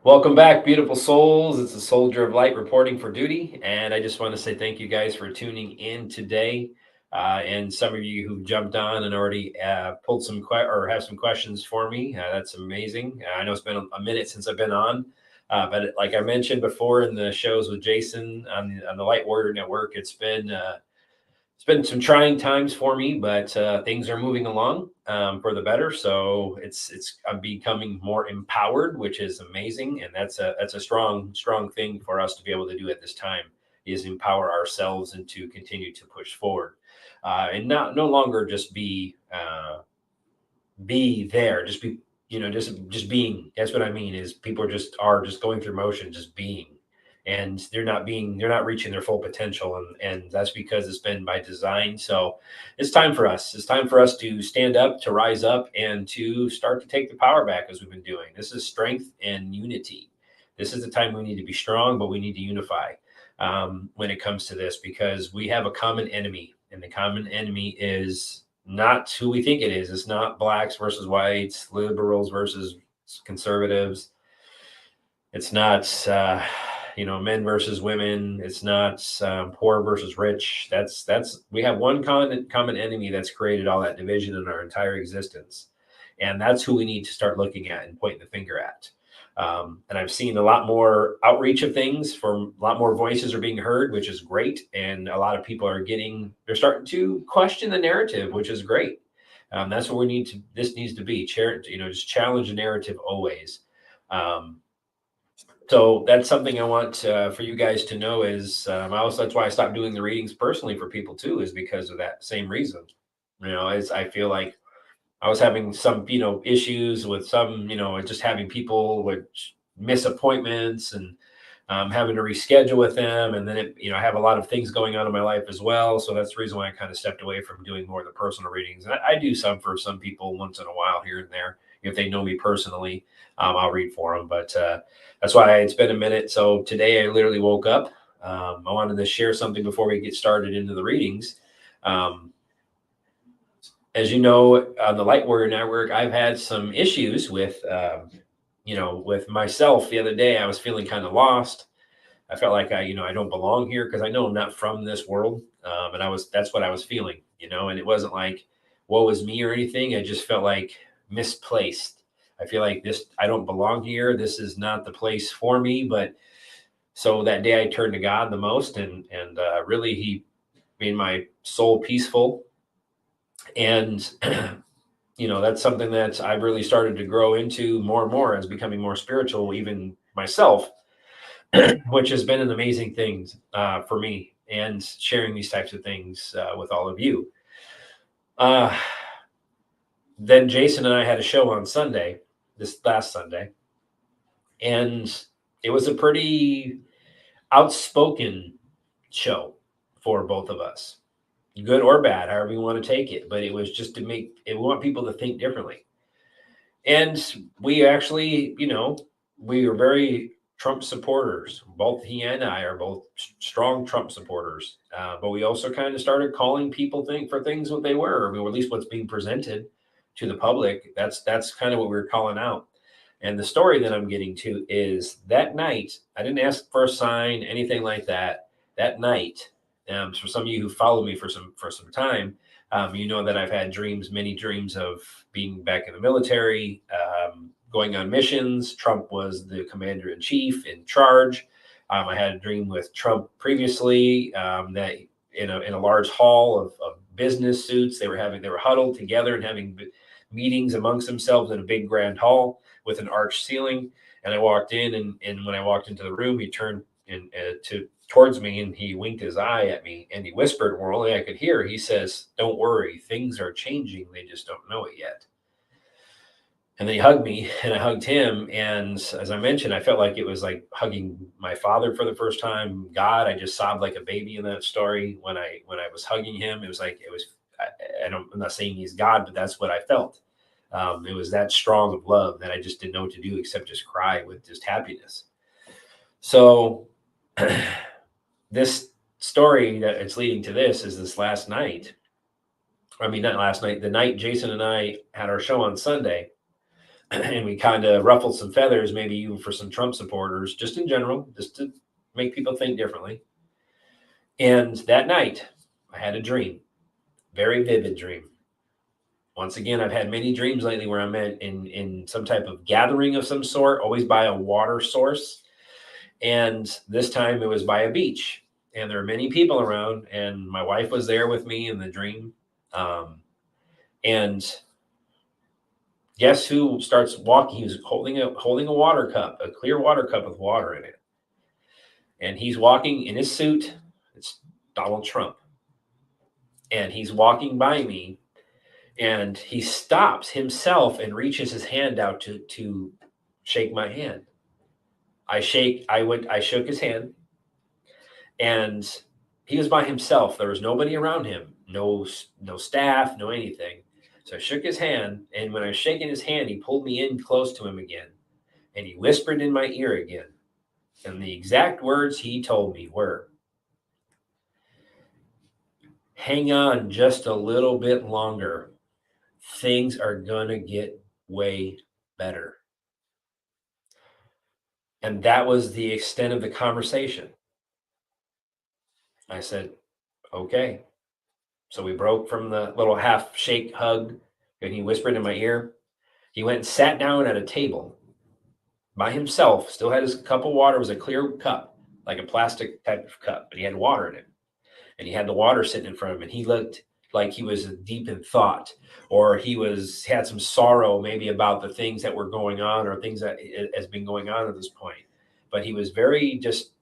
Welcome back, beautiful souls. It's the Soldier of Light reporting for duty. And I just want to say thank you guys for tuning in today. And some of you who jumped on and already pulled or have some questions for me. That's amazing. I know it's been a minute since I've been on. But like I mentioned before in the shows with Jason on the Light Warrior Network, it's been some trying times for me, but things are moving along for the better. So I'm becoming more empowered, which is amazing, and that's a strong thing for us to be able to do at this time is empower ourselves and to continue to push forward, and not no longer just be there, just be just being. That's what I mean is people are just going through motion, just being, and they're not reaching their full potential, and that's because it's been by design. So it's time for us to stand up, to rise up, and to start to take the power back as we've been doing. This is strength and unity. This is the time we need to be strong, but we need to unify when it comes to this, because we have a common enemy, and the common enemy is not who we think it is. It's not blacks versus whites, liberals versus conservatives. It's not, men versus women. It's not poor versus rich. We have one common enemy that's created all that division in our entire existence, and that's who we need to start looking at and pointing the finger at. And I've seen a lot more outreach of things, from a lot more voices are being heard, which is great. And a lot of people they're starting to question the narrative, which is great. That's what this needs to be, just challenge the narrative always. So that's something I want for you guys to know is that's why I stopped doing the readings personally for people too, is because of that same reason. As I feel like I was having some, issues with some, just having people would miss appointments, and having to reschedule with them. And then I have a lot of things going on in my life as well. So that's the reason why I kind of stepped away from doing more of the personal readings. And I do some for some people once in a while here and there. If they know me personally, I'll read for them. But that's why it's been a minute. So today I literally woke up. I wanted to share something before we get started into the readings. As you know, on the Light Warrior Network, I've had some issues with myself. The other day, I was feeling kind of lost. I felt like I don't belong here, because I know I'm not from this world. That's what I was feeling, and it wasn't like, woe is me or anything. I just felt like misplaced. I feel like I don't belong here. This is not the place for me. But so that day I turned to God the most, and really he made my soul peaceful. And that's something that I've really started to grow into more and more, as becoming more spiritual, even myself, which has been an amazing thing for me, and sharing these types of things with all of you. Then Jason and I had a show on Sunday, this last Sunday, and it was a pretty outspoken show for both of us, good or bad, however you want to take it. But it was just we want people to think differently. And we actually, we are very Trump supporters. Both he and I are both strong Trump supporters. But we also kind of started calling people for things what they were, or at least what's being presented to the public. That's kind of what we were calling out. And the story that I'm getting to is that night, I didn't ask for a sign, anything like that. That night, for some of you who followed me for some time, you know that I've had many dreams of being back in the military, going on missions. Trump was the commander in chief in charge. I had a dream with Trump previously, that in a large hall of business suits, they were huddled together and having meetings amongst themselves in a big grand hall with an arched ceiling. And I walked in, and when I walked into the room, he turned towards me, and he winked his eye at me, and he whispered, where only I could hear. He says, "Don't worry, things are changing. They just don't know it yet." And then he hugged me, and I hugged him. And as I mentioned, I felt like it was like hugging my father for the first time. God, I just sobbed like a baby in that story when I was hugging him. It was like I'm not saying he's God, but that's what I felt. It was that strong of love that I just didn't know what to do except just cry with just happiness. So this story that it's leading to this is this last night. I mean, not last night, the night Jason and I had our show on Sunday. and we kind of ruffled some feathers, maybe even for some Trump supporters, just in general, just to make people think differently. And that night, I had a dream, very vivid dream. Once again, I've had many dreams lately where I'm in some type of gathering of some sort, always by a water source. And this time it was by a beach. And there were many people around, and my wife was there with me in the dream. And guess who starts walking? He was holding a water cup, a clear water cup with water in it. And he's walking in his suit. It's Donald Trump. And he's walking by me, and he stops himself and reaches his hand out to shake my hand. I shook his hand, and he was by himself. There was nobody around him, no staff, no anything. So I shook his hand, and when I was shaking his hand, he pulled me in close to him again, and he whispered in my ear again. And the exact words he told me were, "Hang on just a little bit longer. Things are going to get way better." And that was the extent of the conversation. I said, okay. So we broke from the little half shake hug, and he whispered in my ear. He went and sat down at a table by himself, still had his cup of water. It was a clear cup, like a plastic type of cup, but he had water in it. And he had the water sitting in front of him, and he looked like he was deep in thought, or he had some sorrow maybe about the things that were going on, or things that has been going on at this point. But he was very just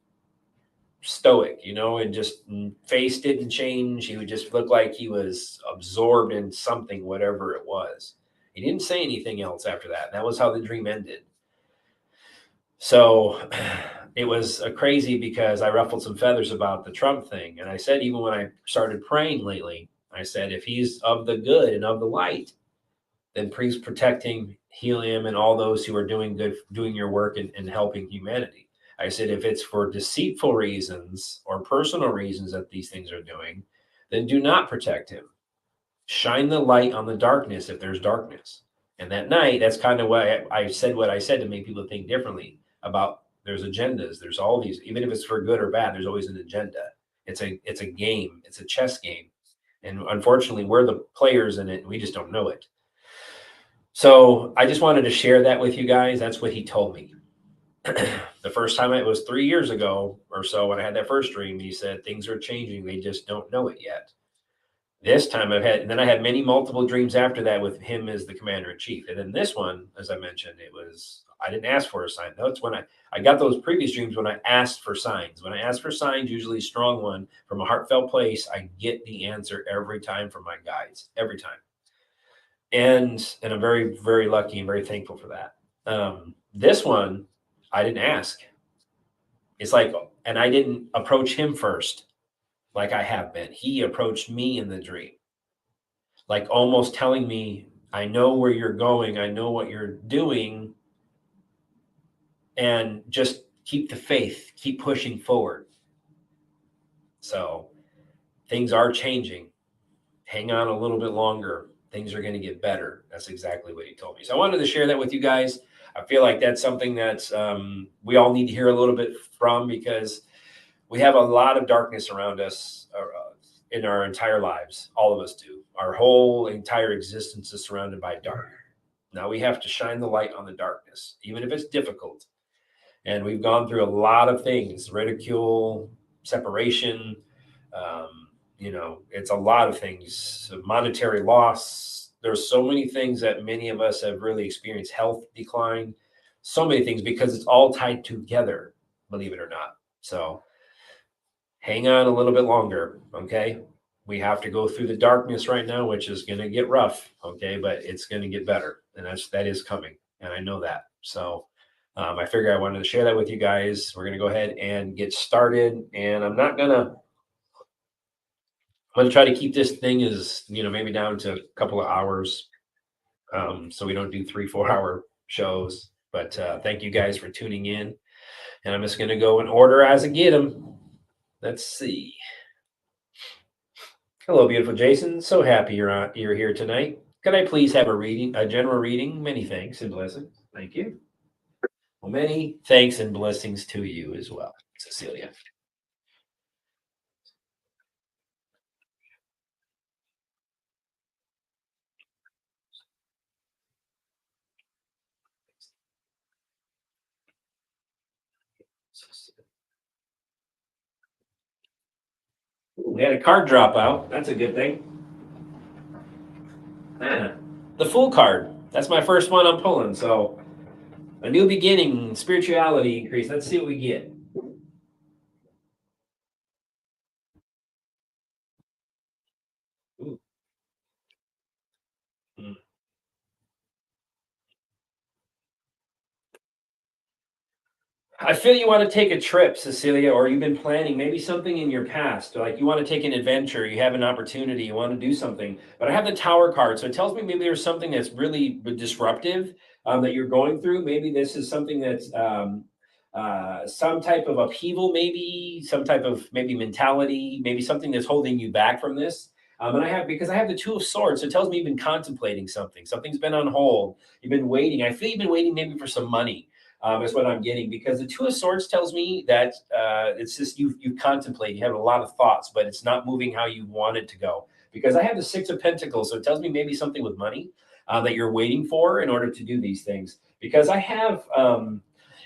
stoic, and just face didn't change. He would just look like he was absorbed in something, whatever it was. He didn't say anything else after that. That was how the dream ended. So it was crazy because I ruffled some feathers about the Trump thing. And I said, even when I started praying lately, I said, if he's of the good and of the light, then please protect him, heal him, and all those who are doing good, doing your work and helping humanity. I said, if it's for deceitful reasons or personal reasons that these things are doing, then do not protect him. Shine the light on the darkness if there's darkness. And that night, that's kind of why I said what I said to make people think differently about there's agendas. There's all these, even if it's for good or bad, there's always an agenda. It's a game. It's a chess game. And unfortunately, we're the players in it, and we just don't know it. So I just wanted to share that with you guys. That's what he told me. The first time, it was 3 years ago or so when I had that first dream. He said things are changing. They just don't know it yet. This time I had many multiple dreams after that with him as the commander in chief. And then this one, as I mentioned, I didn't ask for a sign. That's when I got those previous dreams when I asked for signs. When I ask for signs, usually a strong one from a heartfelt place, I get the answer every time from my guides, every time. And I'm very, very lucky and very thankful for that. This one, I didn't ask. It's like, and I didn't approach him first like I have been. He approached me in the dream, like almost telling me, I know where you're going. I know what you're doing. And just keep the faith, keep pushing forward. So things are changing. Hang on a little bit longer. Things are going to get better. That's exactly what he told me. So I wanted to share that with you guys. I feel like that's something that we all need to hear a little bit from, because we have a lot of darkness around us in our entire lives. All of us do. Our whole entire existence is surrounded by dark. Now we have to shine the light on the darkness, even if it's difficult. And we've gone through a lot of things: ridicule, separation, it's a lot of things, monetary loss. There's so many things that many of us have really experienced, health decline, so many things, because it's all tied together, believe it or not. So hang on a little bit longer. Okay. We have to go through the darkness right now, which is going to get rough. Okay. But it's going to get better. And that is coming. And I know that. So I figured I wanted to share that with you guys. We're going to go ahead and get started. And I'm going to try to keep this thing as, maybe down to a couple of hours. So we don't do 3-4 hour shows. But thank you guys for tuning in. And I'm just going to go in order as I get them. Let's see. Hello, beautiful Jason. So happy you're here tonight. Could I please have a general reading? Many thanks and blessings. Thank you. Well, many thanks and blessings to you as well, Cecilia. We had a card drop out. That's a good thing. The Fool card. That's my first one I'm pulling. So a new beginning, spirituality increase. Let's see what we get. Ooh. Hmm. I feel you want to take a trip, Cecilia, or you've been planning maybe something in your past, like you want to take an adventure, you have an opportunity, you want to do something. But I have the Tower card, so it tells me maybe there's something that's really disruptive that you're going through. Maybe this is something that's some type of upheaval, maybe some type of maybe mentality, maybe something that's holding you back from this. And I have because I have the Two of Swords, so it tells me you've been contemplating something. Something's been on hold. You've been waiting. I feel you've been waiting maybe for some money is what I'm getting because the Two of Swords tells me that it's just you contemplate, you have a lot of thoughts, but it's not moving how you want it to go. Because I have the Six of Pentacles, so it tells me maybe something with money that you're waiting for in order to do these things. Because I have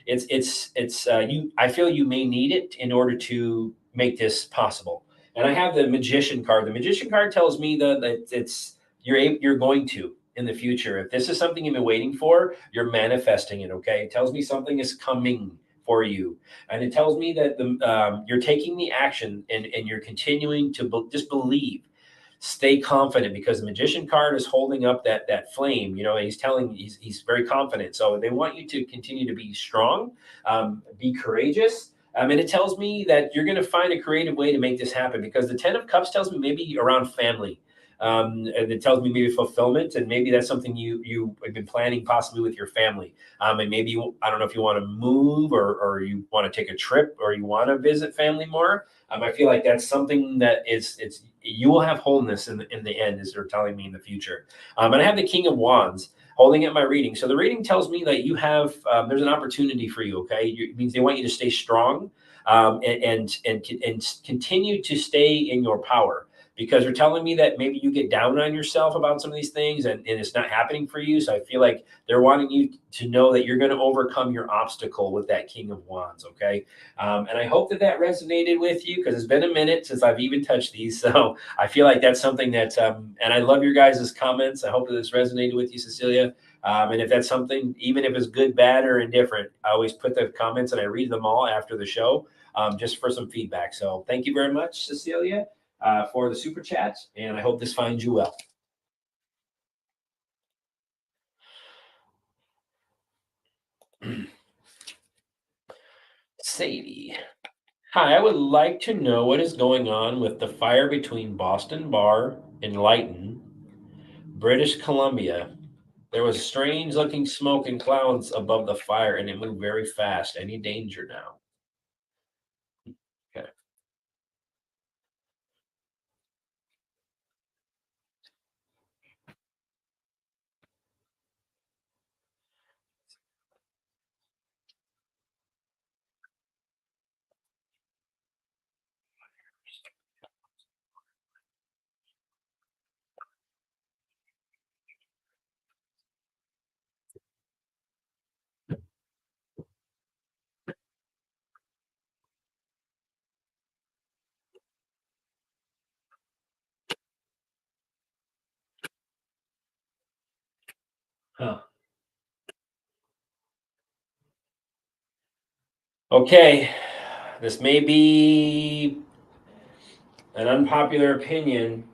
it's you. I feel you may need it in order to make this possible. And I have the Magician card. The Magician card tells me that it's you're going to in the future. If this is something you've been waiting for, you're manifesting it. Okay, it tells me something is coming for you, and it tells me that you're taking the action and you're continuing to just believe. Stay confident because the Magician card is holding up that flame. You know, he's telling he's very confident. So they want you to continue to be strong, be courageous. And it tells me that you're going to find a creative way to make this happen because the Ten of Cups tells me maybe around family. And it tells me maybe fulfillment, and maybe that's something you have been planning possibly with your family. And maybe I don't know if you want to move or you want to take a trip or you want to visit family more. I feel like that's something that it's you will have wholeness in the end, as they're telling me in the future. And I have the King of Wands holding at my reading. So the reading tells me that you have there's an opportunity for you. Okay, it means they want you to stay strong and continue to stay in your power because they're telling me that maybe you get down on yourself about some of these things and it's not happening for you. So I feel like they're wanting you to know that you're going to overcome your obstacle with that King of Wands. Okay. And I hope that that resonated with you because it's been a minute since I've even touched these. So I feel like that's something that, and I love your guys' comments. I hope that this resonated with you, Cecilia. And if that's something, even if it's good, bad, or indifferent, I always put the comments and I read them all after the show just for some feedback. So thank you very much, Cecilia, for the super chats. And I hope this finds you well. Sadie. Hi, I would like to know what is going on with the fire between Boston Bar and Lytton, British Columbia. There was strange looking smoke and clouds above the fire and it moved very fast. Any danger now? Okay. Huh. Okay. This may be an unpopular opinion,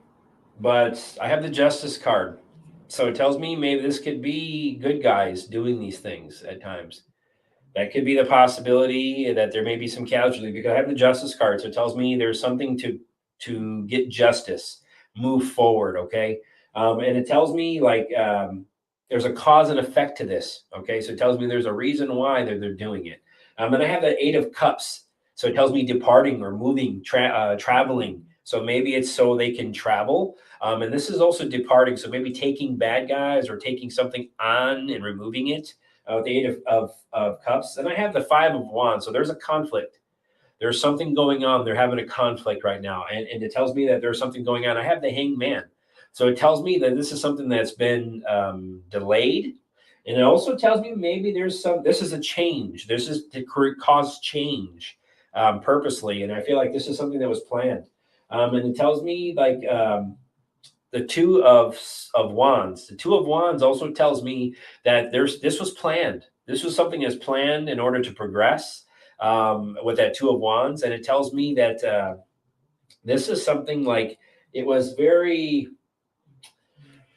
but I have the Justice card. So it tells me maybe this could be good guys doing these things at times. That could be the possibility that there may be some casualty because I have the Justice card. So it tells me there's something to get justice, move forward. Okay. And it tells me like there's a cause and effect to this. Okay. So it tells me there's a reason why they're doing it. And I have the Eight of Cups. So it tells me departing or moving, traveling, So maybe it's so they can travel. And this is also departing. So maybe taking bad guys or taking something on and removing it with the 8 of cups. And I have the 5 of wands. So there's a conflict. There's something going on. They're having a conflict right now. And it tells me that there's something going on. I have the hanged man. So it tells me that this is something that's been delayed. And it also tells me maybe this is a change. This is to cause change purposely. And I feel like this is something that was planned. And it tells me like the 2 of wands. The 2 of wands also tells me that this was planned. This was something that's planned in order to progress with that 2 of wands. And it tells me that this is something like it was very,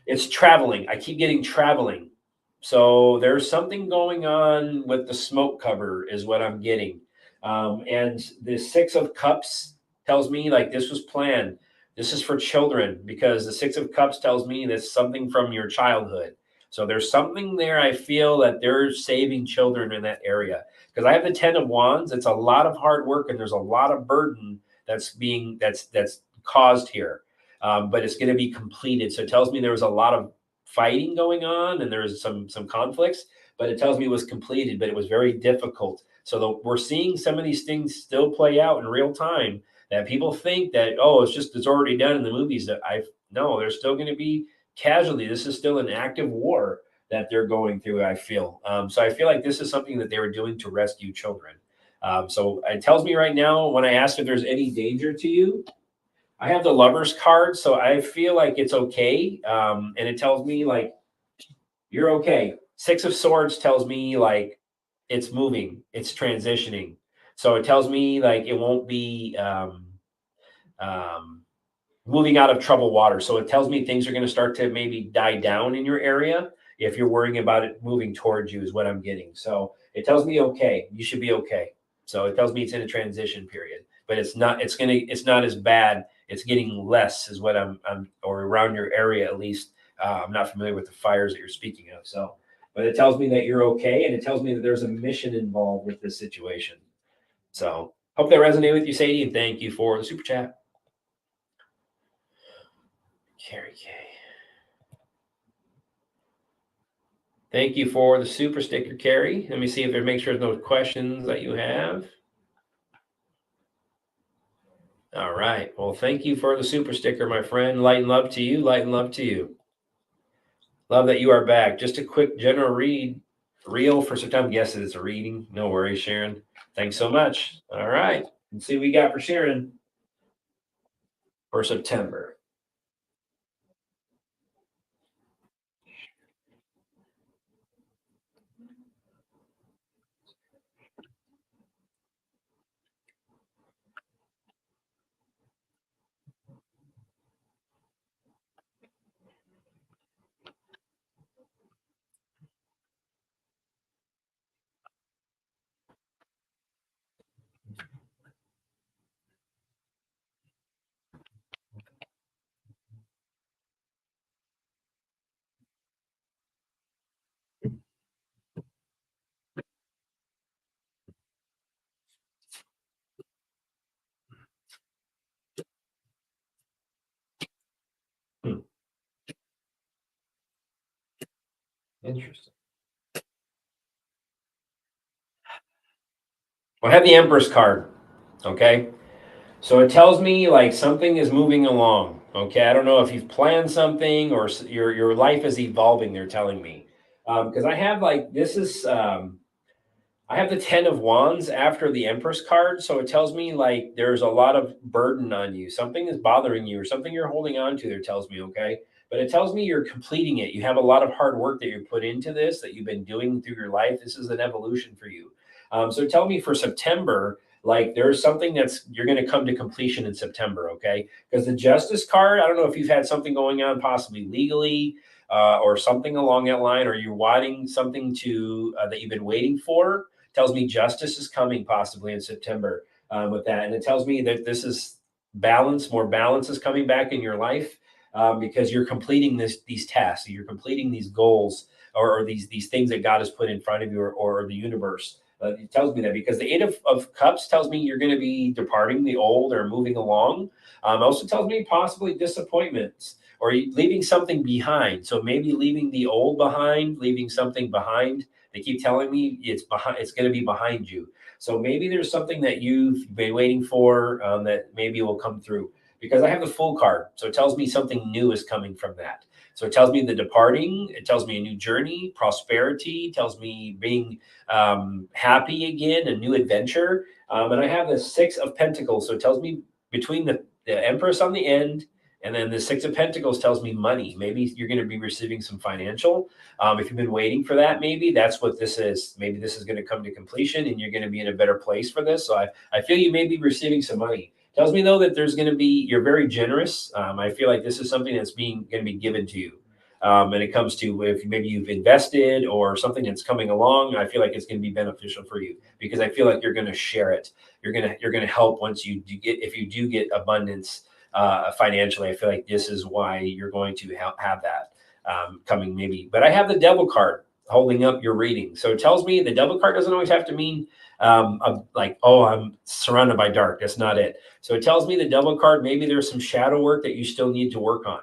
it's traveling. I keep getting traveling. So there's something going on with the smoke cover is what I'm getting. And the 6 of cups tells me like this was planned. This is for children because the 6 of cups tells me that's something from your childhood. So there's something there. I feel that they're saving children in that area because I have the 10 of wands. It's a lot of hard work and there's a lot of burden that's caused here. But it's going to be completed. So it tells me there was a lot of fighting going on and there was some conflicts, but it tells me it was completed, but it was very difficult. So we're seeing some of these things still play out in real time that people think that, oh, it's already done in the movies. That no, there's still going to be casualty. This is still an active war that they're going through, I feel. So I feel like this is something that they were doing to rescue children. So it tells me right now, when I asked if there's any danger to you, I have the Lover's card, so I feel like it's okay. And it tells me like you're okay. 6 of swords tells me like it's moving, it's transitioning. So it tells me like it won't be um, moving out of troubled water. So it tells me things are going to start to maybe die down in your area if you're worrying about it moving towards you, is what I'm getting. So it tells me okay, you should be okay. So it tells me it's in a transition period, but it's not as bad. It's getting less, is what I'm or around your area at least. I'm not familiar with the fires that you're speaking of. So, but it tells me that you're okay, and it tells me that there's a mission involved with this situation. So hope that resonated with you, Sadie, and thank you for the super chat. Carrie K. Thank you for the super sticker, Carrie. Let me see if make sure there's no questions that you have. All right. Well, thank you for the super sticker, my friend. Light and love to you. Light and love to you. Love that you are back. Just a quick general reel for September. Yes, it's a reading. No worries, Sharon. Thanks so much. All right. Let's see what we got for Sharon for September. Interesting. Well, I have the Empress card. Okay. So it tells me like something is moving along. Okay, I don't know if you've planned something or your life is evolving. They're telling me because I have like this is I have the 10 of wands after the Empress card, so it tells me like there's a lot of burden on you. Something is bothering you or something you're holding on to. There tells me okay, but it tells me you're completing it. You have a lot of hard work that you put into this that you've been doing through your life. This is an evolution for you. So tell me for September, like there's something that's you're going to come to completion in September, okay? Because the Justice card, I don't know if you've had something going on, possibly legally or something along that line, or you're wanting something to that you've been waiting for. Tells me justice is coming possibly in September with that, and it tells me that this is balance. More balance is coming back in your life because you're completing these tasks, you're completing these goals or these things that God has put in front of you or the universe It tells me that because the Eight of Cups tells me you're going to be departing the old or moving along. Also tells me possibly disappointments or leaving something behind. So maybe leaving the old behind, leaving something behind. They keep telling me it's behind. It's going to be behind you. So maybe there's something that you've been waiting for that maybe will come through. Because I have the Fool card, so it tells me something new is coming from that. So it tells me the departing. It tells me a new journey, prosperity. Tells me being happy again, a new adventure. And I have the Six of Pentacles, so it tells me between the Empress on the end and then the Six of Pentacles tells me money. Maybe you're going to be receiving some financial. If you've been waiting for that, maybe that's what this is. Maybe this is going to come to completion and you're going to be in a better place for this. So I feel you may be receiving some money. Tells me though that there's going to be, you're very generous. I feel like this is something that's going to be given to you. And it comes to if maybe you've invested or something that's coming along, I feel like it's going to be beneficial for you because I feel like you're going to share it. You're going to help once you do get, if you do get abundance financially. I feel like this is why you're going to have that coming maybe. But I have the Devil card holding up your reading. So it tells me the Devil card doesn't always have to mean like, oh, I'm surrounded by dark. That's not it. So it tells me the Devil card, maybe there's some shadow work that you still need to work on.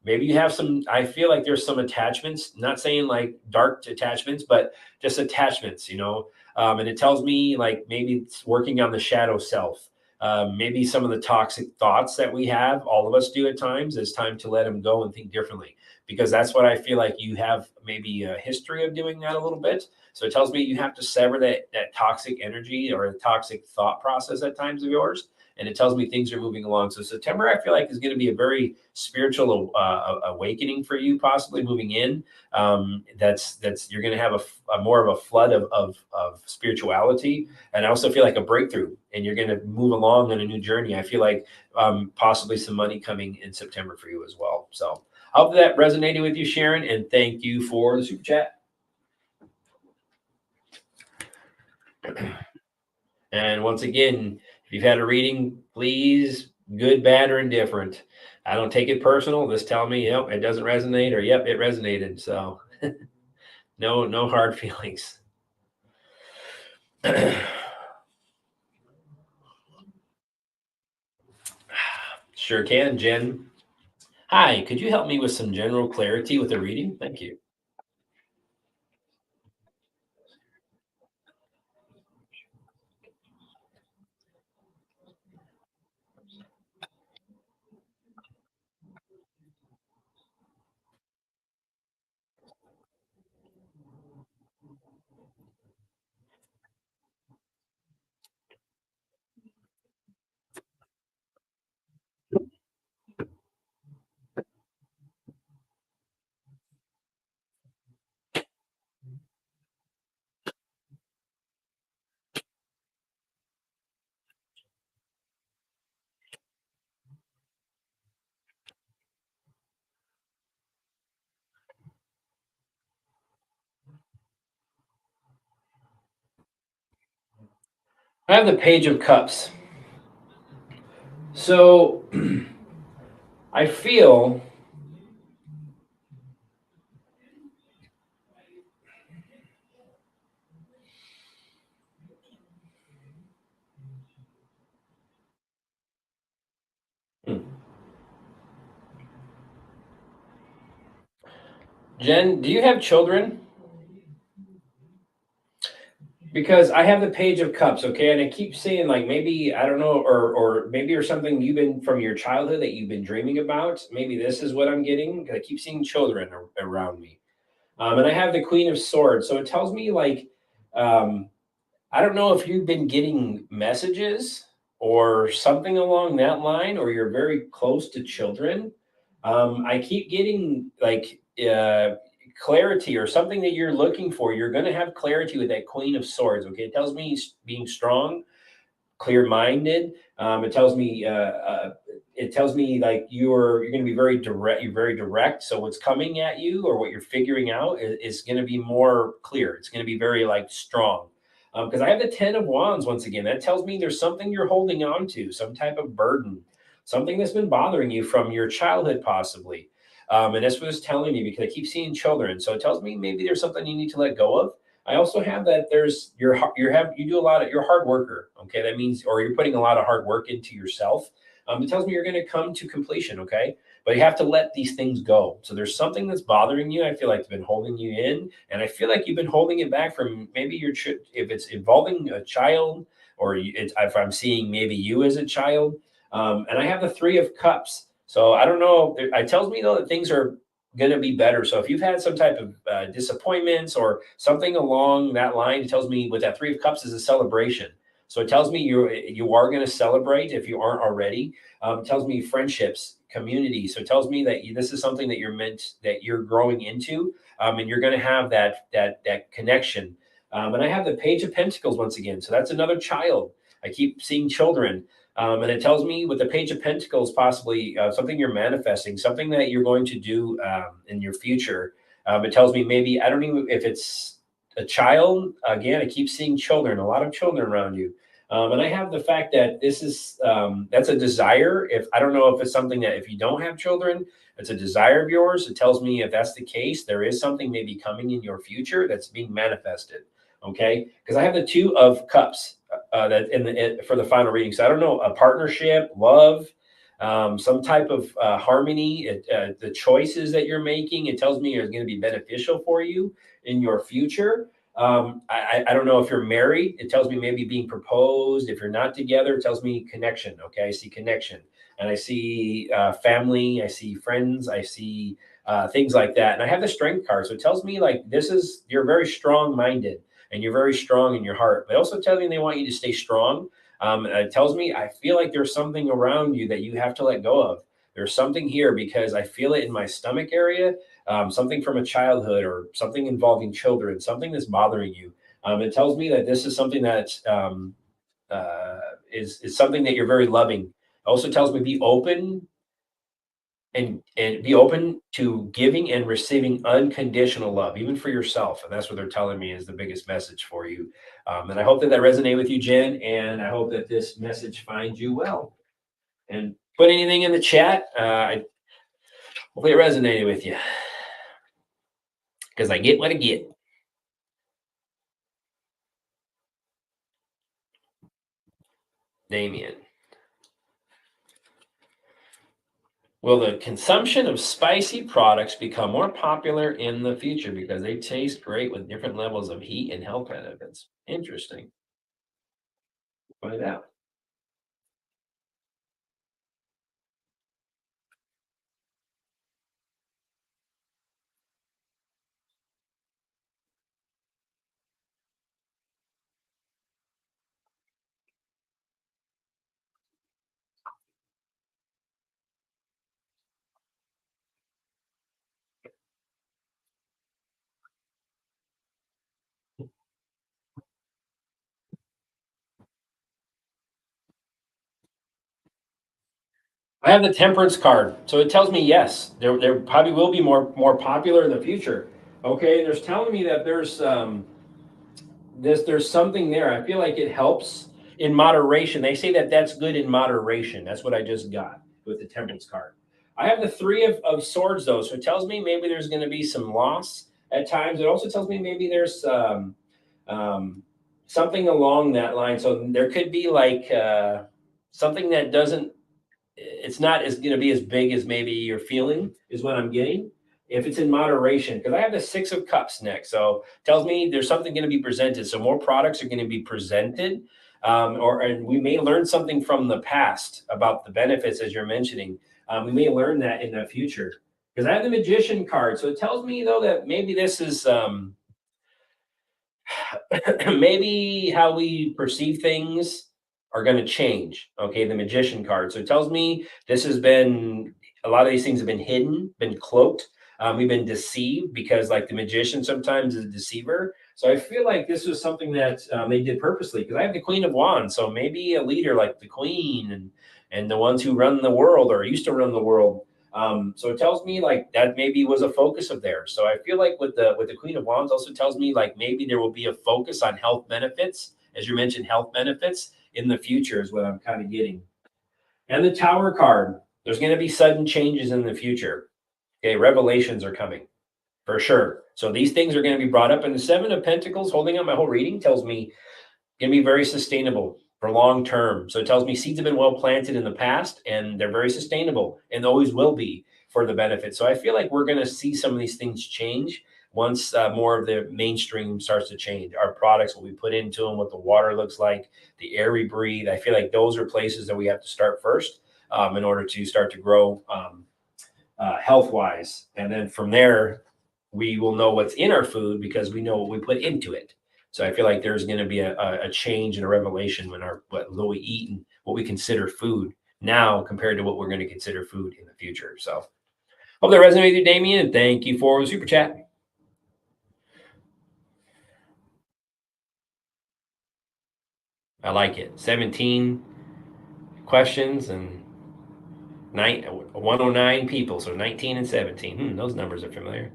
Maybe you have some, I feel like there's some attachments, not saying like dark attachments, but just attachments, you know. And it tells me like maybe it's working on the shadow self. Maybe some of the toxic thoughts that we have, all of us do at times, it's time to let them go and think differently. Because that's what I feel like you have maybe a history of doing that a little bit. So it tells me you have to sever that toxic energy or the toxic thought process at times of yours. And it tells me things are moving along. So September, I feel like, is going to be a very spiritual awakening for you, possibly moving in. That's you're going to have a more of a flood of spirituality, and I also feel like a breakthrough, and you're going to move along on a new journey. I feel like possibly some money coming in September for you as well. So I hope that resonated with you, Sharon, and thank you for the super chat. And once again, if you've had a reading, please, good, bad, or indifferent, I don't take it personal. Just tell me, yep, it doesn't resonate, or yep, it resonated. So no hard feelings. Sure can, Jen. Hi, could you help me with some general clarity with the reading? Thank you. I have the Page of Cups. So I feel Jen, do you have children? Because I have the Page of Cups, okay, and I keep seeing like maybe I don't know, or maybe there's something you've been from your childhood that you've been dreaming about. Maybe this is what I'm getting because I keep seeing children around me, and I have the Queen of Swords, so it tells me like um, I don't know if you've been getting messages or something along that line, or you're very close to children. I keep getting like clarity or something that you're looking for. You're going to have clarity with that Queen of Swords. Okay, it tells me being strong, clear-minded. It tells me like you're going to be very direct. You're very direct. So what's coming at you or what you're figuring out is going to be more clear. It's going to be very like strong. Because I have the Ten of Wands once again. That tells me there's something you're holding on to, some type of burden, something that's been bothering you from your childhood, possibly. And that's what it's telling me because I keep seeing children. So it tells me maybe there's something you need to let go of. I also have that there's you do a lot of, you're a hard worker. Okay. That means, or you're putting a lot of hard work into yourself. It tells me you're going to come to completion. Okay. But you have to let these things go. So there's something that's bothering you. I feel like it's been holding you in, and I feel like you've been holding it back from maybe if it's involving a child, or if I'm seeing maybe you as a child. And I have the Three of Cups. So I don't know. It tells me though that things are going to be better. So if you've had some type of disappointments or something along that line, it tells me with that Three of Cups is a celebration. So it tells me you are going to celebrate if you aren't already. It tells me friendships, community. So it tells me that this is something that you're growing into, and you're going to have that connection. And I have the Page of Pentacles once again. So that's another child. I keep seeing children. And it tells me with the Page of Pentacles, possibly something you're manifesting, something that you're going to do in your future. It tells me maybe, I don't even if it's a child. Again, I keep seeing children, a lot of children around you. And I have the fact that this is that's a desire. If I don't know if it's something that if you don't have children, it's a desire of yours. It tells me if that's the case, there is something maybe coming in your future that's being manifested. Okay, because I have the Two of Cups that for the final reading. So I don't know, a partnership, love, some type of harmony. The choices that you're making, it tells me are going to be beneficial for you in your future. I don't know if you're married. It tells me maybe being proposed. If you're not together, it tells me connection. Okay, I see connection, and I see family. I see friends. I see things like that. And I have the Strength card, so it tells me like you're very strong minded and you're very strong in your heart. But also telling me they want you to stay strong. It tells me I feel like there's something around you that you have to let go of. There's something here because I feel it in my stomach area, something from a childhood or something involving children, something that's bothering you. It tells me that this is something that uh, is something that you're very loving. It also tells me be open and be open to giving and receiving unconditional love, even for yourself. And that's what they're telling me is the biggest message for you. And I hope that resonated with you, Jen. And I hope that this message finds you well. And put anything in the chat. Hopefully it resonated with you because I get what I get. Damien. Will the consumption of spicy products become more popular in the future because they taste great with different levels of heat and health benefits? Interesting. Find out. I have the Temperance card, so it tells me yes, there probably will be more popular in the future. Okay, there's telling me that there's something there. I feel like it helps in moderation. They say that that's good in moderation. That's what I just got with the Temperance card. I have the Three of Swords though, so it tells me maybe there's going to be some loss at times. It also tells me maybe there's um, something along that line. So there could be like something that doesn't it's not as going to be as big as maybe you're feeling is what I'm getting if it's in moderation because I have the Six of Cups next, so tells me there's something going to be presented, so more products are going to be presented, and we may learn something from the past about the benefits as you're mentioning. We may learn that in the future because I have the Magician card, so it tells me though that maybe this is maybe how we perceive things are going to change. Okay, the Magician card. So it tells me this has been a lot of these things have been hidden, been cloaked. We've been deceived because, like, the magician sometimes is a deceiver. So I feel like this was something that they did purposely because I have the Queen of Wands. So maybe a leader like the Queen and the ones who run the world or used to run the world, so it tells me like that maybe was a focus of theirs. So I feel like with the Queen of Wands also tells me like maybe there will be a focus on health benefits, as you mentioned, health benefits in the future is what I'm kind of getting. And the Tower card, there's going to be sudden changes in the future. Okay, revelations are coming. for sure. So these things are going to be brought up, and the Seven of Pentacles holding up my whole reading tells me going to be very sustainable for long term. So it tells me seeds have been well planted in the past and they're very sustainable and always will be for the benefit. So I feel like we're going to see some of these things change once more of the mainstream starts to change. Our products, what we put into them, what the water looks like, the air we breathe. I feel like those are places that we have to start first in order to start to grow health wise. And then from there, we will know what's in our food because we know what we put into it. So I feel like there's going to be a change and a revelation when what we eat and what we consider food now compared to what we're going to consider food in the future. So hope that resonates with you, Damien. And thank you for the super chat. I like it. 17 questions and 109 people. So 19 and 17. Those numbers are familiar.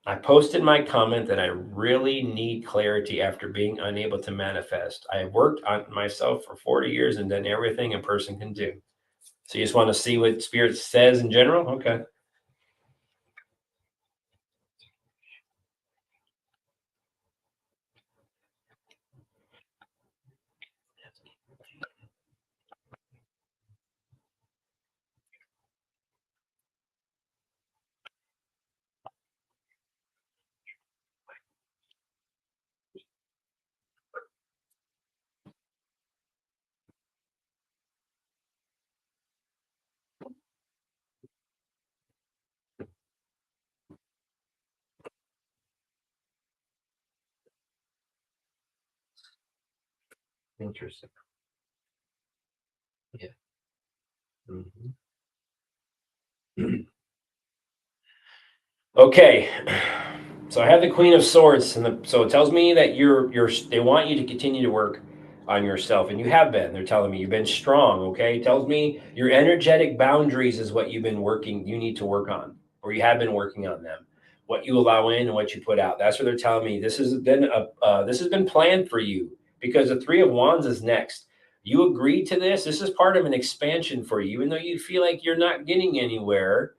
I posted my comment that I really need clarity after being unable to manifest. I have worked on myself for 40 years and done everything a person can do. So you just want to see what Spirit says in general? Okay. Interesting. Yeah. Okay. So I have the Queen of Swords, and so it tells me that they want you to continue to work on yourself, and you have been. They're telling me you've been strong. Okay, it tells me your energetic boundaries is what you've been working. You need to work on, or you have been working on them. What you allow in and what you put out. That's what they're telling me. This has been planned for you because the Three of Wands is next. You agreed to this. This is part of an expansion for you, even though you feel like you're not getting anywhere.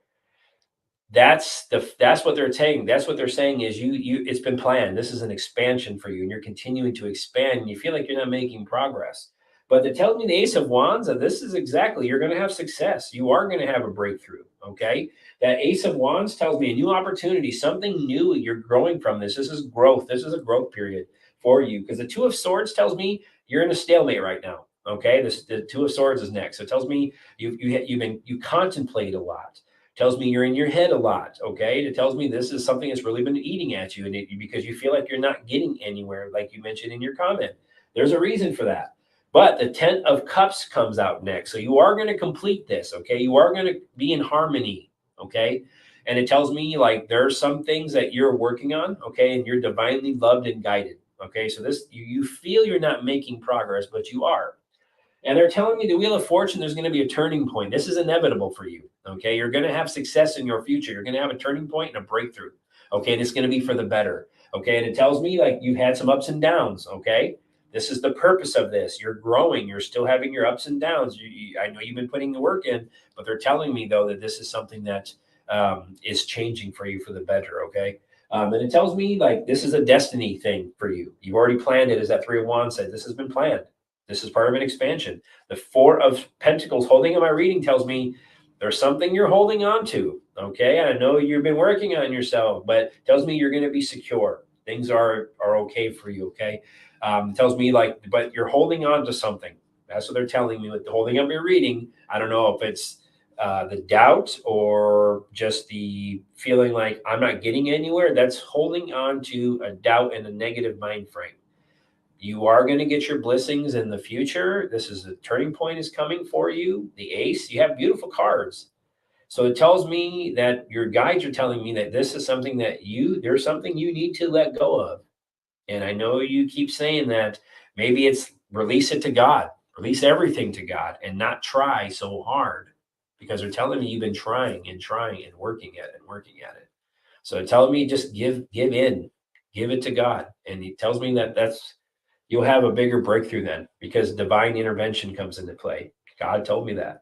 That's what they're saying. That's what they're saying is it's been planned. This is an expansion for you, and you're continuing to expand, and you feel like you're not making progress. But it tells me the Ace of Wands, and this is exactly, you're going to have success. You are going to have a breakthrough. Okay. That Ace of Wands tells me a new opportunity, something new. You're growing from this. This is growth. This is a growth period for you. Because the Two of Swords tells me you're in a stalemate right now. Okay. The Two of Swords is next. So it tells me you contemplate a lot. Tells me you're in your head a lot. Okay. It tells me this is something that's really been eating at you, and because you feel like you're not getting anywhere, like you mentioned in your comment. There's a reason for that. But the 10 of Cups comes out next. So you are going to complete this. Okay. You are going to be in harmony. Okay. And it tells me like there are some things that you're working on. Okay. And you're divinely loved and guided. Okay. So you feel you're not making progress, but you are. And they're telling me the Wheel of Fortune, there's going to be a turning point. This is inevitable for you. Okay. You're going to have success in your future. You're going to have a turning point and a breakthrough. Okay. And it's going to be for the better. Okay. And it tells me like you've had some ups and downs. Okay. This is the purpose of this. You're growing. You're still having your ups and downs. I know you've been putting the work in, but they're telling me, though, that this is something that is changing for you for the better. Okay. And it tells me like this is a destiny thing for you. You've already planned it, as that Three of Wands said. This has been planned. This is part of an expansion. The Four of Pentacles holding in my reading tells me there's something you're holding on to. Okay. I know you've been working on yourself, but it tells me you're going to be secure. Things are okay for you. Okay. Tells me like, but you're holding on to something. That's what they're telling me with the holding up your reading. I don't know if it's the doubt or just the feeling like I'm not getting anywhere. That's holding on to a doubt and a negative mind frame. You are going to get your blessings in the future. This is a turning point is coming for you. The Ace, you have beautiful cards. So it tells me that your guides are telling me that this is something that there's something you need to let go of. And I know you keep saying that maybe it's release it to God, release everything to God and not try so hard because they're telling me you've been trying and trying and working at it and working at it. So they're telling me just give in, give it to God. And he tells me you'll have a bigger breakthrough then because divine intervention comes into play. God told me that.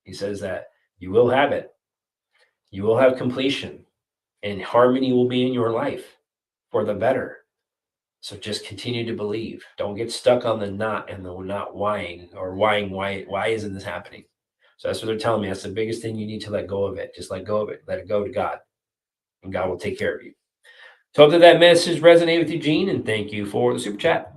He says that You will have it. You will have completion, and harmony will be in your life for the better. So just continue to believe. Don't get stuck on the not and the not whying or whying why isn't this happening? So that's what they're telling me. That's the biggest thing. You need to let go of it. Just let go of it. Let it go to God, and God will take care of you. So hope that message resonated with you, Gene, and thank you for the super chat.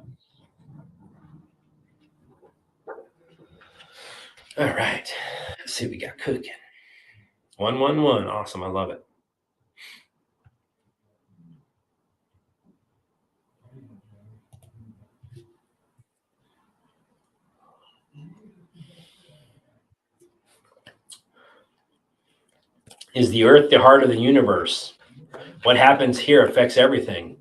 All right. Let's see what we got cooking. 111. Awesome. I love it. Is the earth the heart of the universe? What happens here affects everything.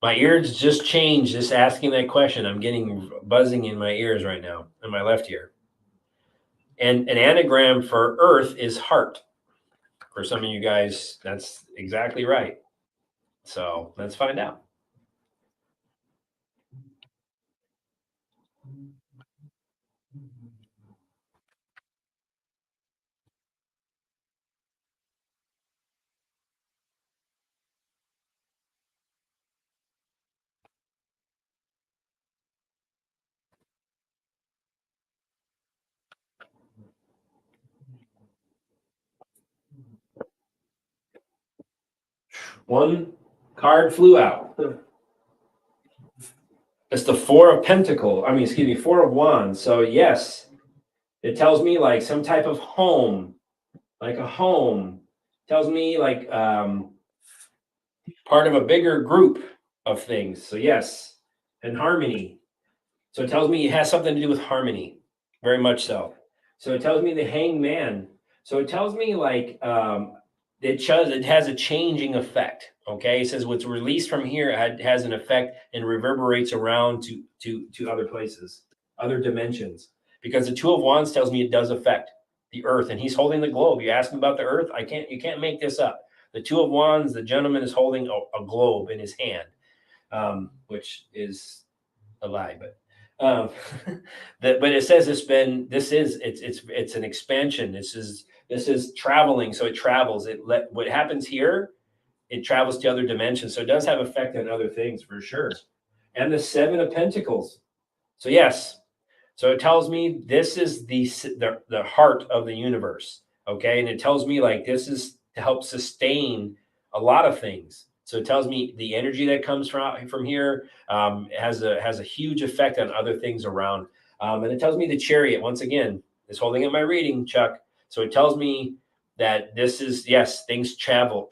My ears just changed just asking that question. I'm getting buzzing in my ears right now, in my left ear. And an anagram for earth is heart. For some of you guys, that's exactly right. So let's find out. One card flew out. It's the Four of Pentacles. Four of Wands. So yes, it tells me like some type of home, like a home. Tells me like part of a bigger group of things. So yes, and harmony. So it tells me it has something to do with harmony, very much so. So it tells me the Hangman. So it tells me like it has a changing effect. Okay, it says what's released from here has an effect and reverberates around to other places, other dimensions. Because the Two of Wands tells me it does affect the Earth, and he's holding the globe. You ask him about the Earth, you can't make this up. The Two of Wands, the gentleman is holding a globe in his hand, which is a lie, but but it says it's an expansion. This is traveling, so it travels. What happens here, it travels to other dimensions, so it does have effect on other things for sure. And the Seven of Pentacles. So yes, so it tells me this is the heart of the universe. Okay, and it tells me like this is to help sustain a lot of things. So it tells me the energy that comes from here has a huge effect on other things around. And it tells me the Chariot once again is holding up my reading, Chuck. So it tells me that this is yes, things travel,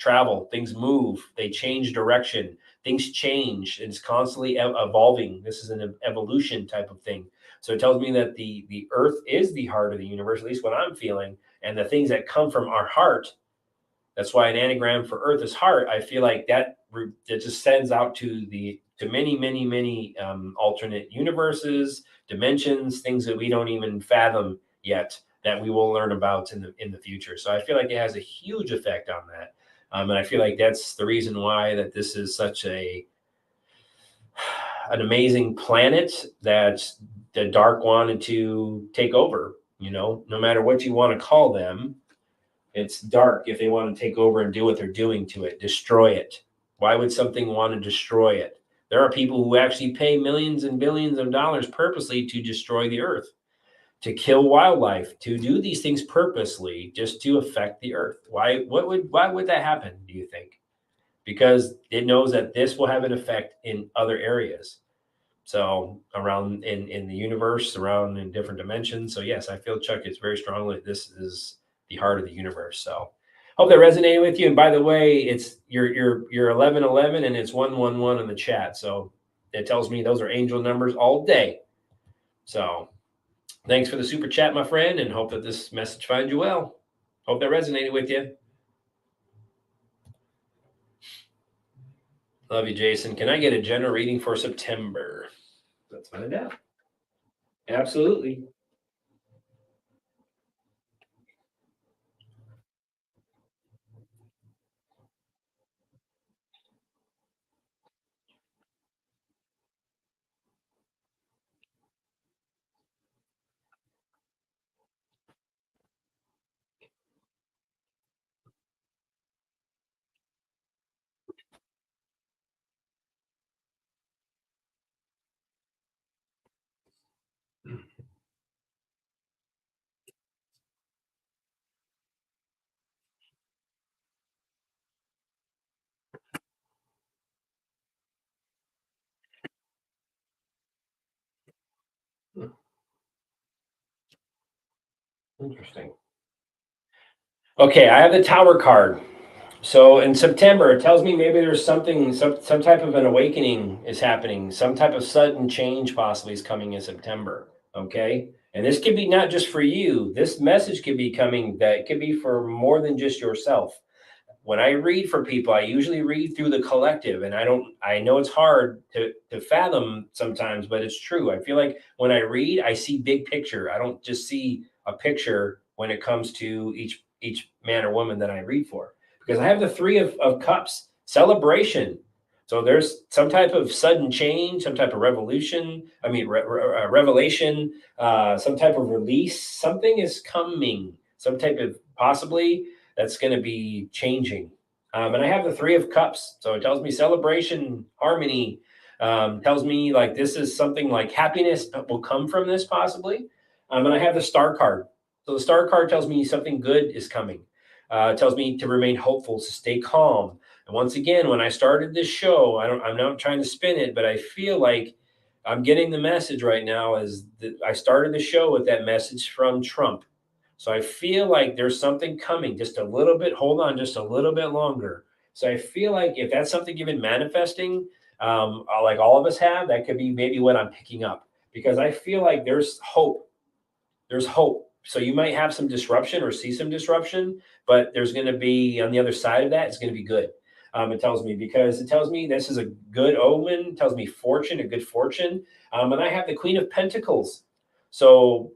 things move, they change direction, things change. It's constantly evolving. This is an evolution type of thing. So it tells me that the earth is the heart of the universe, at least what I'm feeling, and the things that come from our heart. That's why an anagram for earth is heart. I feel like that just sends out to many alternate universes, dimensions, things that we don't even fathom yet that we will learn about in the future. So I feel like it has a huge effect on that. And I feel like that's the reason why that this is such an amazing planet that the dark wanted to take over. No matter what you want to call them, it's dark if they want to take over and do what they're doing to it, destroy it. Why would something want to destroy it? There are people who actually pay millions and billions of dollars purposely to destroy the earth, to kill wildlife, to do these things purposely just to affect the earth. Why would that happen, do you think? Because it knows that this will have an effect in other areas. So around in the universe, around in different dimensions. So yes, I feel Chuck is very strongly. This is the heart of the universe. So hope that resonated with you. And by the way, it's you're 1111 and it's 111 in the chat. So it tells me those are angel numbers all day. So thanks for the super chat, my friend, and hope that this message finds you well. Hope that resonated with you. Love you, Jason. Can I get a general reading for September? Let's find out. Absolutely. Interesting. Okay, I have the Tower card. So in September, it tells me maybe there's something, some type of an awakening is happening. Some type of sudden change possibly is coming in September. Okay. And this could be not just for you. This message could be coming that could be for more than just yourself. When I read for people, I usually read through the collective, and I know it's hard to fathom sometimes, but it's true. I feel like when I read, I see big picture. I don't just see a picture when it comes to each man or woman that I read for, because I have the three of cups, celebration. So there's some type of sudden change, some type of revolution. I mean, revelation, some type of release. Something is coming. Some type of possibly that's going to be changing. And I have the Three of Cups. So it tells me celebration, harmony, tells me like this is something like happiness will come from this possibly. And I have the Star card. So the Star card tells me something good is coming. It tells me to remain hopeful, to stay calm. And once again, when I started this show, I'm not trying to spin it, but I feel like I'm getting the message right now is that I started the show with that message from Trump. So I feel like there's something coming, just a little bit. Hold on, just a little bit longer. So I feel like if that's something you've been manifesting, like all of us have, that could be maybe what I'm picking up, because I feel like there's hope. There's hope. So you might have some disruption or see some disruption, but there's going to be on the other side of that, it's going to be good. It tells me, because it tells me this is a good omen. It tells me fortune, a good fortune. And I have the Queen of Pentacles. So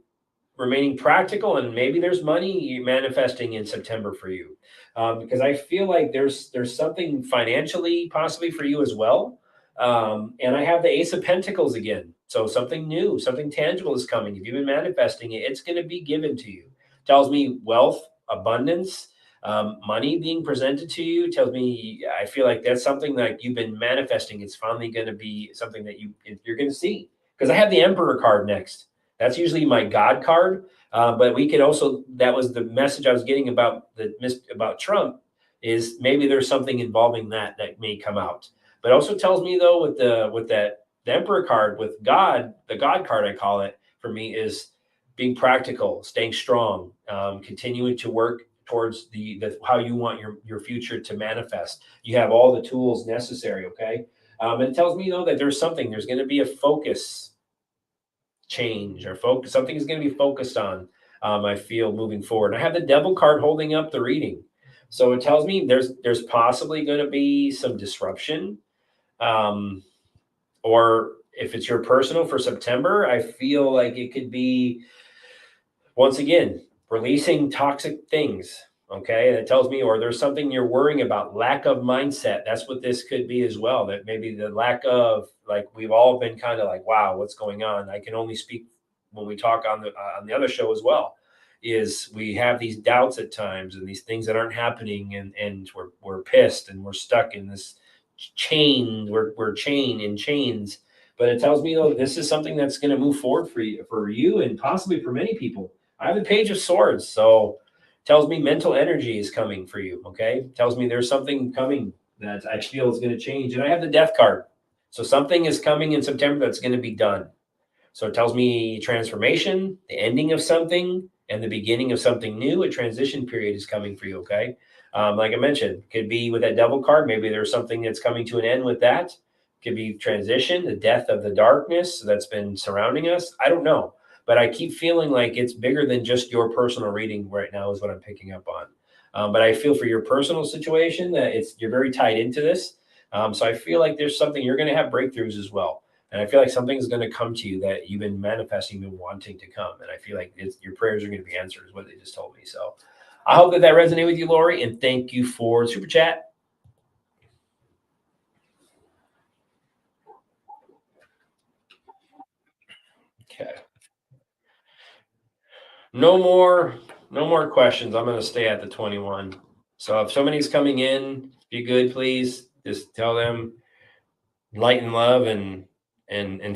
remaining practical, and maybe there's money manifesting in September for you, because I feel like there's something financially possibly for you as well. And I have the Ace of Pentacles again, so something new, something tangible is coming. If you've been manifesting it, it's going to be given to you. Tells me wealth, abundance, money being presented to you. Tells me I feel like that's something that you've been manifesting. It's finally going to be something that you're going to see, because I have the Emperor card next. That's usually my God card. But we could also, that was the message I was getting about Trump, is maybe there's something involving that may come out. But also tells me though, the Emperor card with God, the God card I call it for me, is being practical, staying strong, continuing to work towards the how you want your future to manifest. You have all the tools necessary. Okay. And it tells me though that there's going to be a focus change, or focus, something is going to be focused on. I feel moving forward. I have the Devil card holding up the reading, so it tells me there's possibly going to be some disruption, um, or if it's your personal for September, I feel like it could be, once again, releasing toxic things. Okay. And it tells me, or there's something you're worrying about, lack of mindset. That's what this could be as well. That maybe the lack of, like, we've all been kind of like, wow, what's going on? I can only speak when we talk on the other show as well, is we have these doubts at times and these things that aren't happening, and we're pissed and we're stuck in this chain. We're chained in chains. But it tells me though, this is something that's going to move forward for you and possibly for many people. I have the Page of Swords, so tells me mental energy is coming for you. Okay, tells me there's something coming that I feel is going to change, and I have the Death card, so something is coming in September that's going to be done. So it tells me transformation, the ending of something, and the beginning of something new. A transition period is coming for you. Okay, like I mentioned, could be with that Devil card. Maybe there's something that's coming to an end with that. Could be transition, the death of the darkness that's been surrounding us. I don't know, but I keep feeling like it's bigger than just your personal reading right now, is what I'm picking up on. But I feel for your personal situation that you're very tied into this. So I feel like there's something you're going to have breakthroughs as well. And I feel like something is going to come to you that you've been manifesting, been wanting to come. And I feel like your prayers are going to be answered, is what they just told me. So I hope that resonated with you, Lori. And thank you for super chat. Okay. No more, no more questions. I'm going to stay at the 21. So if somebody's coming in, be good, please. Just tell them light and love and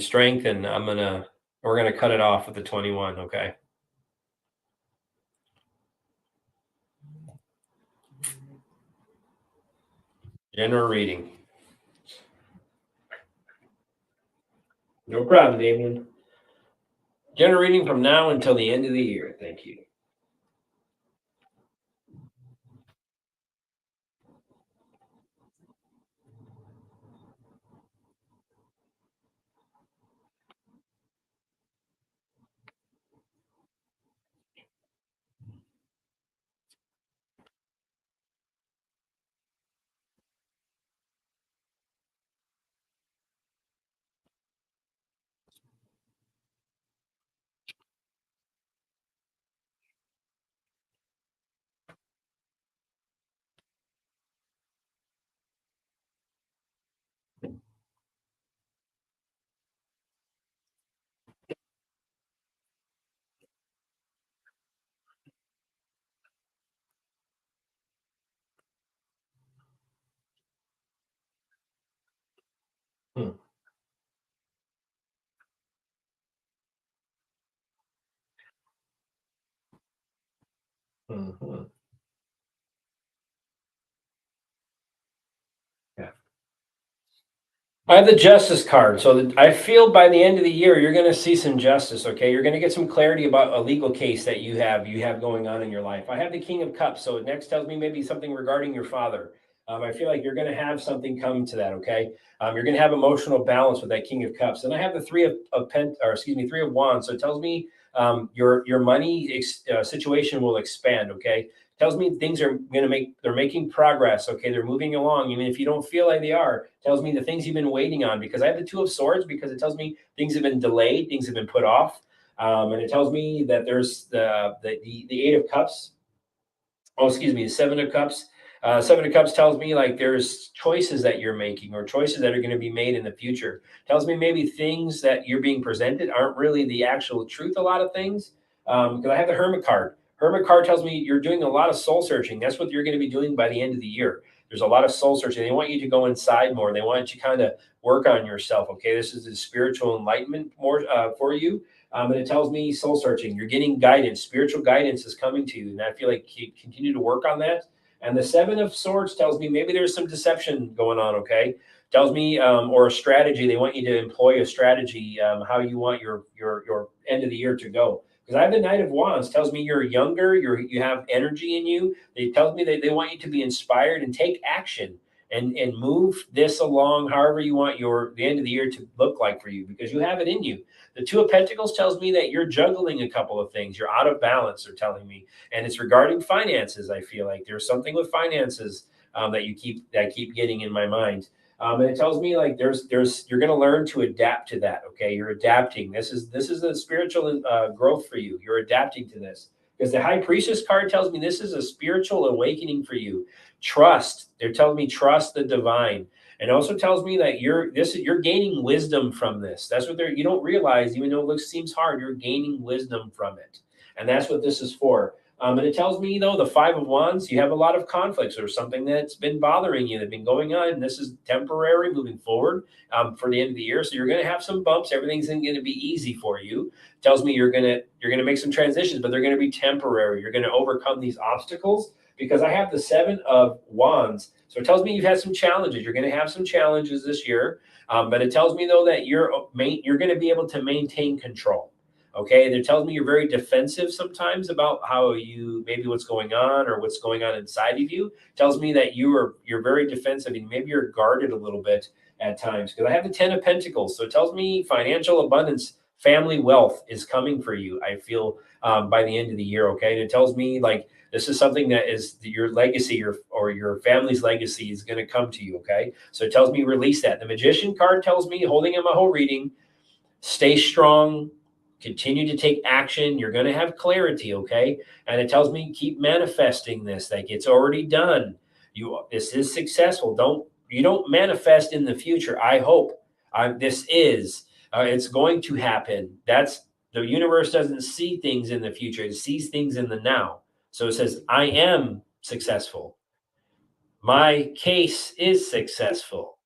strength. And we're going to cut it off with the 21. Okay. General reading. No problem, Damien. Generating from now until the end of the year. Thank you. Hmm. Mhm. Yeah. I have the justice card. So I feel by the end of the year, you're going to see some justice. Okay. You're going to get some clarity about a legal case that you have going on in your life. I have the King of Cups. So it next tells me maybe something regarding your father. I feel like you're going to have something come to that. Okay. You're going to have emotional balance with that King of Cups. And I have the Three of Wands. So it tells me your money situation will expand. Okay. Tells me things are going to they're making progress. Okay, they're moving along even if you don't feel like they are. Tells me the things you've been waiting on, because I have the Two of Swords, because it tells me things have been delayed, things have been put off. And it tells me that there's the Eight of Cups. Oh, excuse me, the Seven of Cups. Seven of Cups tells me like there's choices that you're making, or choices that are going to be made in the future. Tells me maybe things that you're being presented aren't really the actual truth. A lot of things, because I have the Hermit card. Hermit card tells me you're doing a lot of soul searching. That's what you're going to be doing by the end of the year. There's a lot of soul searching. They want you to go inside more. They want you to kind of work on yourself. Okay, this is the spiritual enlightenment more for you. And it tells me soul searching. You're getting guidance. Spiritual guidance is coming to you, and I feel like you continue to work on that. And the Seven of Swords tells me maybe there's some deception going on. Okay, tells me or a strategy. They want you to employ a strategy, how you want your end of the year to go. Because I have the Knight of Wands. Tells me you're younger. You have energy in you. They tells me that they want you to be inspired and take action. And move this along however you want the end of the year to look like for you, because you have it in you. The Two of Pentacles tells me that you're juggling a couple of things. You're out of balance, they're telling me. And it's regarding finances. I feel like there's something with finances that I keep getting in my mind. And it tells me like you're going to learn to adapt to that. Okay, you're adapting. This is a spiritual growth for you. You're adapting to this, because the High Priestess card tells me this is a spiritual awakening for you. Trust. They're telling me trust the divine. And it also tells me that you're gaining wisdom from this. That's what you don't realize, even though seems hard, you're gaining wisdom from it. And that's what this is for. And it tells me, though, the Five of Wands, you have a lot of conflicts or something that's been bothering you, that's been going on. And this is temporary moving forward for the end of the year. So you're going to have some bumps. Everything's going to be easy for you. It tells me you're going to make some transitions, but they're going to be temporary. You're going to overcome these obstacles, because I have the Seven of Wands. So it tells me you've had some challenges. You're going to have some challenges this year, but it tells me though that you're going to be able to maintain control. Okay, and it tells me you're very defensive sometimes about how you maybe what's going on or what's going on inside of you. It tells me that you're very defensive, and maybe you're guarded a little bit at times, because I have the Ten of Pentacles. So it tells me financial abundance, family wealth is coming for you. I feel by the end of the year. Okay, and it tells me like this is something that is your legacy, or your family's legacy is going to come to you. Okay. So it tells me release that. The Magician card tells me, holding in my whole reading, stay strong, continue to take action. You're going to have clarity. Okay. And it tells me keep manifesting this, like it's already done. This is successful. You don't manifest in the future. I hope it's going to happen. The universe doesn't see things in the future. It sees things in the now. So it says, I am successful. My case is successful.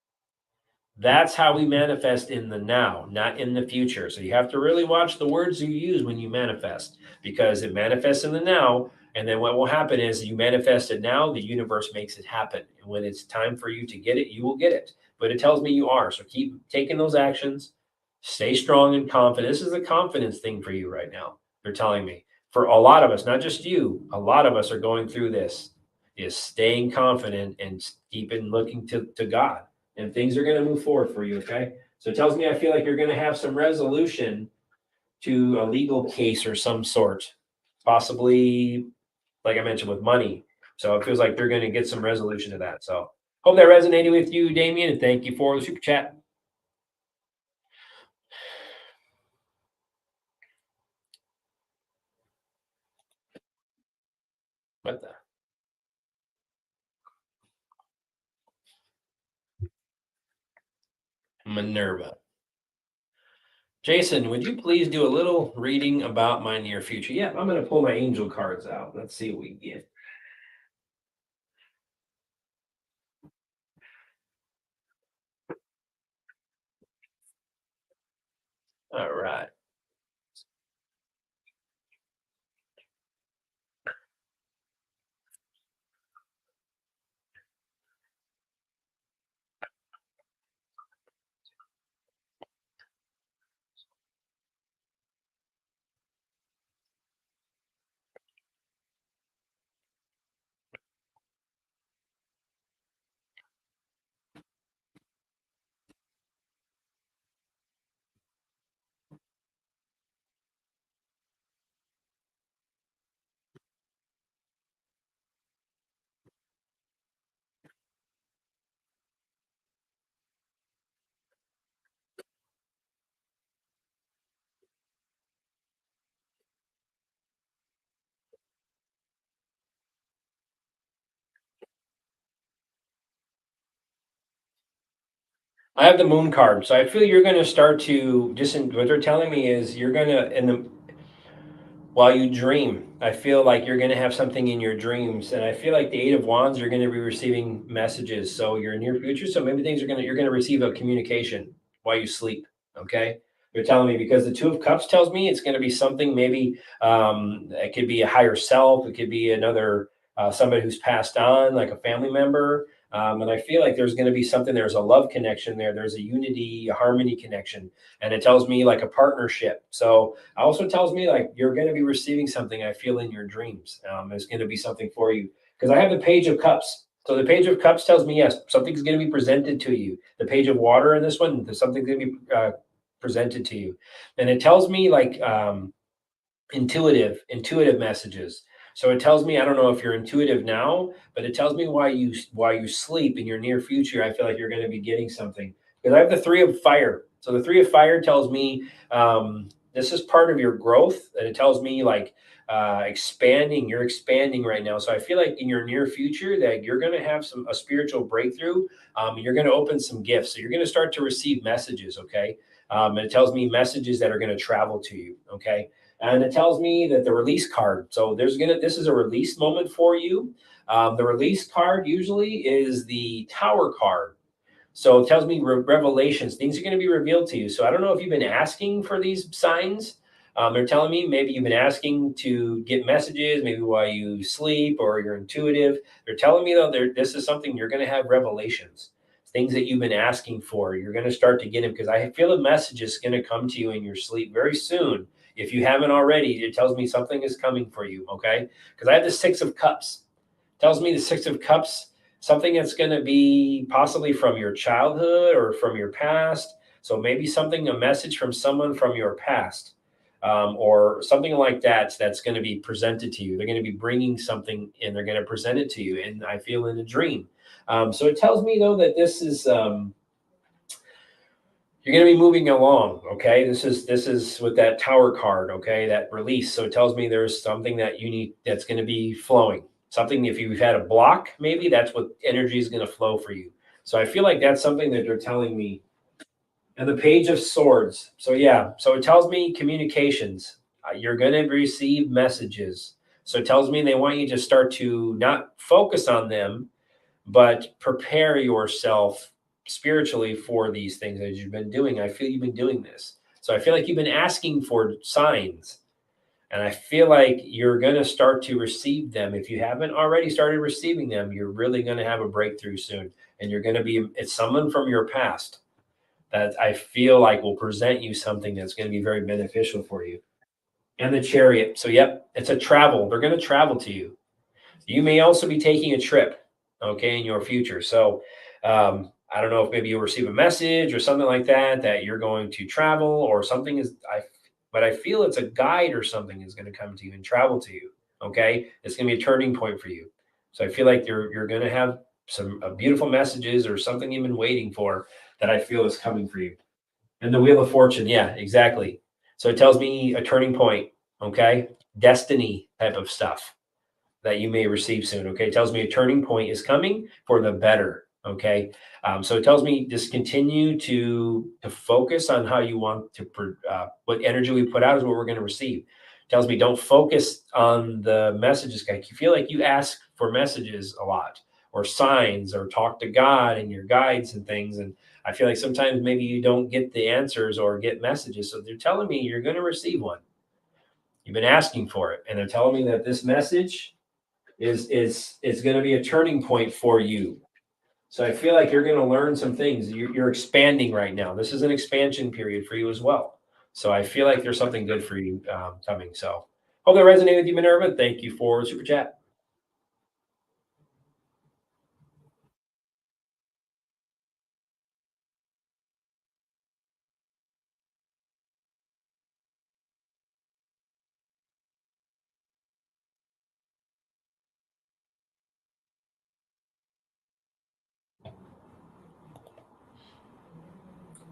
That's how we manifest in the now, not in the future. So you have to really watch the words you use when you manifest, because it manifests in the now. And then what will happen is you manifest it now, the universe makes it happen. And when it's time for you to get it, you will get it. But it tells me you are. So keep taking those actions, Stay strong and confident. This is a confidence thing for you right now. They're telling me. For a lot of us, not just you, a lot of us are going through this, is staying confident and keeping looking to God. And things are going to move forward for you, okay? So it tells me I feel like you're going to have some resolution to a legal case or some sort, possibly, like I mentioned, with money. So it feels like they're going to get some resolution to that. So hope that resonated with you, Damien, and thank you for the super chat. What the? Minerva. Jason, would you please do a little reading about my near future? Yeah, I'm going to pull my angel cards out. Let's see what we get. All right. I have the moon card. So I feel you're going to start to, what they're telling me is you're going to, while you dream, I feel like you're going to have something in your dreams, and I feel like the Eight of Wands, you're going to be receiving messages. So your near future, so maybe you're going to receive a communication while you sleep. Okay, they're telling me because the Two of Cups tells me it's going to be something. Maybe it could be a higher self. It could be another somebody who's passed on, like a family member. And I feel like there's going to be something. There's a love connection there. There's a unity, a harmony connection, and it tells me like a partnership. So also tells me like you're going to be receiving something I feel in your dreams. It's going to be something for you because I have the Page of Cups. So the Page of Cups tells me yes, something's going to be presented to you. The Page of Water in this one, there's something going to be presented to you, and it tells me like intuitive messages. So it tells me I don't know if you're intuitive now, but it tells me why you sleep in your near future. I feel like you're going to be getting something because I have the Three of Fire. So the Three of Fire tells me this is part of your growth, and it tells me like expanding. You're expanding right now, so I feel like in your near future that you're going to have a spiritual breakthrough. You're going to open some gifts, so you're going to start to receive messages. Okay, and it tells me messages that are going to travel to you. Okay, and it tells me that the release card. So this is a release moment for you. The release card usually is the Tower card. So it tells me revelations, things are going to be revealed to you. So I don't know if you've been asking for these signs. They're telling me maybe you've been asking to get messages, maybe while you sleep or you're intuitive. They're telling me though, this is something you're going to have revelations, things that you've been asking for. You're going to start to get them because I feel a message is going to come to you in your sleep very soon. If you haven't already, it tells me something is coming for you. Okay, because I have the Six of Cups. Tells me the Six of Cups, something that's going to be possibly from your childhood or from your past. So maybe something, a message from someone from your past, or something like that that's going to be presented to you. They're going to be bringing something and they're going to present it to you. And I feel in a dream. So it tells me though that this is you're going to be moving along. Okay, this is with that Tower card. Okay, that release. So it tells me there's something that you need that's going to be flowing. Something if you've had a block, maybe that's what energy is going to flow for you. So I feel like that's something that they're telling me. And the Page of Swords. So yeah, so it tells me communications. You're going to receive messages. So it tells me they want you to start to not focus on them, but prepare yourself spiritually for these things that you've been doing. I feel you've been doing this. So I feel like you've been asking for signs, and I feel like you're going to start to receive them. If you haven't already started receiving them, you're really going to have a breakthrough soon. And you're going to be, it's someone from your past that I feel like will present you something that's going to be very beneficial for you. And the Chariot. So, yep, it's a travel. They're going to travel to you. You may also be taking a trip, okay, in your future. So, I don't know if maybe you'll receive a message or something like that that you're going to travel or something but I feel it's a guide or something is going to come to you and travel to you. Okay, it's going to be a turning point for you. So I feel like you're going to have some beautiful messages or something you've been waiting for that I feel is coming for you. And the Wheel of Fortune, yeah, exactly. So it tells me a turning point. Okay, destiny type of stuff that you may receive soon. Okay. It tells me a turning point is coming for the better. Okay. So it tells me just continue to focus on how you want to, what energy we put out is what we're going to receive. It tells me don't focus on the messages. I feel like you ask for messages a lot or signs or talk to God and your guides and things. And I feel like sometimes maybe you don't get the answers or get messages. So they're telling me you're going to receive one. You've been asking for it. And they're telling me that this message is going to be a turning point for you. So I feel like you're going to learn some things. You're expanding right now. This is an expansion period for you as well. So I feel like there's something good for you coming. So hope that resonated with you, Minerva. Thank you for super chat.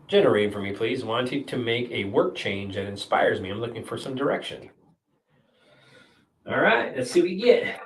Generate for me, please. Wanting to make a work change that inspires me. I'm looking for some direction. All right, let's see what we get.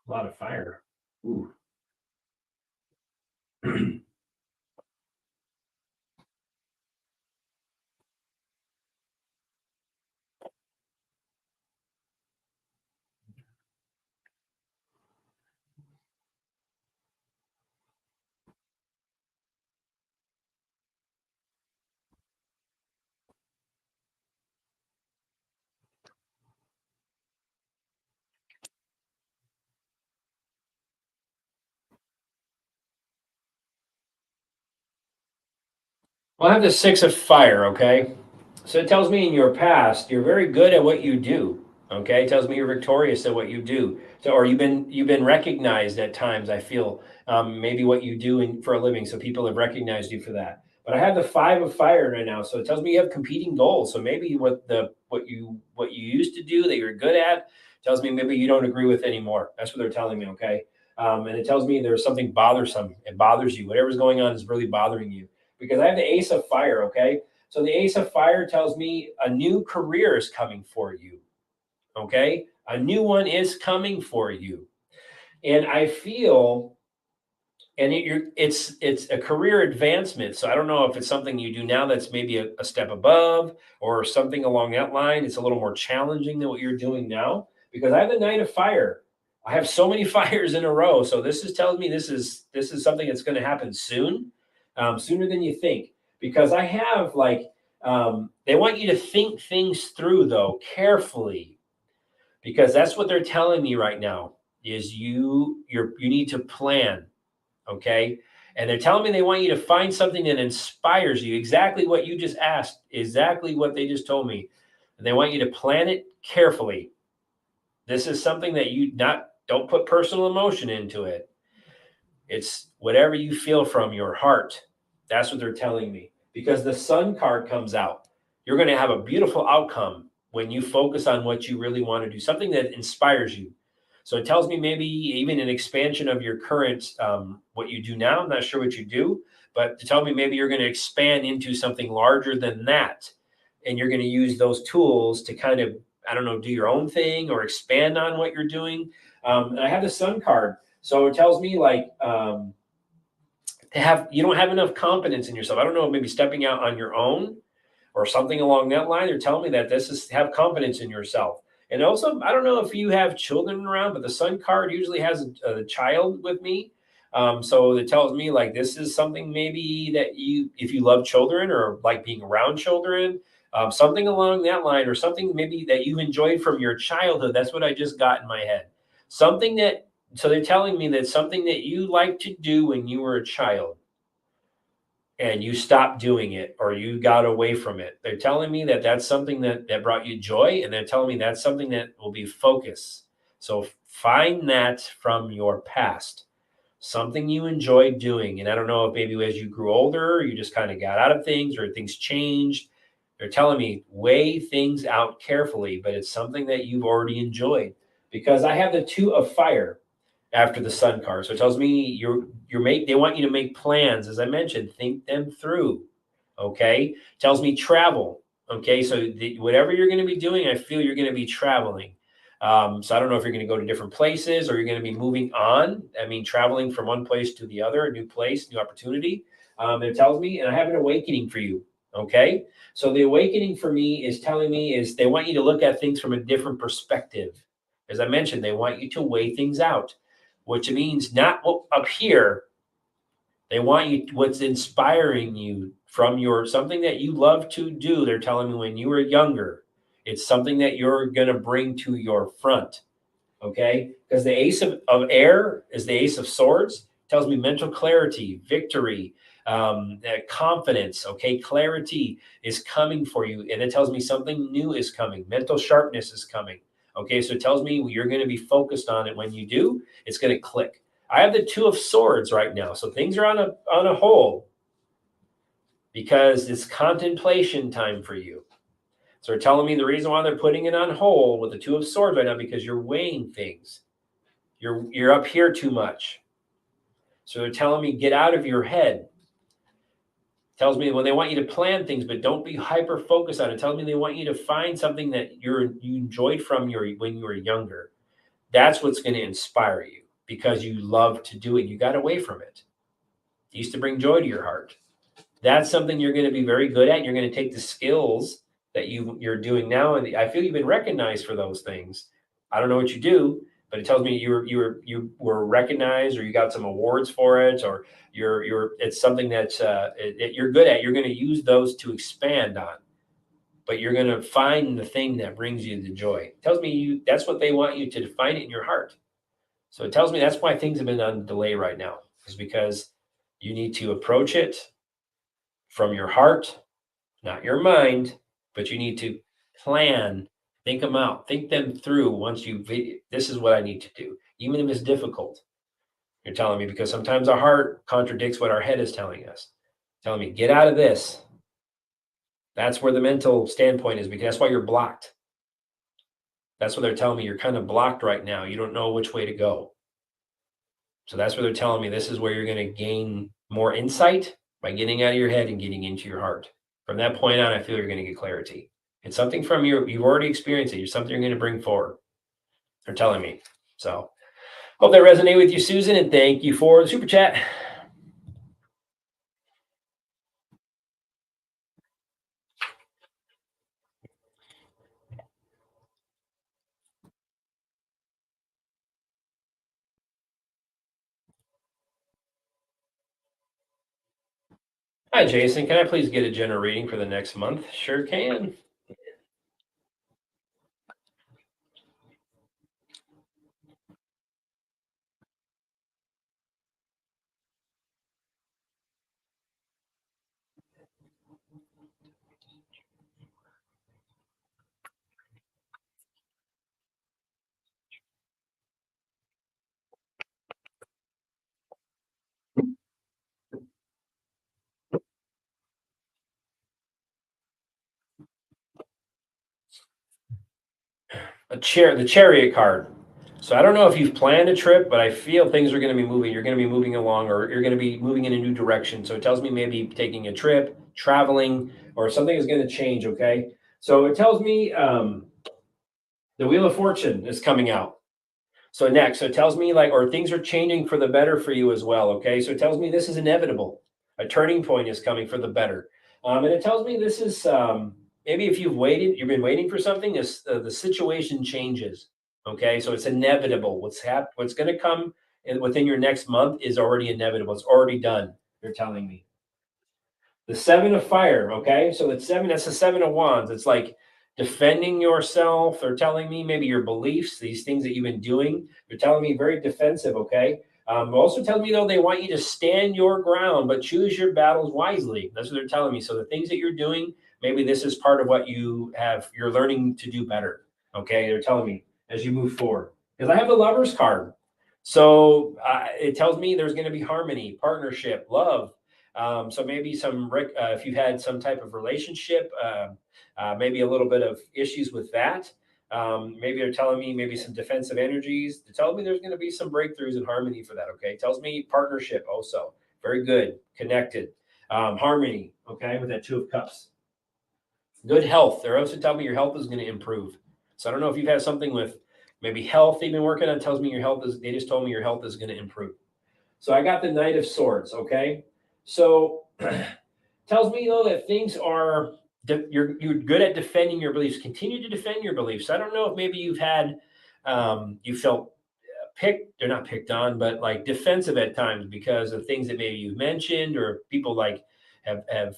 A lot of fire. Ooh. A Well, I have the 6 of fire, okay? So it tells me in your past, you're very good at what you do. Okay. It tells me you're victorious at what you do. So, or you've been recognized at times, I feel, maybe what you do for a living. So people have recognized you for that. But I have the 5 of fire right now. So it tells me you have competing goals. So maybe what you used to do that you're good at tells me maybe you don't agree with anymore. That's what they're telling me. Okay. And it tells me there's something bothersome. It bothers you. Whatever's going on is really bothering you because I have the Ace of Fire. Okay. So the Ace of Fire tells me a new career is coming for you. Okay. A new one is coming for you. And I feel, and it's a career advancement. So I don't know if it's something you do now that's maybe a step above or something along that line. It's a little more challenging than what you're doing now because I have the Knight of Fire. I have so many fires in a row. So this is telling me this is something that's going to happen soon, sooner than you think. Because I have they want you to think things through though carefully because that's what they're telling me right now is you need to plan. Okay. And they're telling me they want you to find something that inspires you. Exactly what you just asked, exactly what they just told me. And they want you to plan it carefully. This is something that don't put personal emotion into it. It's whatever you feel from your heart. That's what they're telling me. Because the Sun card comes out. You're going to have a beautiful outcome when you focus on what you really want to do, something that inspires you. So it tells me maybe even an expansion of your current, what you do now. I'm not sure what you do, but to tell me maybe you're going to expand into something larger than that. And you're going to use those tools to kind of, I don't know, do your own thing or expand on what you're doing. And I have the sun card. So it tells me like, to have, you don't have enough confidence in yourself. I don't know, maybe stepping out on your own or something along that line. They're telling me that this is have confidence in yourself. And also, I don't know if you have children around, but the sun card usually has a child with me. So it tells me like this is something maybe that you, if you love children or like being around children, something along that line, or something maybe that you've enjoyed from your childhood. That's what I just got in my head. Something that, so they're telling me that something that you liked to do when you were a child and you stopped doing it or you got away from it. They're telling me that that's something that brought you joy, and they're telling me that's something that will be focus. So find that from your past, something you enjoyed doing. And I don't know if maybe as you grew older, you just kind of got out of things or things changed. They're telling me weigh things out carefully, but it's something that you've already enjoyed, because I have the two of fire after the sun card. So it tells me they want you to make plans. As I mentioned, think them through. Okay. Tells me travel. Okay. So whatever you're going to be doing, I feel you're going to be traveling. So I don't know if you're going to go to different places or you're going to be moving on. I mean, traveling from one place to the other, a new place, new opportunity. It tells me, and I have an awakening for you. Okay. So the awakening for me is telling me is they want you to look at things from a different perspective. As I mentioned, they want you to weigh things out, which means not up here. They want you, what's inspiring you from your something that you love to do. They're telling me when you were younger, it's something that you're going to bring to your front. Okay. Because the ace of air is the ace of swords, tells me mental clarity, victory, confidence. Okay. Clarity is coming for you. And it tells me something new is coming. Mental sharpness is coming. Okay. So it tells me you're going to be focused on it. When you do, it's going to click. I have the two of swords right now. So things are on a hold because it's contemplation time for you. So they're telling me the reason why they're putting it on hold with the two of swords right now, because you're weighing things. You're up here too much. So they're telling me get out of your head. Tells me when they want you to plan things, but don't be hyper focused on it. Tells me they want you to find something that you enjoyed from when you were younger. That's what's going to inspire you because you love to do it. You got away from it. It used to bring joy to your heart. That's something you're going to be very good at. You're going to take the skills that you're doing now, and I feel you've been recognized for those things. I don't know what you do, but it tells me you were recognized, or you got some awards for it, or it's something that you're good at. You're going to use those to expand on, but you're going to find the thing that brings you the joy. It tells me that's what they want you to find it in your heart. So it tells me that's why things have been on delay right now, is because you need to approach it from your heart, not your mind, but you need to plan, think them out, think them through. This is what I need to do, even if it's difficult. You're telling me, because sometimes our heart contradicts what our head is telling us, telling me, get out of this. That's where the mental standpoint is, because that's why you're blocked. That's what they're telling me. You're kind of blocked right now. You don't know which way to go. So that's what they're telling me. This is where you're going to gain more insight by getting out of your head and getting into your heart. From that point on, I feel you're going to get clarity. It's something from you've already experienced it. It's something you're going to bring forward. They're telling me. So hope that resonated with you, Susan, and thank you for the super chat. Hi, Jason. Can I please get a general reading for the next month? Sure can. The Chariot card. So I don't know if you've planned a trip, but I feel things are going to be moving. You're going to be moving along, or you're going to be moving in a new direction. So it tells me maybe taking a trip, traveling, or something is going to change. Okay. So it tells me the Wheel of Fortune is coming out. So next, so it tells me like, or things are changing for the better for you as well. Okay. So it tells me this is inevitable. A turning point is coming for the better. And it tells me this is maybe if you've been waiting for something, the situation changes. Okay. So it's inevitable. What's going to come within your next month is already inevitable. It's already done. They're telling me. The seven of fire, okay? So that's the seven of wands. It's like defending yourself. They're telling me maybe your beliefs, these things that you've been doing. They're telling me very defensive, okay? Also telling me though they want you to stand your ground, but choose your battles wisely. That's what they're telling me. So the things that you're doing, maybe this is part of what you're learning to do better. Okay, they're telling me as you move forward. Because I have the lovers card. So it tells me there's going to be harmony, partnership, love, so maybe if you've had some type of relationship, maybe a little bit of issues with that. Maybe they're telling me maybe some defensive energies. They're telling me there's going to be some breakthroughs in harmony for that. Okay, tells me partnership also very good, connected, harmony. Okay, with that Two of Cups, good health. They're also telling me your health is going to improve. So I don't know if you've had something with maybe health they've been working on. Tells me your health is. They just told me your health is going to improve. So I got the Knight of Swords. Okay, so tells me though that things are you're good at defending your beliefs. Continue to defend your beliefs. I don't know if maybe you've had you felt picked or not picked on, but like defensive at times because of things that maybe you mentioned or people like have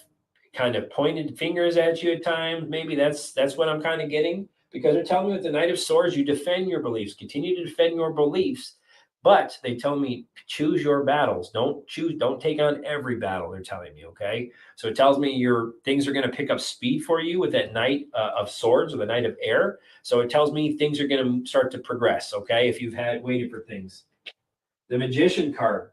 kind of pointed fingers at you at times. Maybe that's what I'm kind of getting because they're telling me with the Knight of Swords, you defend your beliefs, continue to defend your beliefs, but they tell me choose your battles. Don't take on every battle. They're telling me, okay. So it tells me your things are going to pick up speed for you with that Knight of Swords or the Knight of Air. So it tells me things are going to start to progress. Okay, if you've had waited for things. The Magician card.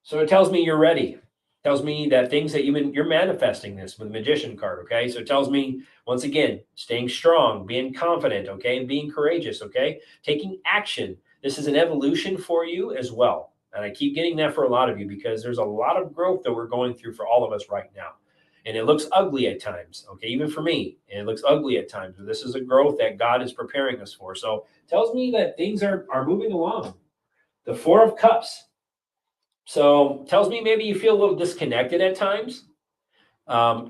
So it tells me you're ready. It tells me that things that you're manifesting this with the Magician card. Okay, so it tells me once again staying strong, being confident. Okay, and being courageous. Okay, taking action. This is an evolution for you as well. And I keep getting that for a lot of you because there's a lot of growth that we're going through for all of us right now. And it looks ugly at times, okay, even for me. And it looks ugly at times, but this is a growth that God is preparing us for. So it tells me that things are moving along. The Four of Cups. So tells me maybe you feel a little disconnected at times.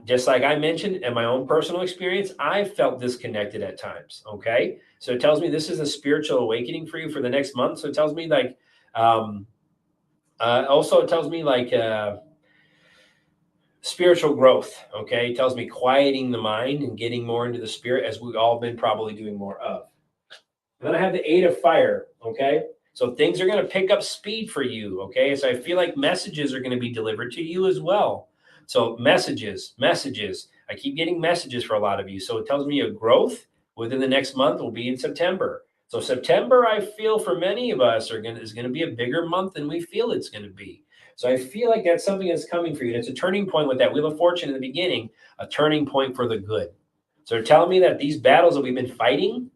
Just like I mentioned in my own personal experience, I felt disconnected at times. Okay. So it tells me this is a spiritual awakening for you for the next month. So it tells me like, um, also it tells me like, spiritual growth. Okay. It tells me quieting the mind and getting more into the spirit as we've all been probably doing more of. And then I have the Eight of Fire. Okay. So things are going to pick up speed for you. Okay. So I feel like messages are going to be delivered to you as well. So messages. I keep getting messages for a lot of you. So it tells me a growth within the next month will be in September. So September, I feel for many of us is going to be a bigger month than we feel it's going to be. So I feel like that's something that's coming for you. It's a turning point with that Wheel of Fortune in the beginning, a turning point for the good. So they're telling me that these battles that we've been fighting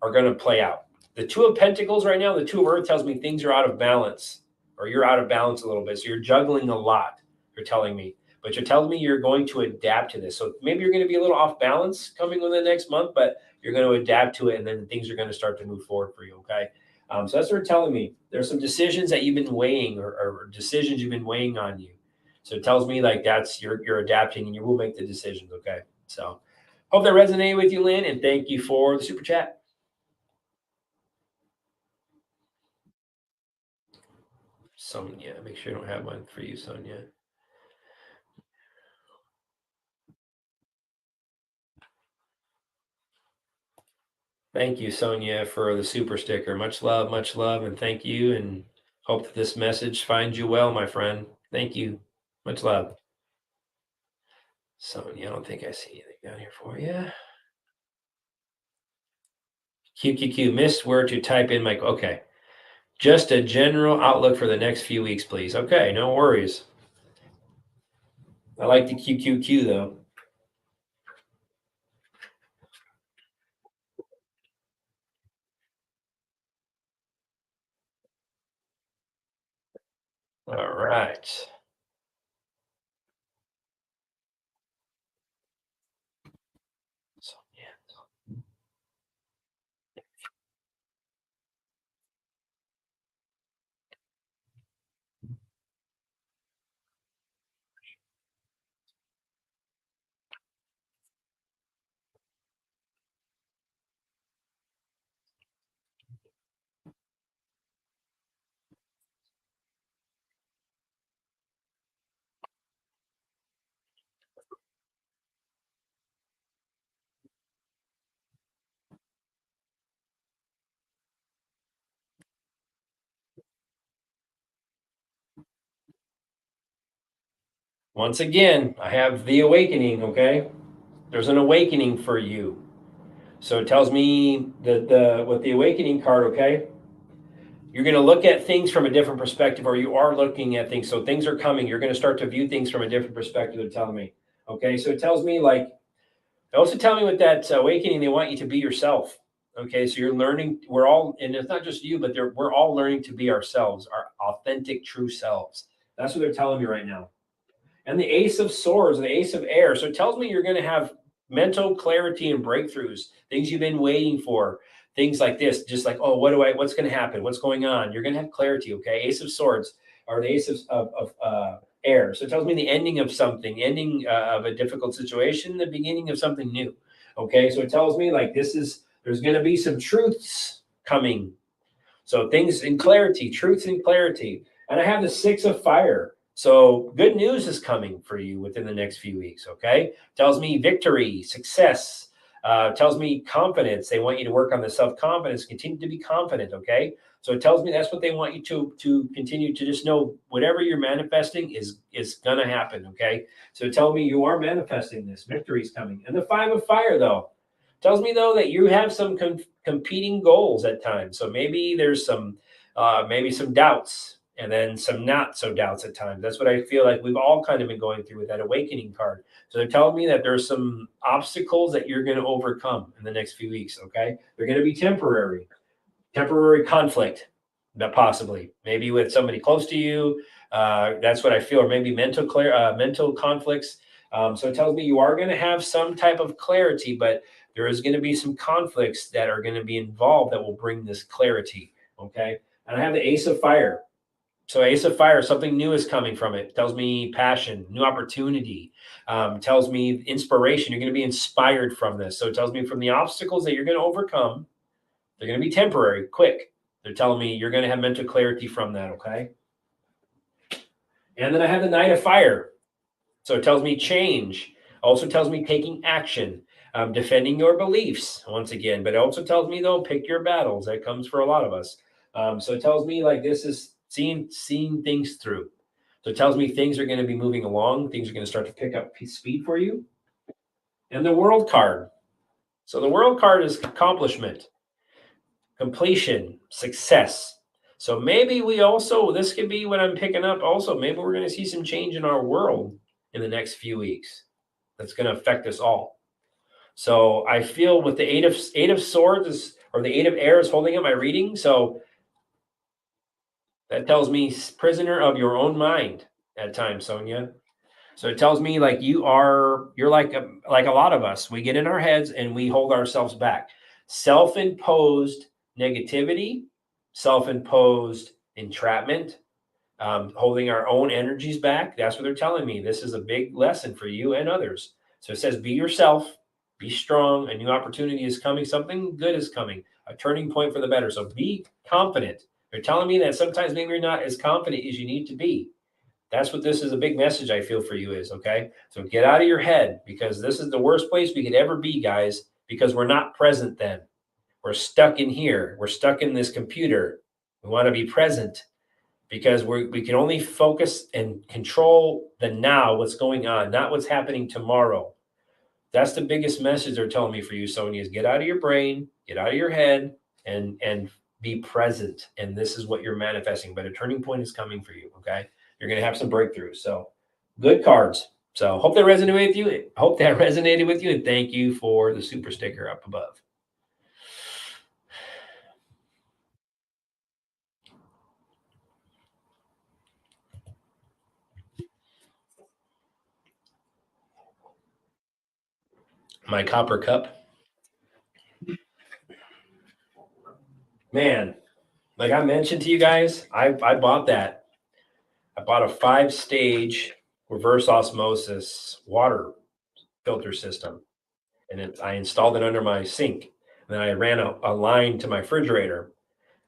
are going to play out. The Two of Pentacles right now, the Two of Earth tells me things are out of balance or you're out of balance a little bit. So you're juggling a lot, you're telling me. But you're telling me you're going to adapt to this. So maybe you're going to be a little off balance coming within the next month, but you're going to adapt to it and then things are going to start to move forward for you, okay? So that's what they're telling me. There's some decisions that you've been weighing or decisions you've been weighing on you. So it tells me like you're adapting and you will make the decisions, okay? So hope that resonated with you, Lynn, and thank you for the super chat. Sonia, make sure I don't have one for you, Sonia. Thank you, Sonia, for the super sticker. Much love, and thank you. And hope that this message finds you well, my friend. Thank you. Much love. Sonia, I don't think I see anything down here for you. QQQ, missed where to type in, Mike. Okay. Just a general outlook for the next few weeks, please. Okay, no worries. I like the QQQ, though. All right. So, yeah. Once again, I have the awakening, okay? There's an awakening for you. So it tells me that with the awakening card, okay? You're going to look at things from a different perspective, or you are looking at things. So things are coming. You're going to start to view things from a different perspective, they're telling me. Okay. So it tells me like, they also tell me with that awakening, they want you to be yourself. Okay. So you're learning, we're all, and it's not just you, but we're all learning to be ourselves, our authentic, true selves. That's what they're telling me right now. And the Ace of Swords and the Ace of Air. So it tells me you're going to have mental clarity and breakthroughs, things you've been waiting for, things like this, just like, oh, what's going to happen? What's going on? You're going to have clarity. Okay. Ace of Swords or the Ace of Air. So it tells me the ending of something, ending of a difficult situation, the beginning of something new. Okay. So it tells me like there's going to be some truths coming. So things in clarity, truths in clarity. And I have the Six of Fire. So good news is coming for you within the next few weeks. Okay. Tells me victory, success, tells me confidence. They want you to work on the self-confidence, continue to be confident. Okay. So it tells me that's what they want you to continue to just know whatever you're manifesting is gonna happen. Okay. So tell me you are manifesting this. Victory is coming. And the Five of Fire, though, tells me though that you have some competing goals at times. So maybe there's maybe some doubts and then some not so doubts at times. That's what I feel like we've all kind of been going through with that awakening card. So they're telling me that there's some obstacles that you're going to overcome in the next few weeks. Okay, they're going to be temporary conflict, that possibly maybe with somebody close to you. That's what I feel, or maybe mental conflicts. So it tells me you are going to have some type of clarity, but there is going to be some conflicts that are going to be involved that will bring this clarity. Okay, and I have the Ace of Fire. So Ace of Fire, something new is coming from it. Tells me passion, new opportunity. Tells me inspiration. You're going to be inspired from this. So it tells me from the obstacles that you're going to overcome, they're going to be temporary, quick. They're telling me you're going to have mental clarity from that, okay? And then I have the Knight of Fire. So it tells me change. Also tells me taking action, defending your beliefs once again. But it also tells me, though, pick your battles. That comes for a lot of us. So it tells me like this is seeing things through. So it tells me things are going to be moving along. Things are going to start to pick up speed for you. And the World card. So the World card is accomplishment, completion, success. So maybe this could be what I'm picking up also. Maybe we're going to see some change in our world in the next few weeks that's going to affect us all. So I feel with the eight of swords or the Eight of Air is holding up my reading. So that tells me prisoner of your own mind at times, Sonia. So it tells me like you're like a lot of us. We get in our heads and we hold ourselves back. Self-imposed negativity, self-imposed entrapment, holding our own energies back. That's what they're telling me. This is a big lesson for you and others. So it says, be yourself, be strong. A new opportunity is coming. Something good is coming. A turning point for the better. So be confident. They're telling me that sometimes maybe you're not as confident as you need to be. That's what this is, a big message I feel for you is, okay? So get out of your head, because this is the worst place we could ever be, guys, because we're not present then. We're stuck in here. We're stuck in this computer. We want to be present because we can only focus and control the now, what's going on, not what's happening tomorrow. That's the biggest message they're telling me for you, Sonia, is get out of your brain, get out of your head, and be present. And this is what you're manifesting. But a turning point is coming for you, okay? You're going to have some breakthroughs. So good cards. So hope that resonated with you. Hope that resonated with you. And thank you for the super sticker up above. my copper cup. Man, like I mentioned to you guys, I bought that. I bought a 5-stage reverse osmosis water filter system, and I installed it under my sink. And then I ran a line to my refrigerator,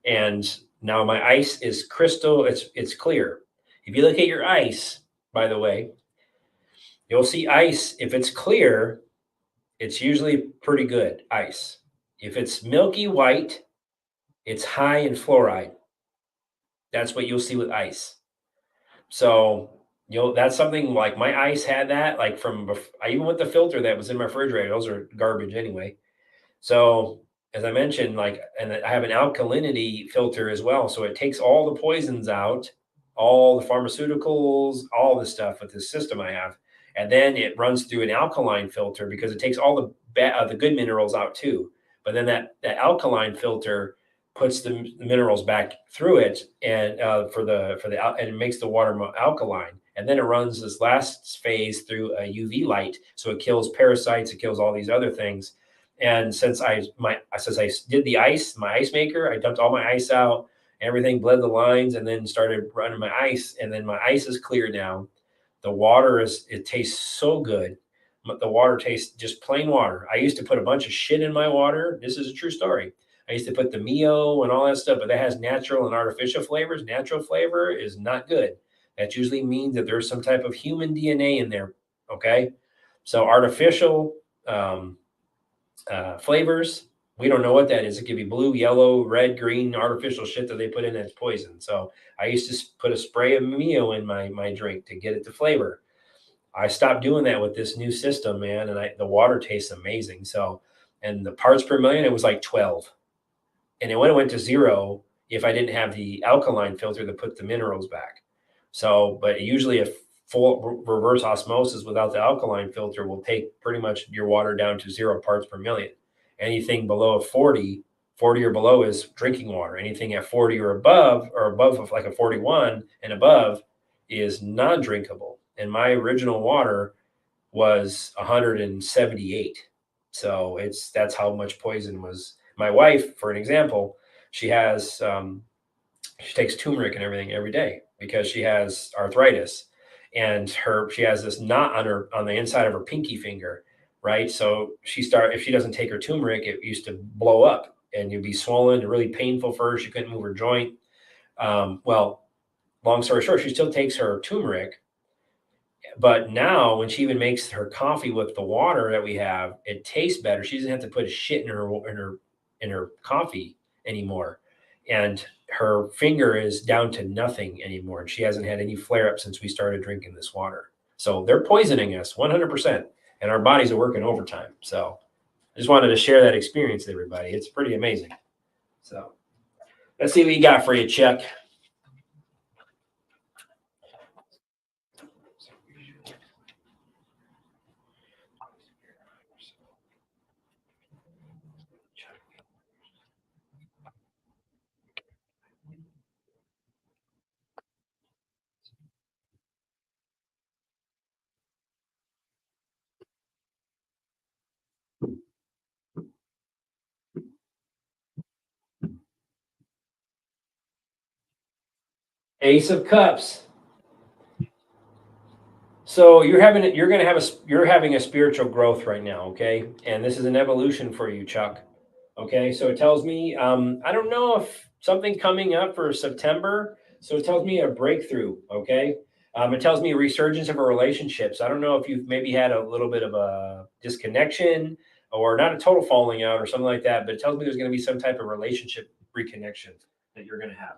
and now my ice is crystal. It's clear. If you look at your ice, by the way, you'll see ice. If it's clear, it's usually pretty good ice. If it's milky white, it's high in fluoride. That's what you'll see with ice. So that's something like my ice had that, like I even with the filter that was in my refrigerator, those are garbage anyway. So as I mentioned, like, and I have an alkalinity filter as well. So it takes all the poisons out, all the pharmaceuticals, all the stuff with this system I have. And then it runs through an alkaline filter because it takes all the good minerals out too. But then that alkaline filter puts the minerals back through it, and and it makes the water more alkaline. And then it runs this last phase through a UV light, so it kills parasites, it kills all these other things. And since I did the ice, my ice maker, I dumped all my ice out, everything, bled the lines, and then started running my ice. And then my ice is clear now. The water it tastes so good. The water tastes just plain water. I used to put a bunch of shit in my water. This is a true story. I used to put the Mio and all that stuff, but that has natural and artificial flavors. Natural flavor is not good. That usually means that there's some type of human DNA in there. Okay. So artificial, flavors, we don't know what that is. It could be blue, yellow, red, green, artificial shit that they put in that's poison. So I used to put a spray of Mio in my drink to get it to flavor. I stopped doing that with this new system, man, and the water tastes amazing. So, and the parts per million, it was like 12, and it went to 0 if I didn't have the alkaline filter to put the minerals back. So, but usually a full reverse osmosis without the alkaline filter will take pretty much your water down to 0 parts per million. Anything below 40 or below is drinking water. Anything at 40 or above of like a 41 and above is non-drinkable. And my original water was 178. So that's how much poison was. My wife, for an example, she has she takes turmeric and everything every day because she has arthritis, and she has this knot on the inside of her pinky finger, right? So if she doesn't take her turmeric, it used to blow up and you'd be swollen and really painful for her. She couldn't move her joint. Well, long story short, she still takes her turmeric, but now when she even makes her coffee with the water that we have, it tastes better. She doesn't have to put shit in her coffee anymore. And her finger is down to nothing anymore. And she hasn't had any flare up since we started drinking this water. So they're poisoning us 100%. And our bodies are working overtime. So I just wanted to share that experience with everybody. It's pretty amazing. So let's see what you got for you, Chuck. Ace of Cups. So you're having a spiritual growth right now, okay? And this is an evolution for you, Chuck. Okay, so it tells me I don't know if something coming up for September. So it tells me a breakthrough. Okay, it tells me a resurgence of a relationship. So I don't know if you've maybe had a little bit of a disconnection or not a total falling out or something like that. But it tells me there's going to be some type of relationship reconnection that you're going to have.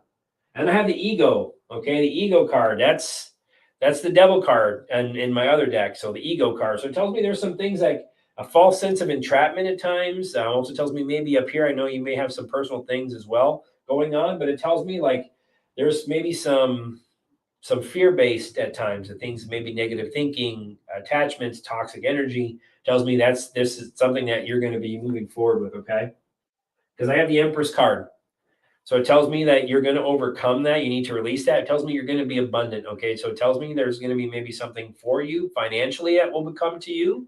And I have the ego. Okay, the ego card. That's the devil card, and in my other deck. So the ego card. So it tells me there's some things like a false sense of entrapment at times. Also tells me maybe up here, I know you may have some personal things as well going on, but it tells me like there's maybe some fear-based at times, that things maybe negative thinking, attachments, toxic energy. Tells me this is something that you're going to be moving forward with, okay? Because I have the Empress card. So it tells me that you're going to overcome that. You need to release that. It tells me you're going to be abundant. Okay. So it tells me there's going to be maybe something for you financially that will come to you.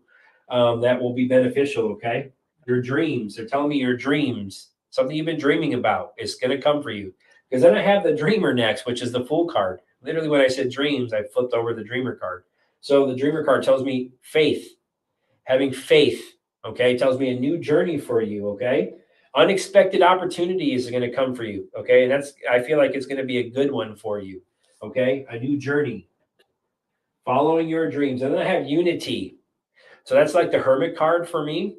that will be beneficial. Okay, your dreams. They're telling me your dreams, something you've been dreaming about, is going to come for you. Because then I have the dreamer next, which is the Fool card. Literally, when I said dreams, I flipped over the dreamer card. So the dreamer card tells me faith, having faith. Okay, tells me a new journey for you. Okay, unexpected opportunities are going to come for you. Okay, and that's, I feel like it's going to be a good one for you. Okay, a new journey, following your dreams. And then I have unity. So that's like the hermit card for me.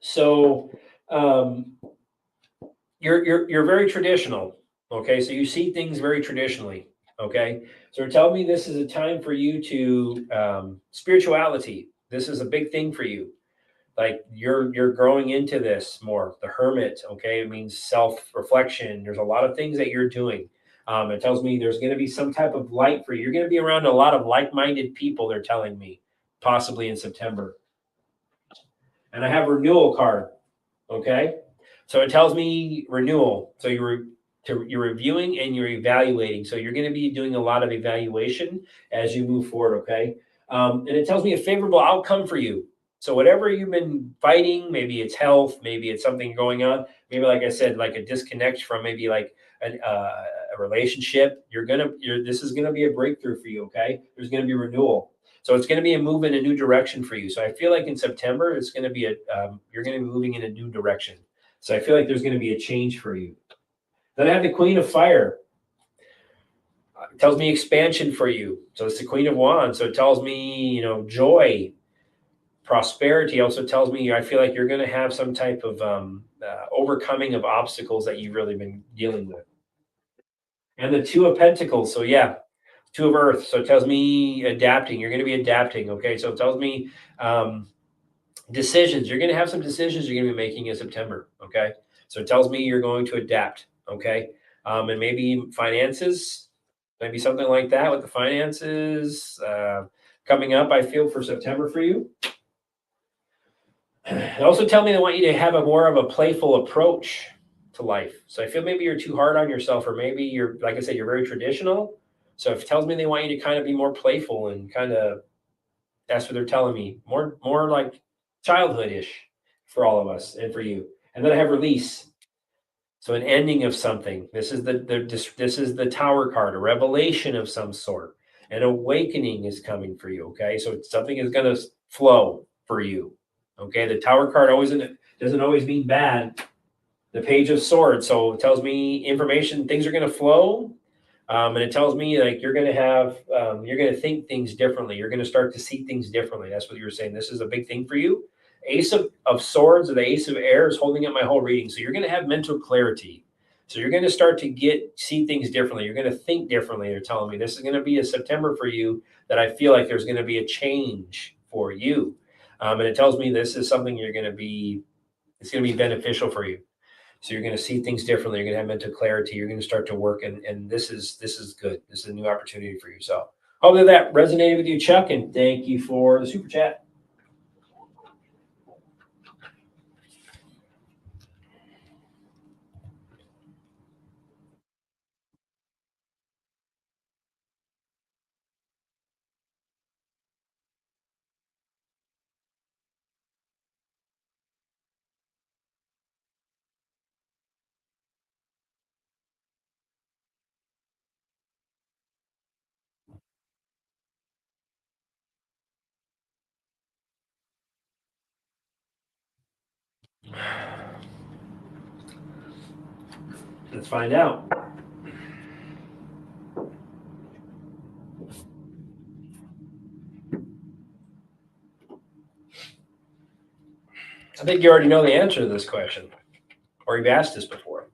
So um, you're very traditional. Okay, so you see things very traditionally. Okay, so tell me this is a time for you to spirituality. This is a big thing for you. Like you're growing into this more. The hermit. Okay, it means self reflection. There's a lot of things that you're doing. It tells me there's going to be some type of light for you. You're going to be around a lot of like-minded people. They're telling me, possibly in September. And I have renewal card. Okay, so it tells me renewal. So you're reviewing and you're evaluating. So you're going to be doing a lot of evaluation as you move forward. Okay, and it tells me a favorable outcome for you. So whatever you've been fighting, maybe it's health, maybe it's something going on, maybe like I said, like a disconnect from maybe like a relationship. This is gonna be a breakthrough for you. Okay, there's gonna be renewal. So it's going to be a move in a new direction for you. So I feel like in September, it's going to be you're going to be moving in a new direction. So I feel like there's going to be a change for you. Then I have the Queen of Fire. It tells me expansion for you. So it's the Queen of Wands. So it tells me, joy, prosperity. Also tells me I feel like you're going to have some type of overcoming of obstacles that you've really been dealing with. And the Two of Pentacles. So yeah, Two of Earth. So it tells me adapting. You're going to be adapting. Okay. So it tells me decisions. You're going to have some decisions you're going to be making in September. Okay. So it tells me you're going to adapt. Okay. And maybe finances, maybe something like that with the finances coming up, I feel, for September for you. They also tell me they want you to have a more of a playful approach to life. So I feel maybe you're too hard on yourself, or maybe you're, like I said, you're very traditional. So it tells me they want you to kind of be more playful and kind of, that's what they're telling me. More like childhoodish for all of us and for you. And then I have release. So an ending of something. This is the Tower card, a revelation of some sort. An awakening is coming for you. Okay, so something is going to flow for you. Okay, the Tower card doesn't always mean bad. The Page of Swords, so it tells me information, things are going to flow, and it tells me like you're going to have, you're going to think things differently. You're going to start to see things differently. That's what you were saying. This is a big thing for you. Ace of Swords or the Ace of Air is holding up my whole reading. So you're going to have mental clarity. So you're going to start to see things differently. You're going to think differently. They're telling me this is going to be a September for you that I feel like there's going to be a change for you. And it tells me this is something it's going to be beneficial for you. So you're going to see things differently. You're going to have mental clarity. You're going to start to work, and this is good. This is a new opportunity for you. So hopefully that resonated with you, Chuck, and thank you for the super chat. Let's find out. I think you already know the answer to this question, or you've asked this before.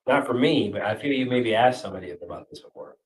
Not for me, but I feel you maybe asked somebody about this before.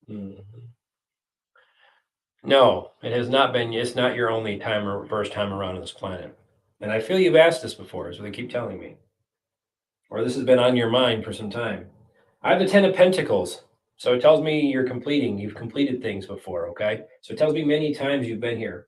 Mhm. No, it has not been. It's not your only time or first time around on this planet. And I feel you've asked this before, is what they keep telling me. Or this has been on your mind for some time. I have the 10 of Pentacles. So it tells me you've completed things before, okay? So it tells me many times you've been here.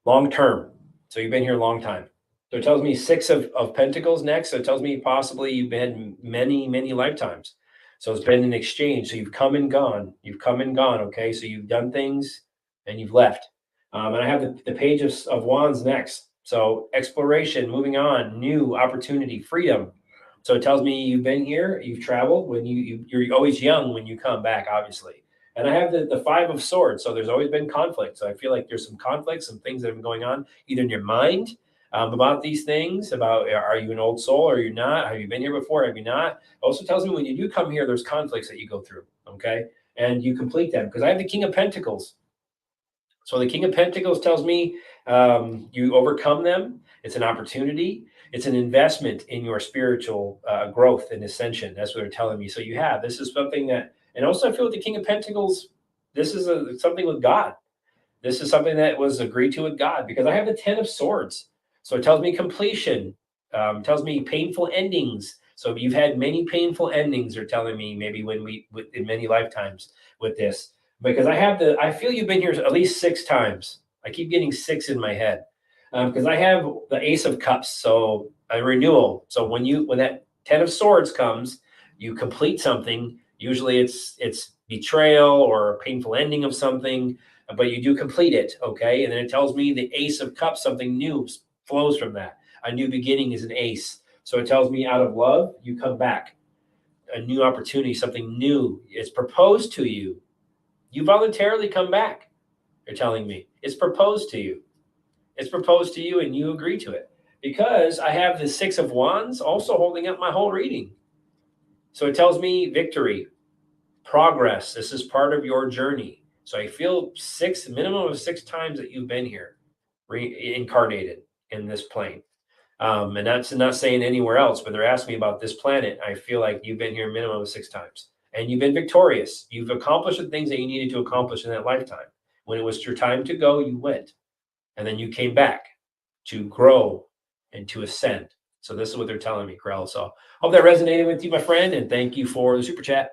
Long term. So you've been here a long time. So it tells me six of Pentacles next. So it tells me possibly you've been many, many lifetimes. So it's been an exchange. So you've come and gone. You've come and gone. Okay. So you've done things and you've left. And I have the page of Wands next. So exploration, moving on, new opportunity, freedom. So it tells me you've been here, you've traveled. When you're always young when you come back, obviously. And I have the Five of Swords. So there's always been conflict. So I feel like there's some conflict, some things that have been going on either in your mind about these things, about are you an old soul or are you not? Have you been here before? Have you not? It also tells me when you do come here, there's conflicts that you go through. Okay. And you complete them because I have the King of Pentacles. So the King of Pentacles tells me you overcome them. It's an opportunity. It's an investment in your spiritual growth and ascension. That's what they're telling me. So you have this is something that, and also I feel with the King of Pentacles, this is something with God. This is something that was agreed to with God because I have the Ten of Swords. So it tells me completion, tells me painful endings. So you've had many painful endings, they're telling me, maybe in many lifetimes with this. Because I feel you've been here at least six times. I keep getting six in my head because I have the Ace of Cups. So a renewal. So when that Ten of Swords comes, you complete something. Usually it's betrayal or a painful ending of something, but you do complete it, okay? And then it tells me the Ace of Cups, something new flows from that. A new beginning is an ace. So it tells me out of love, you come back. A new opportunity, something new. It's proposed to you. You voluntarily come back. They're telling me it's proposed to you. It's proposed to you, and you agree to it because I have the Six of Wands also holding up my whole reading. So it tells me victory, progress. This is part of your journey. So I feel minimum of six times that you've been here, reincarnated in this plane. And that's not saying anywhere else, but they're asking me about this planet. I feel like you've been here minimum of six times and you've been victorious. You've accomplished the things that you needed to accomplish in that lifetime. When it was your time to go, you went and then you came back to grow and to ascend. So this is what they're telling me, Krell. So hope that resonated with you, my friend. And thank you for the super chat.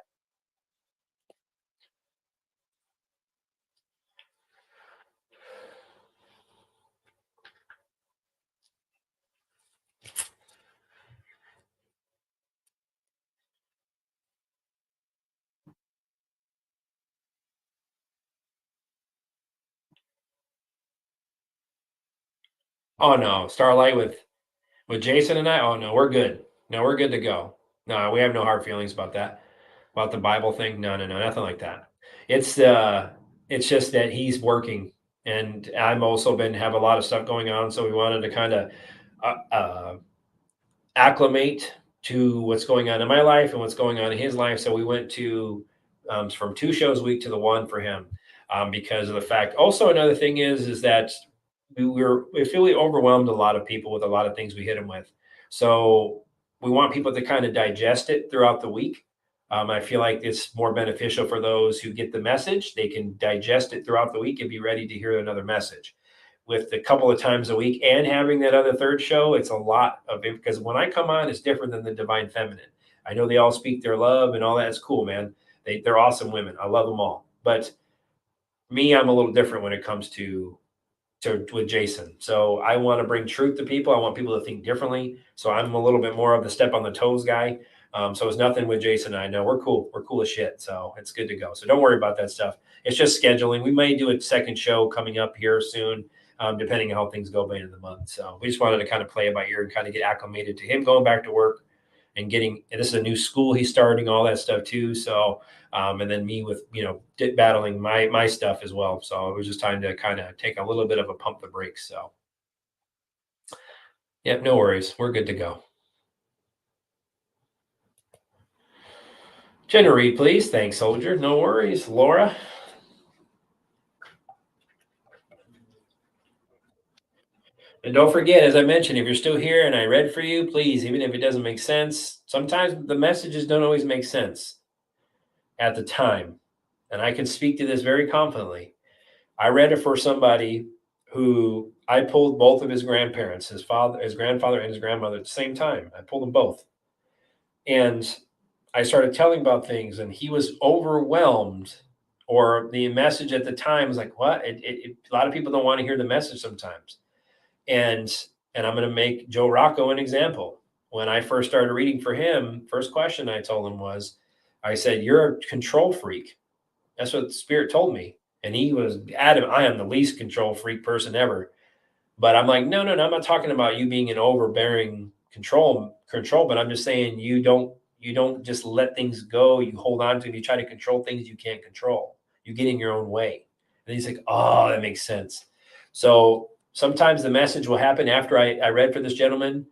Oh no, Starlight with Jason and I. Oh no, we're good. No, we're good to go. No, we have no hard feelings about that. About the Bible thing. No, no, no, nothing like that. It's just that he's working, and I'm also been have a lot of stuff going on. So we wanted to kind of uh, acclimate to what's going on in my life and what's going on in his life. So we went to from two shows a week to the one for him because of the fact. Also, another thing is that we feel we overwhelmed a lot of people with a lot of things we hit them with. So we want people to kind of digest it throughout the week. I feel like it's more beneficial for those who get the message. They can digest it throughout the week and be ready to hear another message with a couple of times a week and having that other third show, it's a lot of it because when I come on, it's different than the Divine Feminine. I know they all speak their love and all that. It's cool, man. They're awesome women. I love them all. But me, I'm a little different when it comes to with Jason. So I want to bring truth to people. I want people to think differently. So I'm a little bit more of the step on the toes guy. So it's nothing with Jason and I. know we're cool. We're cool as shit. So it's good to go. So don't worry about that stuff. It's just scheduling. We may do a second show coming up here soon, depending on how things go by the end of the month. So we just wanted to kind of play it by ear and kind of get acclimated to him going back to work and this is a new school he's starting, all that stuff too. So and then me with battling my stuff as well. So it was just time to kind of take a little bit of a pump the brakes. So yeah, no worries, we're good to go. Jenna Reed, please. Thanks, SOULdier. No worries, Laura. And don't forget, as I mentioned, if you're still here and I read for you, please, even if it doesn't make sense, sometimes the messages don't always make sense at the time. and I can speak to this very confidently. I read it for somebody who I pulled both of his grandparents, his father, his grandfather, and his grandmother at the same time. I pulled them both. And I started telling about things, and he was overwhelmed, or the message at the time was like, what? A lot of people don't want to hear the message sometimes. And and I'm going to make Joe Rocco an example. When I first started reading for him, first question I told him was, I said, "You're a control freak." That's what the spirit told me. And he was adamant, I am the least control freak person ever. But I'm like, no, no, no, I'm not talking about you being an overbearing control, but I'm just saying you don't just let things go. You hold on to them. You try to control things you can't control. You get in your own way. And he's like, oh, that makes sense. So sometimes the message will happen after I read for this gentleman.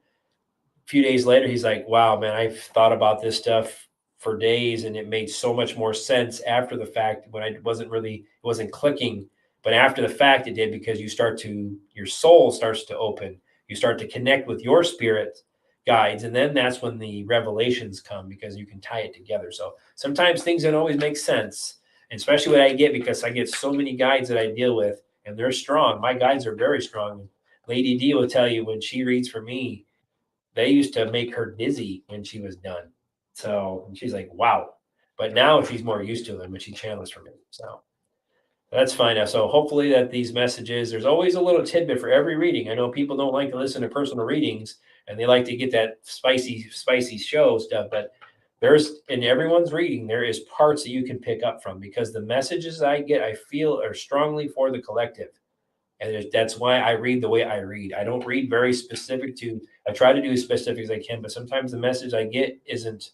A few days later, he's like, wow, man, I've thought about this stuff for days, and it made so much more sense after the fact when it wasn't clicking. But after the fact, it did, because your soul starts to open. You start to connect with your spirit guides. And then that's when the revelations come, because you can tie it together. So sometimes things don't always make sense, and especially what I get, because I get so many guides that I deal with, and they're strong. My guides are very strong. Lady D will tell you, when she reads for me, they used to make her dizzy when she was done. So and she's like, wow. But now she's more used to them when she channels for me. So that's fine now. So hopefully that these messages, there's always a little tidbit for every reading. I know people don't like to listen to personal readings, and they like to get that spicy show stuff, but there's in everyone's reading, there is parts that you can pick up from, because the messages I get, I feel, are strongly for the collective. And that's why I read the way I read. I don't read very specific to, I try to do as specific as I can, but sometimes the message I get isn't,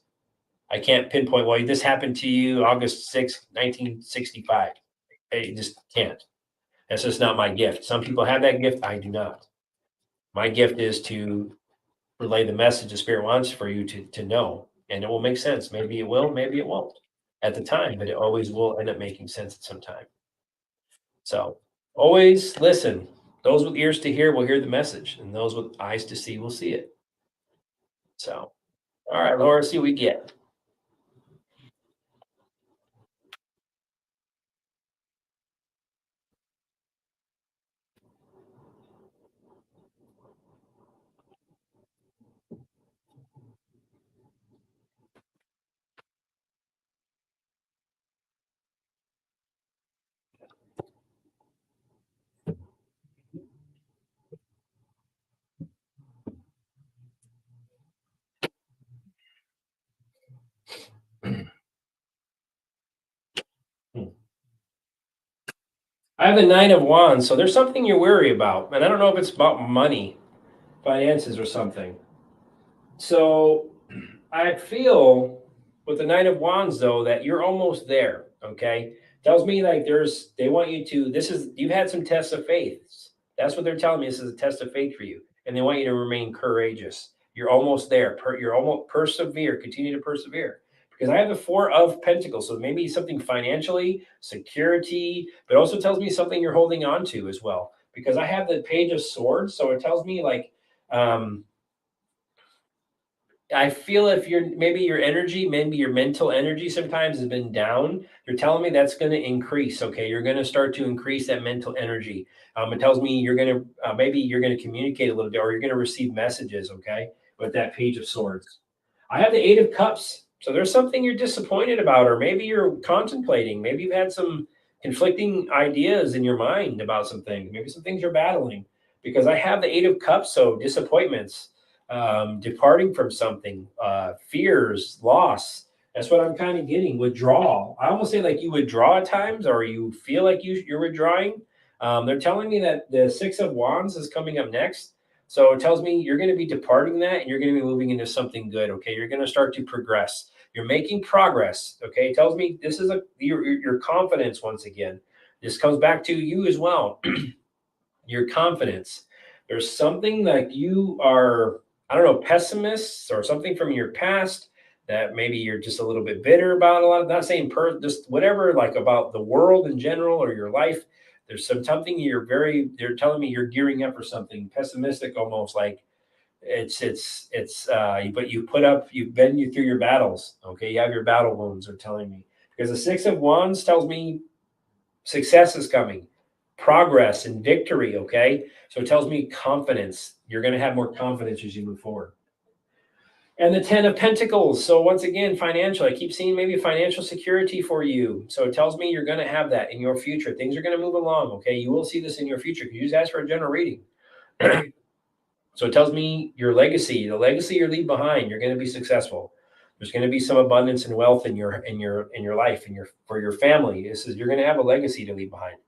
I can't pinpoint, well, this happened to you August 6th, 1965. I just can't. That's just not my gift. Some people have that gift. I do not. My gift is to relay the message the spirit wants for you to know, and it will make sense. Maybe it will, maybe it won't at the time, but it always will end up making sense at some time. So always listen. Those with ears to hear will hear the message, and those with eyes to see will see it. So, all right, Laura, see what we get. I have the Nine of Wands, so there's something you're worried about, and I don't know if it's about money, finances, or something. So I feel with the Nine of Wands, though, that you're almost there. Okay, tells me like they want you to. You've had some tests of faith. That's what they're telling me. This is a test of faith for you, and they want you to remain courageous. You're almost there. You're almost persevere. Continue to persevere, because I have the Four of Pentacles. So maybe something financially, security, but also tells me something you're holding on to as well. Because I have the Page of Swords, so it tells me like. I feel if maybe your energy, maybe your mental energy sometimes has been down, you're telling me that's going to increase. Okay, you're going to start to increase that mental energy. It tells me you're going to maybe you're going to communicate a little bit, or you're going to receive messages. Okay, with that Page of Swords, I have the Eight of Cups. So there's something you're disappointed about, or maybe you're contemplating. Maybe you've had some conflicting ideas in your mind about some things. Maybe some things you're battling, because I have the Eight of Cups. So disappointments, departing from something, fears, loss. That's what I'm kind of getting. Withdrawal. I almost say like you withdraw at times, or you feel like you're withdrawing. They're telling me that the Six of Wands is coming up next. So it tells me you're going to be departing that, and you're going to be moving into something good. Okay, you're going to start to progress. You're making progress. Okay, it tells me this is your confidence once again. This comes back to you as well. Your confidence. There's something like you are, I don't know, pessimists or something from your past that maybe you're just a little bit bitter about a lot of, not saying just whatever, like about the world in general or your life. There's something they're telling me you're gearing up for something pessimistic, almost like but you've been through your battles. Okay. You have your battle wounds, they're telling me. because the Six of Wands tells me success is coming, progress and victory. Okay. So it tells me confidence. You're going to have more confidence as you move forward. And the 10 of Pentacles. So once again, financial. I keep seeing maybe financial security for you. So it tells me you're going to have that in your future. Things are going to move along. Okay. You will see this in your future. You just ask for a general reading. So it tells me your legacy, the legacy you leave behind, you're going to be successful. There's going to be some abundance and wealth in your life, for your family. This is, you're going to have a legacy to leave behind.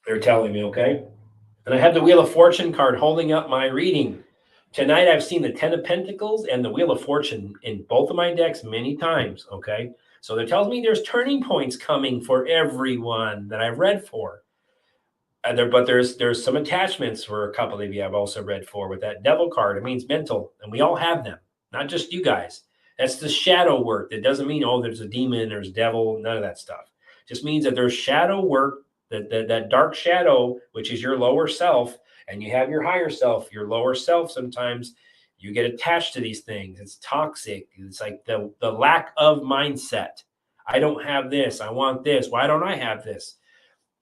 They're telling me, okay? And I have the Wheel of Fortune card holding up my reading. Tonight I've seen the 10 of Pentacles and the Wheel of Fortune in both of my decks many times, okay? So it tells me there's turning points coming for everyone that I've read for. But there's some attachments for a couple of you I've also read for with that Devil card. It means mental, and we all have them, not just you guys. That's the shadow work. That doesn't mean, oh, there's a demon, there's devil, none of that stuff. It just means that there's shadow work, that dark shadow, which is your lower self, and you have your higher self. Your lower self, sometimes you get attached to these things. It's toxic. It's like the lack of mindset. I don't have this. I want this. Why don't I have this?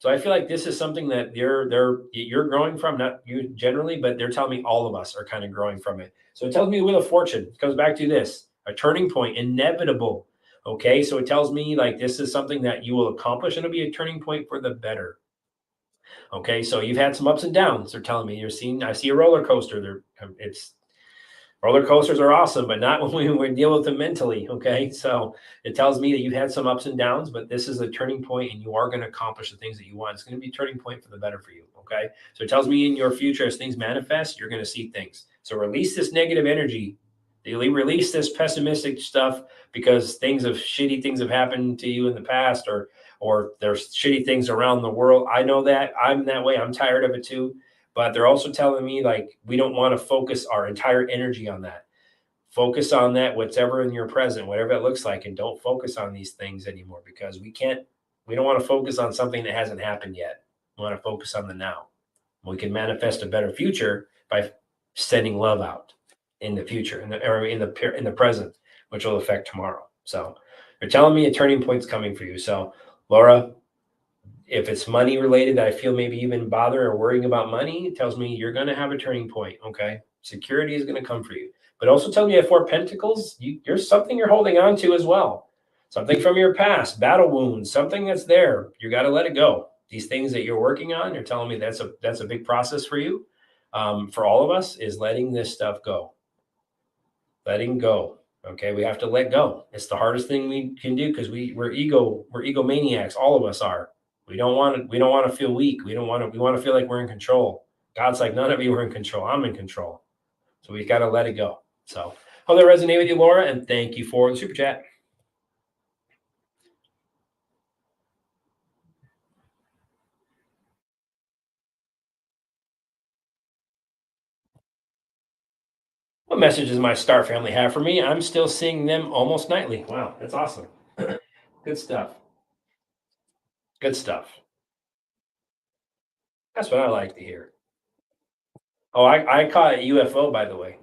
So I feel like this is something that you're growing from, not you generally, but they're telling me all of us are kind of growing from it. So it tells me Wheel of Fortune. It comes back to this, a turning point, inevitable. Okay, so it tells me like this is something that you will accomplish, and it'll be a turning point for the better. Okay, so you've had some ups and downs. They're telling me I see a roller coaster. Roller coasters are awesome, but not when we deal with them mentally. Okay. So it tells me that you've had some ups and downs, but this is a turning point and you are going to accomplish the things that you want. It's going to be a turning point for the better for you. Okay. So it tells me in your future, as things manifest, you're going to see things. So release this negative energy. You release this pessimistic stuff because shitty things have happened to you in the past, or there's shitty things around the world. I know that I'm that way. I'm tired of it too. But they're also telling me like we don't want to focus our entire energy on that. Focus on that, whatever in your present, whatever it looks like, and don't focus on these things anymore because we don't want to focus on something that hasn't happened yet. We want to focus on the now. We can manifest a better future by sending love out in the future, in the present, which will affect tomorrow. So they're telling me a turning point's coming for you. So Laura, if it's money related, I feel maybe even bother or worrying about money, it tells me you're going to have a turning point. Okay. Security is going to come for you. But also tell me at Four Pentacles, there's something you're holding on to as well. Something from your past, battle wounds, something that's there. You got to let it go. These things that you're working on, you're telling me that's a big process for you. For all of us is letting this stuff go. Letting go. Okay. We have to let go. It's the hardest thing we can do because we're egomaniacs. All of us are. We don't want to feel weak. We want to feel like we're in control. God's like, none of you are in control. I'm in control. So we got to let it go. So hope that resonated with you, Laura, and thank you for the super chat. What message does my star family have for me? I'm still seeing them almost nightly. Wow, that's awesome. Good stuff. Good stuff. That's what I like to hear. Oh, I caught a UFO, by the way.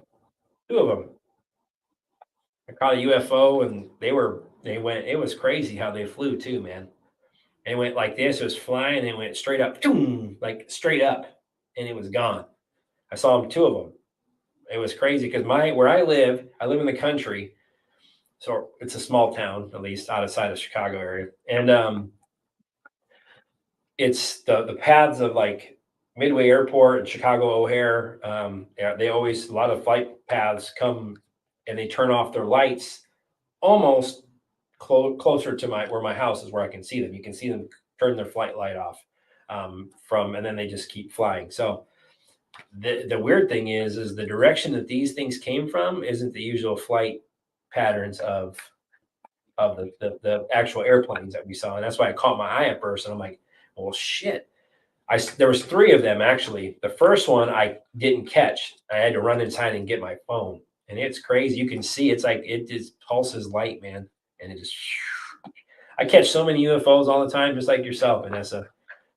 2 of them. I caught a UFO, and it was crazy how they flew too, man. It went like this, it was flying, and it went straight up, like straight up, and it was gone. I saw them, 2 of them. It was crazy because where I live in the country, so it's a small town, at least outside of Chicago area, and it's the paths of like Midway Airport and Chicago O'Hare. Yeah, a lot of flight paths come and they turn off their lights almost closer to where my house is, where I can see them. You can see them turn their flight light off and then they just keep flying. So the weird thing is the direction that these things came from isn't the usual flight patterns of the actual airplanes that we saw, and that's why I caught my eye at first, and I'm like, well, shit. There was 3 of them actually. The first one I didn't catch. I had to run inside and get my phone, and it's crazy. You can see it's like it just pulses light, man, and it just. I catch so many UFOs all the time, just like yourself, Vanessa.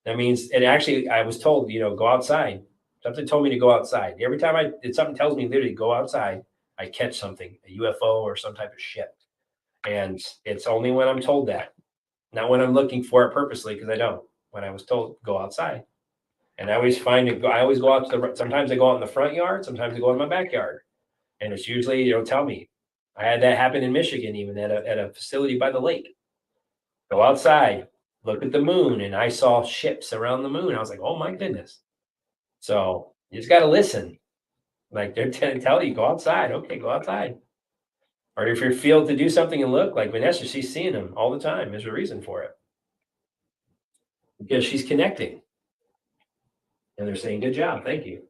That means, and actually, I was told, go outside. Something told me to go outside. Every time something tells me literally go outside, I catch something, a UFO or some type of shit. And it's only when I'm told that, not when I'm looking for it purposely, because I don't. When I was told, go outside. And I always find it, I always go out to sometimes I go out in the front yard, sometimes I go in my backyard. And it's usually, tell me. I had that happen in Michigan, even at a facility by the lake. Go outside, look at the moon, and I saw ships around the moon. I was like, oh my goodness. So you just got to listen. Like they're tell you, go outside. Okay, go outside. Or if you're feel to do something and look, like Vanessa, she's seeing them all the time. There's a reason for it because she's connecting, and they're saying, "Good job, thank you."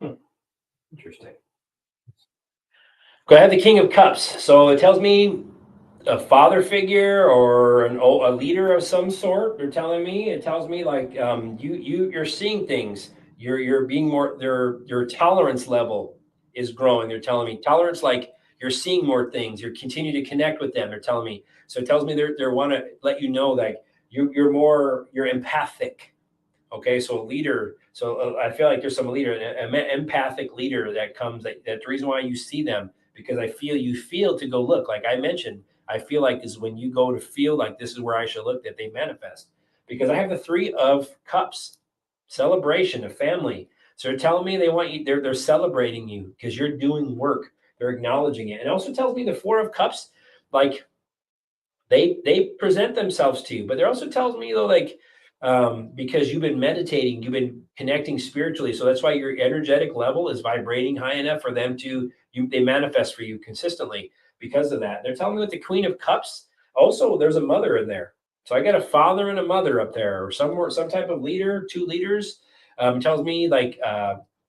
Hmm, interesting. Go ahead, the King of Cups. So it tells me a father figure or a leader of some sort. They're telling me. It tells me like you're seeing things. You're being more. Your tolerance level is growing. They're telling me tolerance, like you're seeing more things. You continue to connect with them. They're telling me. So it tells me they want to let you know that you're empathic. Okay, so a leader. So I feel like there's some leader, an empathic leader that comes. That's the reason why you see them, because I feel you feel to go look. Like I mentioned, I feel like is when you go to feel like this is where I should look, that they manifest. Because I have the Three of Cups, celebration, a family. So they're telling me they want you. They're celebrating you because you're doing work. They're acknowledging it. And it also tells me the Four of Cups, like they present themselves to you, but it also tells me though, like because you've been meditating, you've been connecting spiritually, so that's why your energetic level is vibrating high enough for them to they manifest for you consistently because of that. They're telling me with the Queen of Cups, also there's a mother in there. So I got a father and a mother up there, or some type of leader, two leaders. Tells me like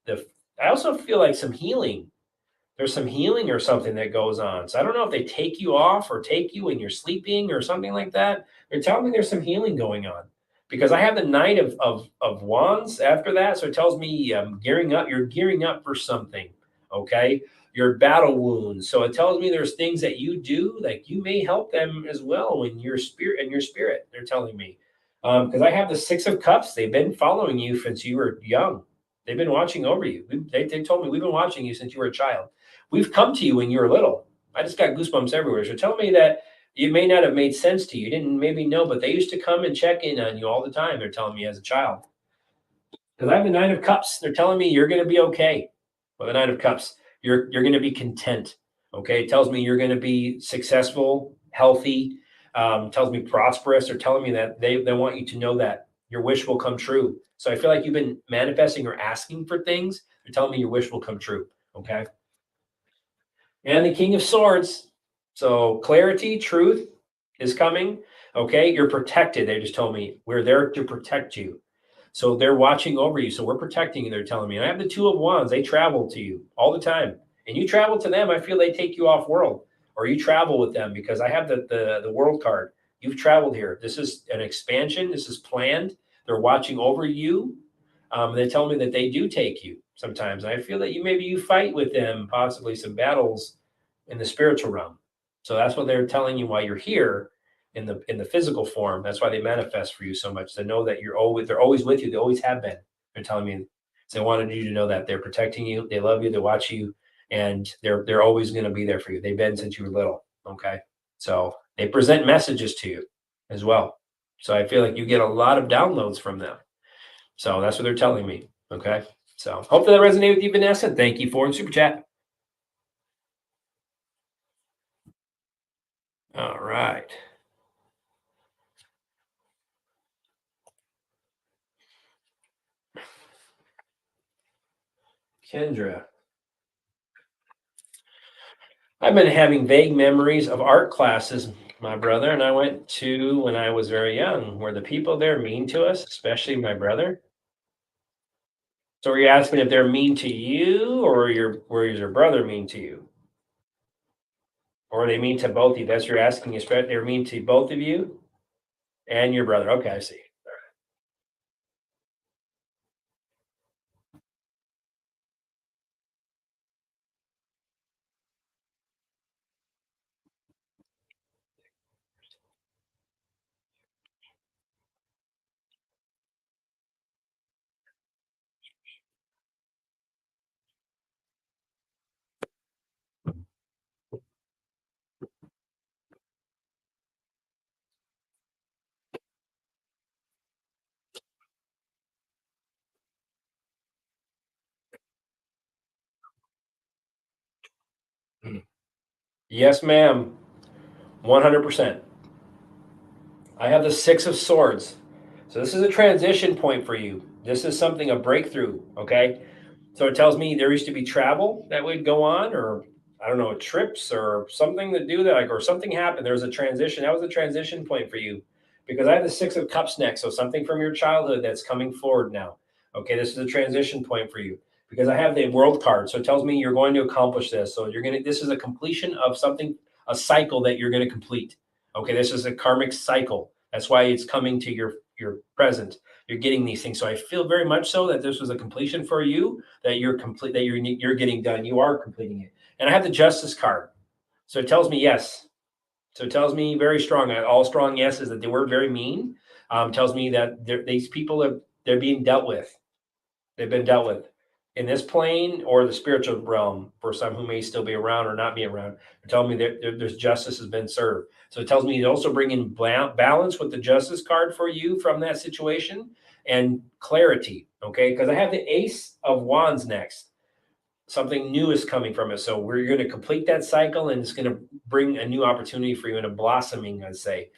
the I also feel like some healing, there's some healing or something that goes on. So I don't know if they take you off or take you when you're sleeping or something like that. They're telling me there's some healing going on because I have the Knight of Wands after that. So it tells me gearing up. You're gearing up for something. Okay. Your battle wounds. So it tells me there's things that you do, like you may help them as well in your spirit and your spirit. They're telling me because I have the Six of Cups. They've been following you since you were young. They've been watching over you. They told me we've been watching you since you were a child. We've come to you when you were little. I just got goosebumps everywhere. So tell me that it may not have made sense to you. You didn't maybe know, but they used to come and check in on you all the time. They're telling me as a child. Because I have the Nine of Cups. They're telling me you're going to be okay. With the Nine of Cups, you're going to be content. Okay, it tells me you're going to be successful, healthy. Tells me prosperous. They're telling me that they want you to know that your wish will come true. So I feel like you've been manifesting or asking for things. They're telling me your wish will come true. Okay. And the King of Swords. So clarity, truth is coming. Okay, you're protected. They just told me we're there to protect you. So they're watching over you. So we're protecting you. They're telling me. And I have the Two of Wands. They travel to you all the time, and you travel to them. I feel they take you off world, or you travel with them because I have the world card. You've traveled here. This is an expansion. This is planned. They're watching over you. They tell me that they do take you sometimes. I feel that you fight with them, possibly some battles in the spiritual realm. So that's what they're telling you while you're here in the physical form. That's why they manifest for you so much. To know that they're always with you. They always have been. They're telling me, so they wanted you to know that they're protecting you, they love you, they watch you, and they're always going to be there for you. They've been since you were little. Okay. So they present messages to you as well. So I feel like you get a lot of downloads from them. So that's what they're telling me. Okay. So hopefully that resonated with you, Vanessa. Thank you for the super chat. All right. Kendra. I've been having vague memories of art classes, my brother and I went to when I was very young. Were the people there mean to us, especially my brother? So are you asking if they're mean to you, or is your brother mean to you? Or are they mean to both of you? That's what you're asking, is they're mean to both of you and your brother. Okay, I see. Yes, ma'am. 100%. I have the Six of Swords. So this is a transition point for you. This is something, a breakthrough, okay? So it tells me there used to be travel that would go on, or I don't know, trips or something to do that, like, or something happened. There was a transition. That was a transition point for you, because I have the Six of Cups next. So something from your childhood that's coming forward now. Okay, this is a transition point for you, because I have the World card. So it tells me you're going to accomplish this. So this is a completion of something, a cycle that you're going to complete. Okay, this is a karmic cycle. That's why it's coming to your present. You're getting these things. So I feel very much so that this was a completion for you, that you're complete, that you're getting done. You are completing it. And I have the Justice card. So it tells me yes. So it tells me very strong. All strong yeses, that they were very mean. Tells me that these people they're being dealt with. They've been dealt with in this plane or the spiritual realm, for some who may still be around or not be around. It tells me that there's justice has been served. So it tells me to also bring in balance with the Justice card for you from that situation, and clarity. Okay, because I have the Ace of Wands next. Something new is coming from it. So we're going to complete that cycle, and it's going to bring a new opportunity for you, and a blossoming, I'd say.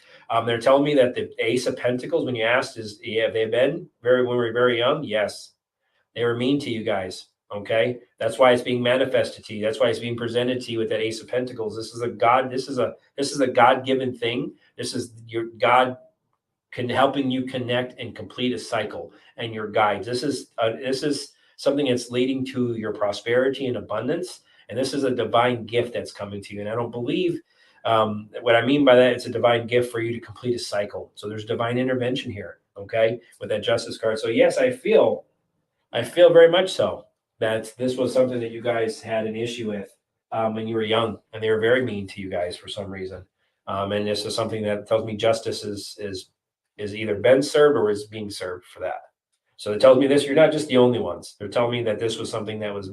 They're telling me that the Ace of Pentacles, when you asked, is, yeah, they've been when we were very young. Yes, they were mean to you guys. Okay. That's why it's being manifested to you. That's why it's being presented to you with that Ace of Pentacles. This is a God-given thing. This is your God helping you connect and complete a cycle, and your guides. This is something that's leading to your prosperity and abundance. And this is a divine gift that's coming to you. And I don't believe, what I mean by that, it's a divine gift for you to complete a cycle. So there's divine intervention here. Okay. With that Justice card. So yes, I feel very much so that this was something that you guys had an issue with, when you were young, and they were very mean to you guys for some reason. And this is something that tells me justice is either been served or is being served for that. So it tells me this: you're not just the only ones. They're telling me that this was something that was.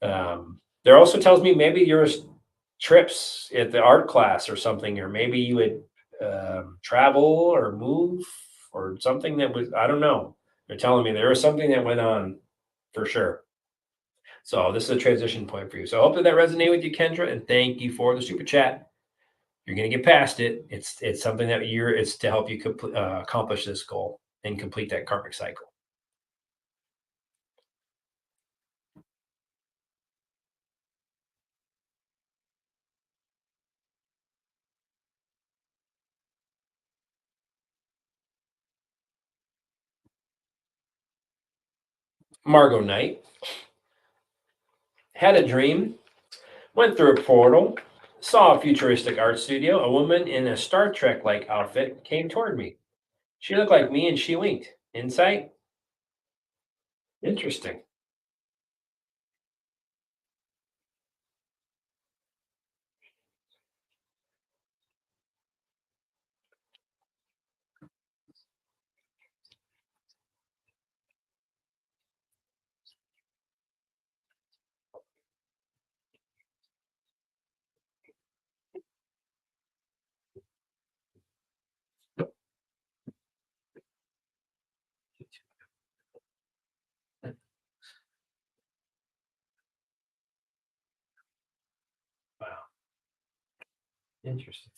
There also tells me maybe your trips at the art class or something, or maybe you would, travel or move, or something that was, I don't know. They're telling me there was something that went on for sure. So this is a transition point for you. So I hope that resonated with you, Kendra, and thank you for the super chat. You're going to get past it. It's something that it's to help you accomplish this goal and complete that karmic cycle. Margot Knight had a dream, went through a portal, saw a futuristic art studio. A woman in a Star Trek like outfit came toward me. She looked like me and she winked. Insight? Interesting. Wow. Interesting.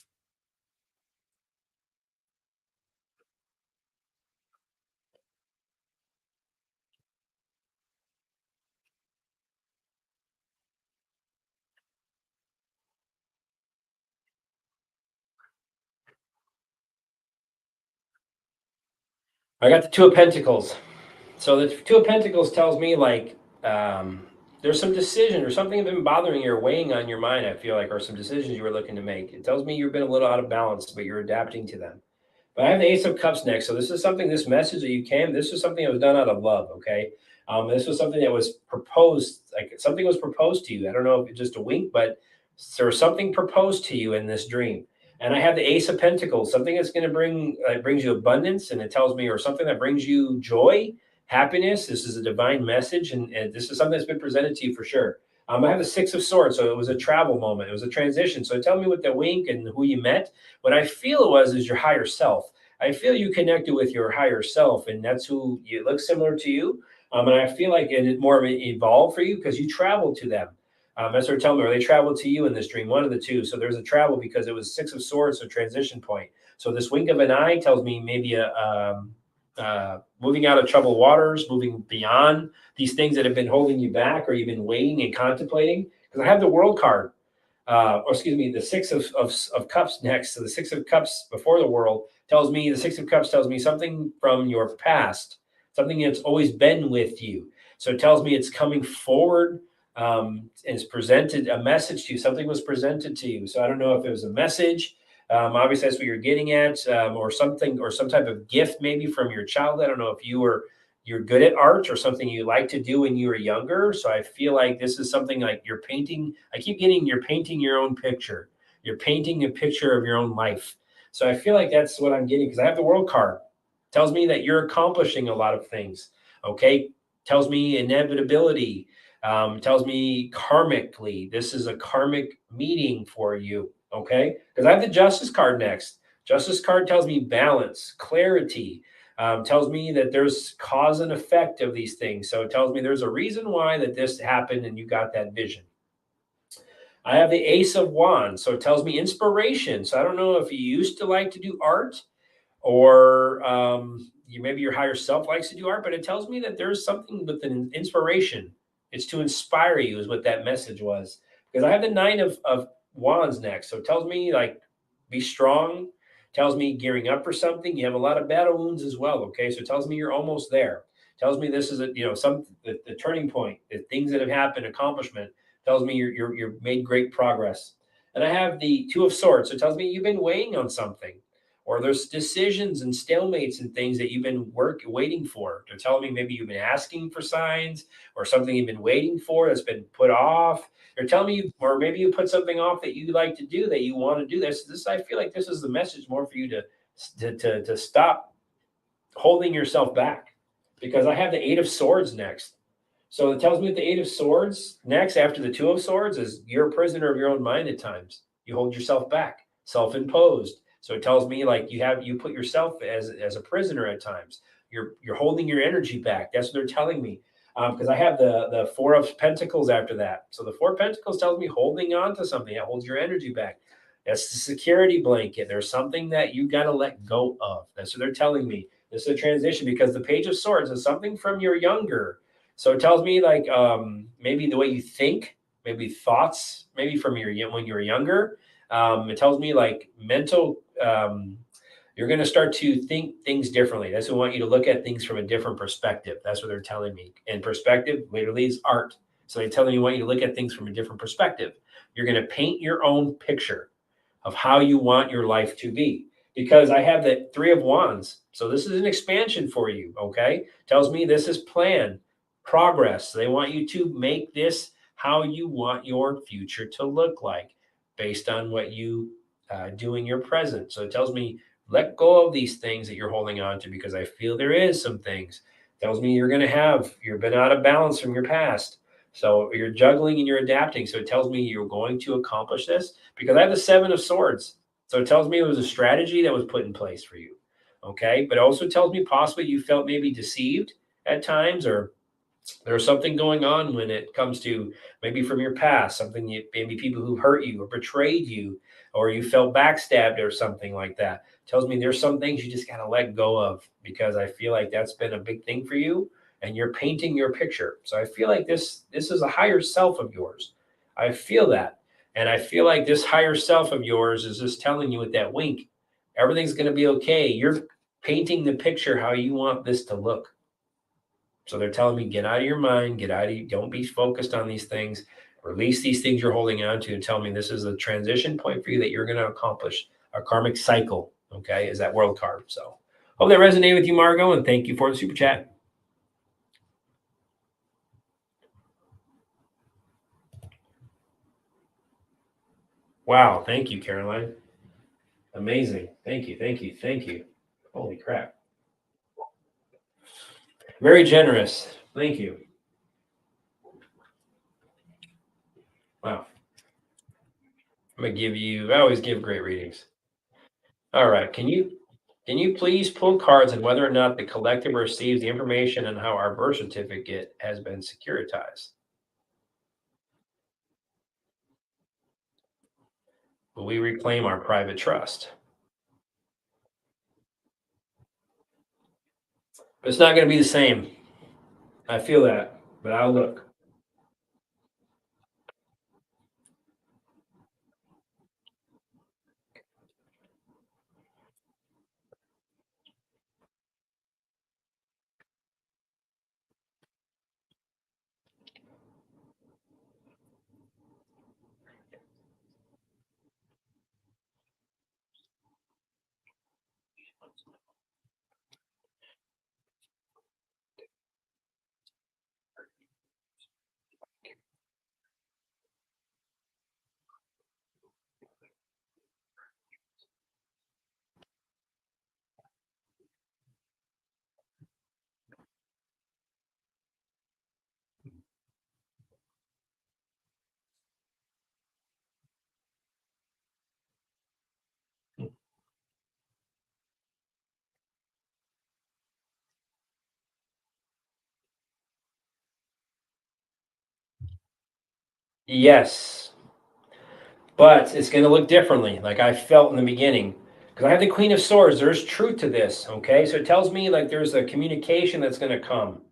I got the Two of Pentacles. So the Two of Pentacles tells me like there's some decision or something that's been bothering you or weighing on your mind, I feel like, or some decisions you were looking to make. It tells me you've been a little out of balance, but you're adapting to them. But I have the Ace of Cups next. So this is something, this message that you came, this was something that was done out of love, okay? This was something that was proposed, like something was proposed to you. I don't know if it's just a wink, but there was something proposed to you in this dream. And I have the Ace of Pentacles, something that's going to bring, brings you abundance. And it tells me, or something that brings you joy, happiness. This is a divine message. And this is something that's been presented to you for sure. I have the Six of Swords. So it was a travel moment. It was a transition. So tell me with the wink and who you met. What I feel it was is your higher self. I feel you connected with your higher self, and that's who you look similar to you. And I feel like it more evolved for you because you traveled to them. That's what they're telling me, or they traveled to you in this dream, one of the two. So there's a travel because it was Six of Swords, so transition point. So this wink of an eye tells me maybe moving out of troubled waters, moving beyond these things that have been holding you back or you've been waiting and contemplating. Because I have the World card, or excuse me, the Six of Cups next. So the Six of Cups before the World tells me, the Six of Cups tells me something from your past, something that's always been with you. So it tells me it's coming forward, and it's presented a message to you. Something was presented to you. So I don't know if it was a message. Obviously, that's what you're getting at, or something, or some type of gift maybe from your child. I don't know if you're good at art or something you like to do when you were younger. So I feel like this is something like you're painting. I keep getting you're painting your own picture. You're painting a picture of your own life. So I feel like that's what I'm getting because I have the World card. Tells me that you're accomplishing a lot of things. Okay. Tells me inevitability. Tells me karmically. This is a karmic meeting for you. Okay. Because I have the Justice card next. Justice card tells me balance, clarity. Tells me that there's cause and effect of these things. So it tells me there's a reason why that this happened and you got that vision. I have the Ace of Wands. So it tells me inspiration. So I don't know if you used to like to do art or maybe your higher self likes to do art, but it tells me that there's something with an inspiration. It's to inspire you is what that message was. Because I have the Nine of Wands next. So it tells me like be strong, tells me gearing up for something. You have a lot of battle wounds as well. Okay. So it tells me you're almost there. Tells me this is the turning point, the things that have happened, accomplishment. Tells me you're made great progress. And I have the Two of Swords. So it tells me you've been weighing on something, or there's decisions and stalemates and things that you've been waiting for. They're telling me maybe you've been asking for signs or something you've been waiting for that's been put off. They're telling me, or maybe you put something off that you like to do that you want to do. This I feel like this is the message more for you to stop holding yourself back, because I have the Eight of Swords next. So it tells me that the Eight of Swords next after the Two of Swords is you're a prisoner of your own mind at times. You hold yourself back, self-imposed. So it tells me like you put yourself as a prisoner at times. You're holding your energy back. That's what they're telling me. Because I have the Four of Pentacles after that. So the Four of Pentacles tells me holding on to something that holds your energy back. That's the security blanket. There's something that you got to let go of. That's what they're telling me. This is a transition because the Page of Swords is something from your younger. So it tells me like maybe the way you think, maybe thoughts, maybe from when you were younger. It tells me like mental. You're going to start to think things differently. That's what I want you to look at things from a different perspective. That's what they're telling me. And perspective literally is art. So they're telling you want you to look at things from a different perspective. You're going to paint your own picture of how you want your life to be. Because I have the Three of Wands. So this is an expansion for you. Okay. Tells me this is plan, progress. They want you to make this how you want your future to look like based on what you do in your present. So it tells me let go of these things that you're holding on to, because I feel there is some things. It tells me you've been out of balance from your past. So you're juggling and you're adapting. So it tells me you're going to accomplish this, because I have the Seven of Swords. So it tells me it was a strategy that was put in place for you. Okay. But it also tells me possibly you felt maybe deceived at times, or there's something going on when it comes to maybe from your past, maybe people who hurt you or betrayed you, or you felt backstabbed or something like that. Tells me there's some things you just got to let go of, because I feel like that's been a big thing for you and you're painting your picture. So I feel like this is a higher self of yours. I feel that. And I feel like this higher self of yours is just telling you with that wink, everything's going to be okay. You're painting the picture how you want this to look. So they're telling me, get out of your mind, don't be focused on these things, release these things you're holding on to, and tell me this is a transition point for you that you're going to accomplish a karmic cycle. Okay, is that world card. So hope that resonated with you, Margot, and thank you for the super chat. Wow, thank you, Caroline. Amazing. Thank you, thank you, thank you. Holy crap. Very generous. Thank you. Wow. I'm gonna give you. I always give great readings. All right. Can you please pull cards on whether or not the collective receives the information and how our birth certificate has been securitized? Will we reclaim our private trust? But it's not going to be the same. I feel that, but I'll look. Yes, but it's going to look differently, like I felt in the beginning. Because I have the Queen of Swords. There's truth to this, okay? So it tells me like there's a communication that's going to come.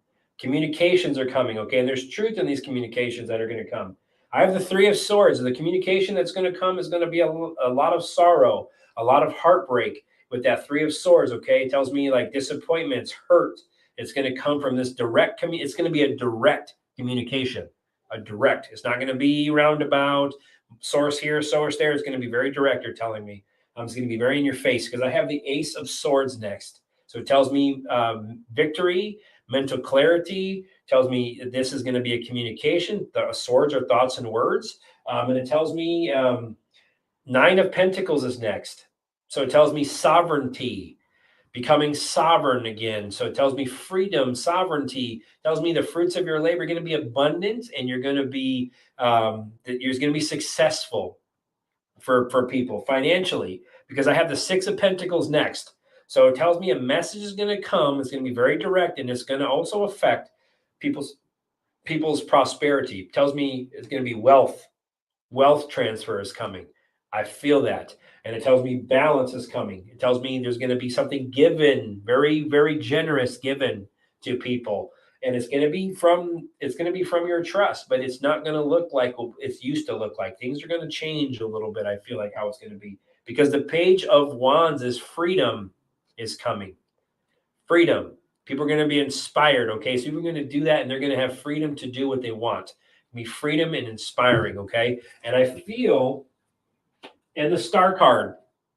Communications are coming, okay? And there's truth in these communications that are going to come. I have the Three of Swords, and the communication that's going to come is going to be a lot of sorrow, a lot of heartbreak with that Three of Swords, okay? It tells me like disappointments, hurt. It's going to come from this direct, it's going to be a direct communication, a direct. It's not going to be roundabout source here, source there. It's going to be very direct. You're telling me. It's going to be very in your face because I have the Ace of Swords next. So it tells me victory, mental clarity. Tells me this is going to be a communication. The swords are thoughts and words, and it tells me Nine of Pentacles is next. So it tells me sovereignty, becoming sovereign again. So it tells me freedom, sovereignty. Tells me the fruits of your labor are going to be abundant, and you're going to be that you're going to be successful for people financially, because I have the Six of Pentacles next. So it tells me a message is going to come. It's going to be very direct, and it's going to also affect people's prosperity. It tells me it's going to be wealth transfer is coming. I feel that. And it tells me balance is coming. It tells me there's going to be something given, very, very generous given to people. And it's going to be from your trust, but it's not going to look like it's used to look like. Things are going to change a little bit. I feel like how it's going to be, because the Page of Wands is freedom is coming. Freedom. People are going to be inspired. Okay. So people are going to do that, and they're going to have freedom to do what they want. Be freedom and inspiring. Okay. And I feel, and the Star card.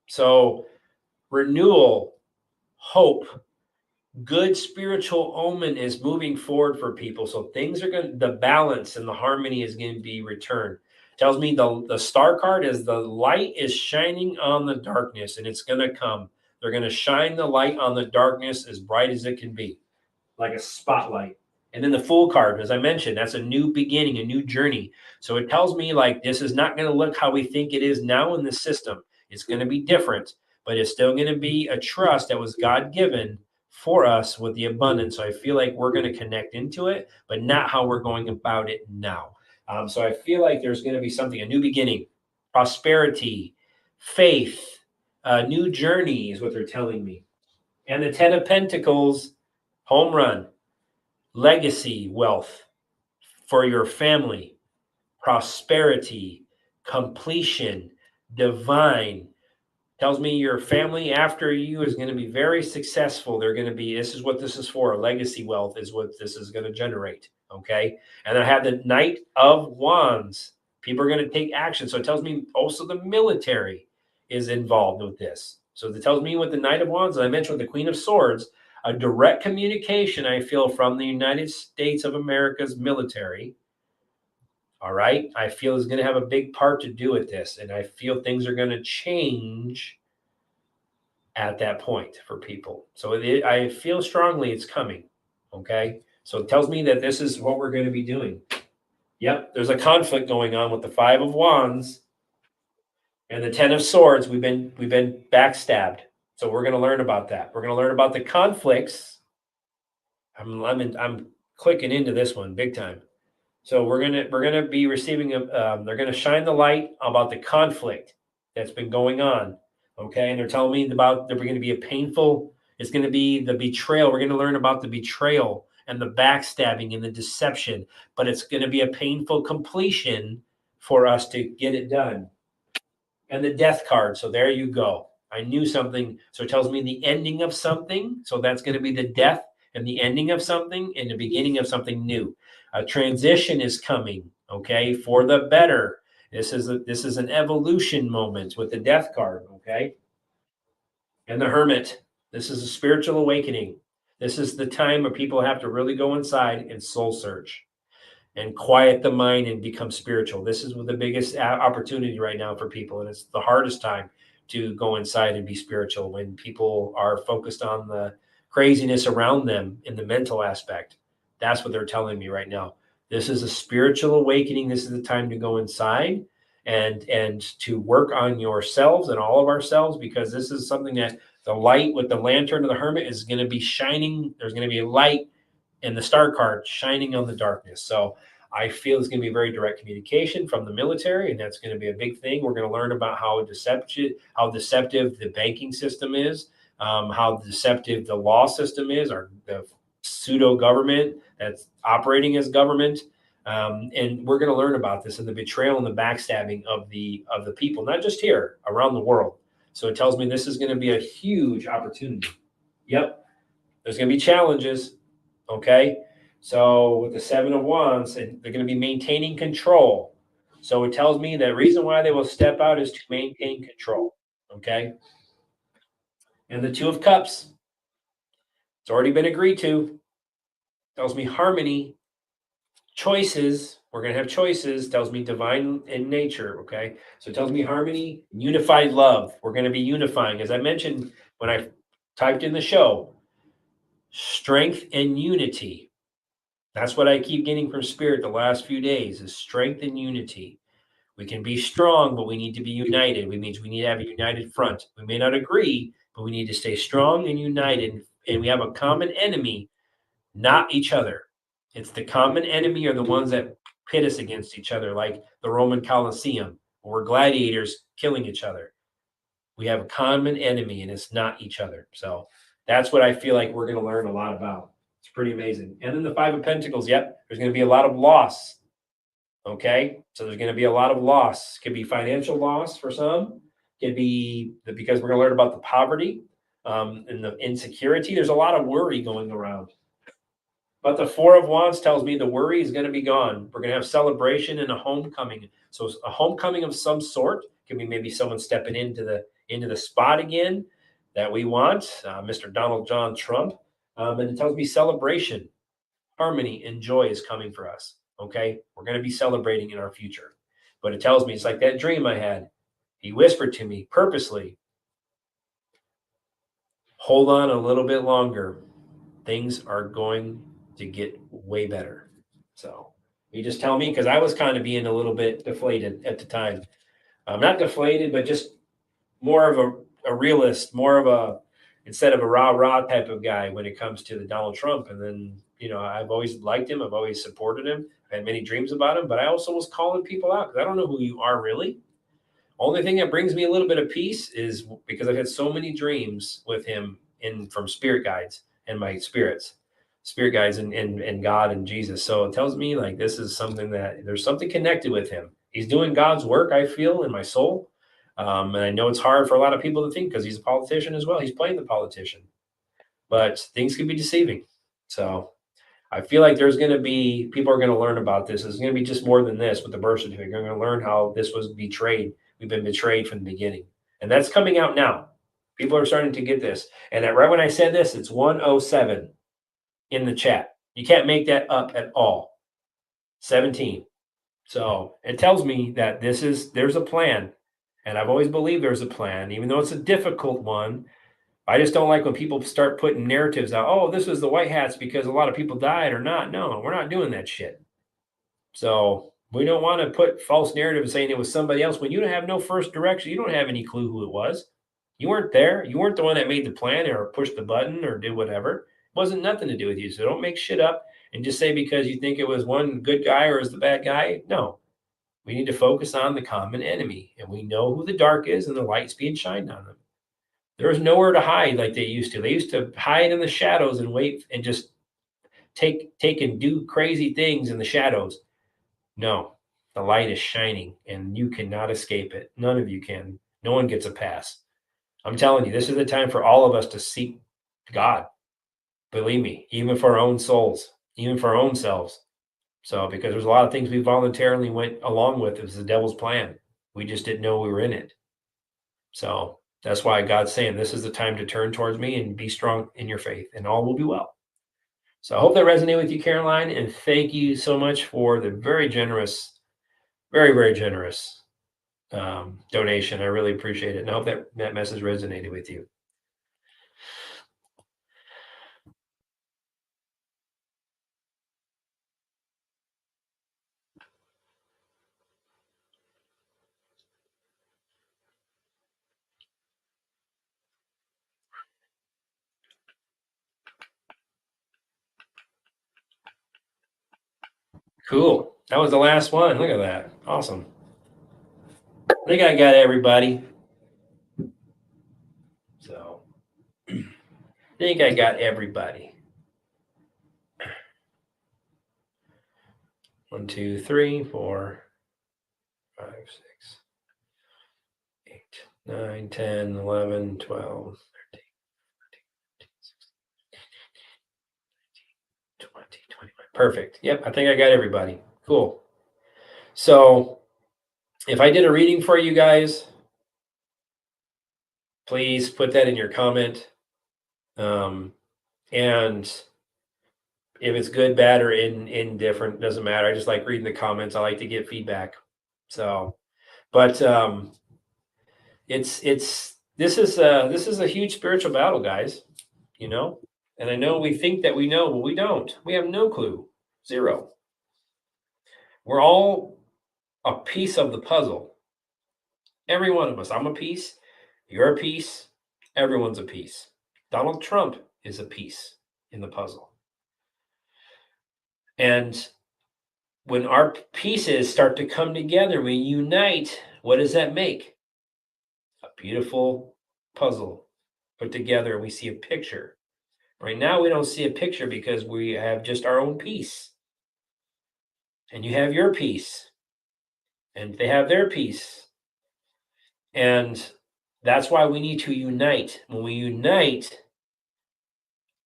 So renewal, hope, good spiritual omen is moving forward for people. So things are going to, the balance and the harmony is going to be returned. Tells me the Star card is the light is shining on the darkness, and it's going to come. They're going to shine the light on the darkness as bright as it can be, like a spotlight. And then the Fool card, as I mentioned, that's a new beginning, a new journey. So it tells me like this is not going to look how we think it is now in the system. It's going to be different, but it's still going to be a trust that was God given for us with the abundance. So I feel like we're going to connect into it, but not how we're going about it now. So I feel like there's going to be something, a new beginning, prosperity, faith, a new journey is what they're telling me. And the Ten of Pentacles, home run, legacy wealth for your family, prosperity, completion, divine. Tells me your family after you is going to be very successful. They're going to be, this is what this is for. Legacy wealth is what this is going to generate. Okay. And I have the Knight of Wands. People are going to take action. So it tells me also the military is involved with this. So it tells me with the Knight of Wands, and I mentioned with the Queen of Swords, a direct communication I feel from the United States of America's military. All right. I feel is going to have a big part to do with this. And I feel things are going to change at that point for people. So I feel strongly it's coming. Okay. So it tells me that this is what we're going to be doing. Yep. There's a conflict going on with the Five of Wands and the Ten of Swords. We've been backstabbed. So we're going to learn about that. We're going to learn about the conflicts. I'm clicking into this one big time. So we're gonna be receiving they're gonna shine the light about the conflict that's been going on. Okay, and they're telling me about there's going to be a painful. It's going to be the betrayal. We're going to learn about the betrayal and the backstabbing and the deception, but it's going to be a painful completion for us to get it done. And the Death card. So there you go. I knew something. So it tells me the ending of something. So that's going to be the death and the ending of something and the beginning of something new. A transition is coming, okay, for the better. This is an evolution moment with the Death card, okay? And the Hermit. This is a spiritual awakening. This is the time where people have to really go inside and soul search and quiet the mind and become spiritual. This is the biggest opportunity right now for people, and it's the hardest time to go inside and be spiritual when people are focused on the craziness around them in the mental aspect. That's what they're telling me right now. This is a spiritual awakening. This is the time to go inside and to work on yourselves and all of ourselves, because this is something that the light with the lantern of the Hermit is going to be shining. There's going to be a light and the Star card shining on the darkness. So I feel it's going to be very direct communication from the military, and that's going to be a big thing. We're going to learn about how deceptive the banking system is, how deceptive the law system is, or the pseudo government that's operating as government. And we're going to learn about this and the betrayal and the backstabbing of the people, not just here, around the world. So it tells me this is going to be a huge opportunity. Yep. There's going to be challenges. Okay. So with the Seven of Wands, they're going to be maintaining control. So it tells me the reason why they will step out is to maintain control. Okay. And the Two of Cups. It's already been agreed to. Tells me harmony, choices. We're going to have choices. Tells me divine in nature. Okay. So it tells me harmony, unified love. We're going to be unifying. As I mentioned when I typed in the show, strength and unity. That's what I keep getting from Spirit the last few days is strength and unity. We can be strong, but we need to be united. Which means we need to have a united front. We may not agree, but we need to stay strong and united. And we have a common enemy, not each other. It's the common enemy are the ones that pit us against each other, like the Roman Colosseum, where gladiators killing each other. We have a common enemy, and it's not each other. So that's what I feel like we're going to learn a lot about. It's pretty amazing. And then the Five of Pentacles, yep, there's going to be a lot of loss. Okay, so there's going to be a lot of loss. Could be financial loss for some. Could be because we're going to learn about the poverty and the insecurity. There's a lot of worry going around. But the Four of Wands tells me the worry is going to be gone. We're going to have celebration and a homecoming. So a homecoming of some sort. Could be maybe someone stepping into the spot again that we want, Mr. Donald John Trump. And it tells me celebration, harmony, and joy is coming for us. Okay, we're going to be celebrating in our future. But it tells me it's like that dream I had. He whispered to me purposely, hold on a little bit longer. Things are going to get way better. So you just tell me, because I was kind of being a little bit deflated at the time. Not deflated, but just more of a realist, more of a, instead of a rah-rah type of guy when it comes to the Donald Trump. And then, I've always liked him. I've always supported him. I had many dreams about him, but I also was calling people out because I don't know who you are really. Only thing that brings me a little bit of peace is because I've had so many dreams with him from spirit guides and my spirit guides and God and Jesus. So it tells me like this is something that there's something connected with him. He's doing God's work, I feel, in my soul. And I know it's hard for a lot of people to think because he's a politician as well. He's playing the politician, but things can be deceiving. So I feel like there's going to be people are going to learn about this. It's going to be just more than this with the birth certificate. You're going to learn how this was betrayed. We've been betrayed from the beginning, and that's coming out now. People are starting to get this. And right when I said this, it's 107 in the chat. You can't make that up at all. 17. So it tells me that there's a plan, and I've always believed there's a plan, even though it's a difficult one. I just don't like when people start putting narratives out. Oh, this was the white hats because a lot of people died or not. No, we're not doing that shit. So we don't want to put false narratives saying it was somebody else when you don't have no first direction. You don't have any clue who it was. You weren't there. You weren't the one that made the plan or pushed the button or did whatever. It wasn't nothing to do with you. So don't make shit up and just say because you think it was one good guy or is the bad guy. No, we need to focus on the common enemy. And we know who the dark is and the light's being shined on them. There's nowhere to hide like they used to. They used to hide in the shadows and wait and just take and do crazy things in the shadows. No, the light is shining and you cannot escape it. None of you can. No one gets a pass. I'm telling you, this is the time for all of us to seek God. Believe me, even for our own souls, even for our own selves. So, because there's a lot of things we voluntarily went along with. It was the devil's plan. We just didn't know we were in it. So that's why God's saying this is the time to turn towards me and be strong in your faith, and all will be well. So I hope that resonated with you, Caroline, and thank you so much for the very generous, very, very generous donation. I really appreciate it, and I hope that message resonated with you. Cool. That was the last one. Look at that. Awesome. I think I got everybody. So I think I got everybody. 1, 2, 3, 4, 5, 6, 8, 9, 10, 11, 12, 13, 14, 15, 16, 17, 18, 19, 20, 21. Perfect. Yep, I think I got everybody. Cool. So if I did a reading for you guys, please put that in your comment. And if it's good, bad, or indifferent, doesn't matter. I just like reading the comments. I like to get feedback. So, but this is a huge spiritual battle, guys. You know, and I know we think that we know, but we don't. We have no clue. Zero. We're all a piece of the puzzle. Every one of us. I'm a piece. You're a piece. Everyone's a piece. Donald Trump is a piece in the puzzle. And when our pieces start to come together, we unite, what does that make? A beautiful puzzle put together, and we see a picture. Right now, we don't see a picture because we have just our own piece. And you have your piece. And they have their piece. And that's why we need to unite. When we unite,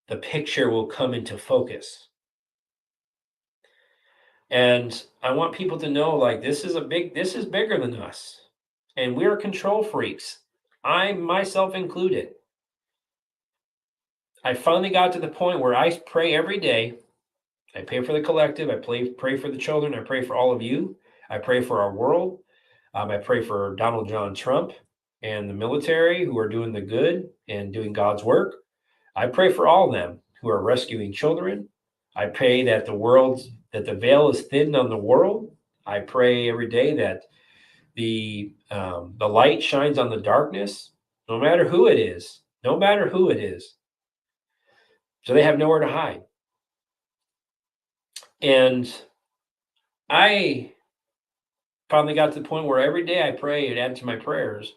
the picture will come into focus. And I want people to know, like, this is bigger than us. And we're control freaks. I myself included. I finally got to the point where I pray every day. I pray for the collective. I pray for the children. I pray for all of you. I pray for our world. I pray for Donald John Trump and the military who are doing the good and doing God's work. I pray for all of them who are rescuing children. I pray that that the veil is thinned on the world. I pray every day that the light shines on the darkness, no matter who it is. No matter who it is. So they have nowhere to hide. And I finally got to the point where every day I pray and add to my prayers.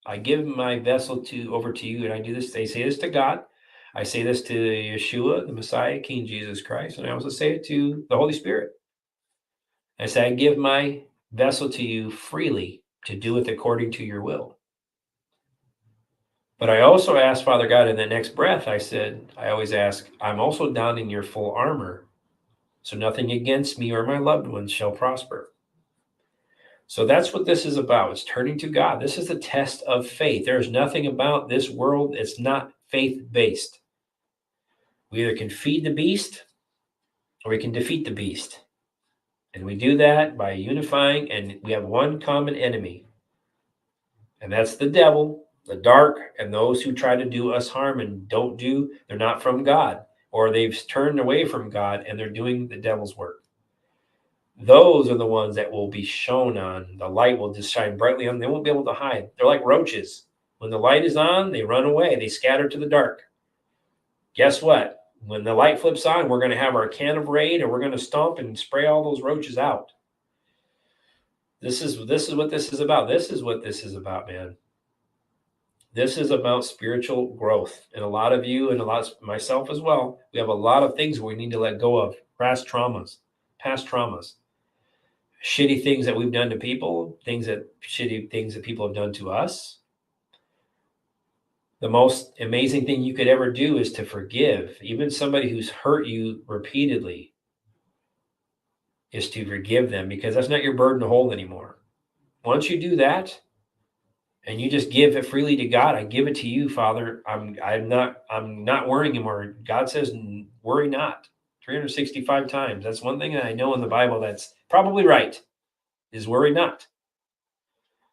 I give my vessel over to you, and I do this. I say this to God. I say this to Yeshua, the Messiah, King Jesus Christ, and I also say it to the Holy Spirit. I say, I give my vessel to you freely, to do it according to your will. But I also asked Father God in the next breath, I always ask, I'm also donning your full armor, so nothing against me or my loved ones shall prosper. So that's what this is about. It's turning to God. This is the test of faith. There's nothing about this world. It's not faith-based. We either can feed the beast or we can defeat the beast. And we do that by unifying, and we have one common enemy. And that's the devil, the dark, and those who try to do us harm and they're not from God, or they've turned away from God and they're doing the devil's work. Those are the ones that will be shown on. The light will just shine brightly on them. They won't be able to hide. They're like roaches. When the light is on, they run away. They scatter to the dark. Guess what? When the light flips on, we're going to have our can of Raid, and we're going to stomp and spray all those roaches out. This is what this is about. This is what this is about, man. This is about spiritual growth. And a lot of you, and a lot of myself as well, we have a lot of things we need to let go of. Past traumas, shitty things that we've done to people, shitty things that people have done to us. The most amazing thing you could ever do is to forgive. Even somebody who's hurt you repeatedly, is to forgive them, because that's not your burden to hold anymore. Once you do that, and you just give it freely to God, I give it to you, Father. I'm not worrying anymore. God says, worry not, 365 times. That's one thing that I know in the Bible that's probably right, is worry not.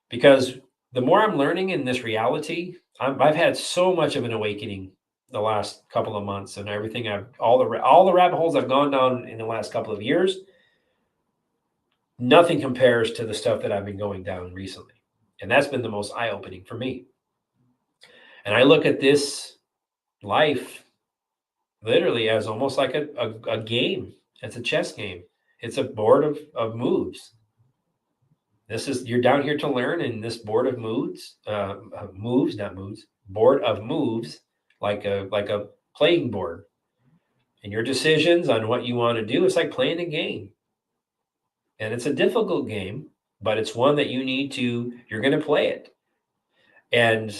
Because the more I'm learning in this reality, I've had so much of an awakening the last couple of months, and everything all the rabbit holes I've gone down in the last couple of years, nothing compares to the stuff that I've been going down recently. And that's been the most eye-opening for me. And I look at this life literally as almost like a game. It's a chess game. It's a board of moves. You're down here to learn, and this board of board of moves, like a playing board. And your decisions on what you want to do, it's like playing a game. And it's a difficult game, but it's one that you're going to play it. And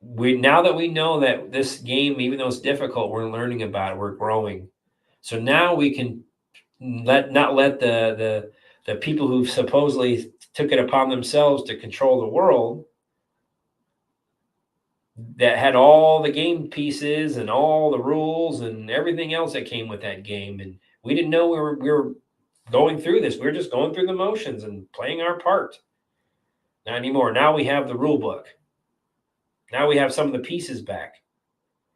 now that we know that this game, even though it's difficult, we're learning about it, we're growing. So now we can not let the people who supposedly took it upon themselves to control the world, that had all the game pieces and all the rules and everything else that came with that game. And we didn't know we were going through this. We were just going through the motions and playing our part. Not anymore. Now we have the rule book. Now we have some of the pieces back.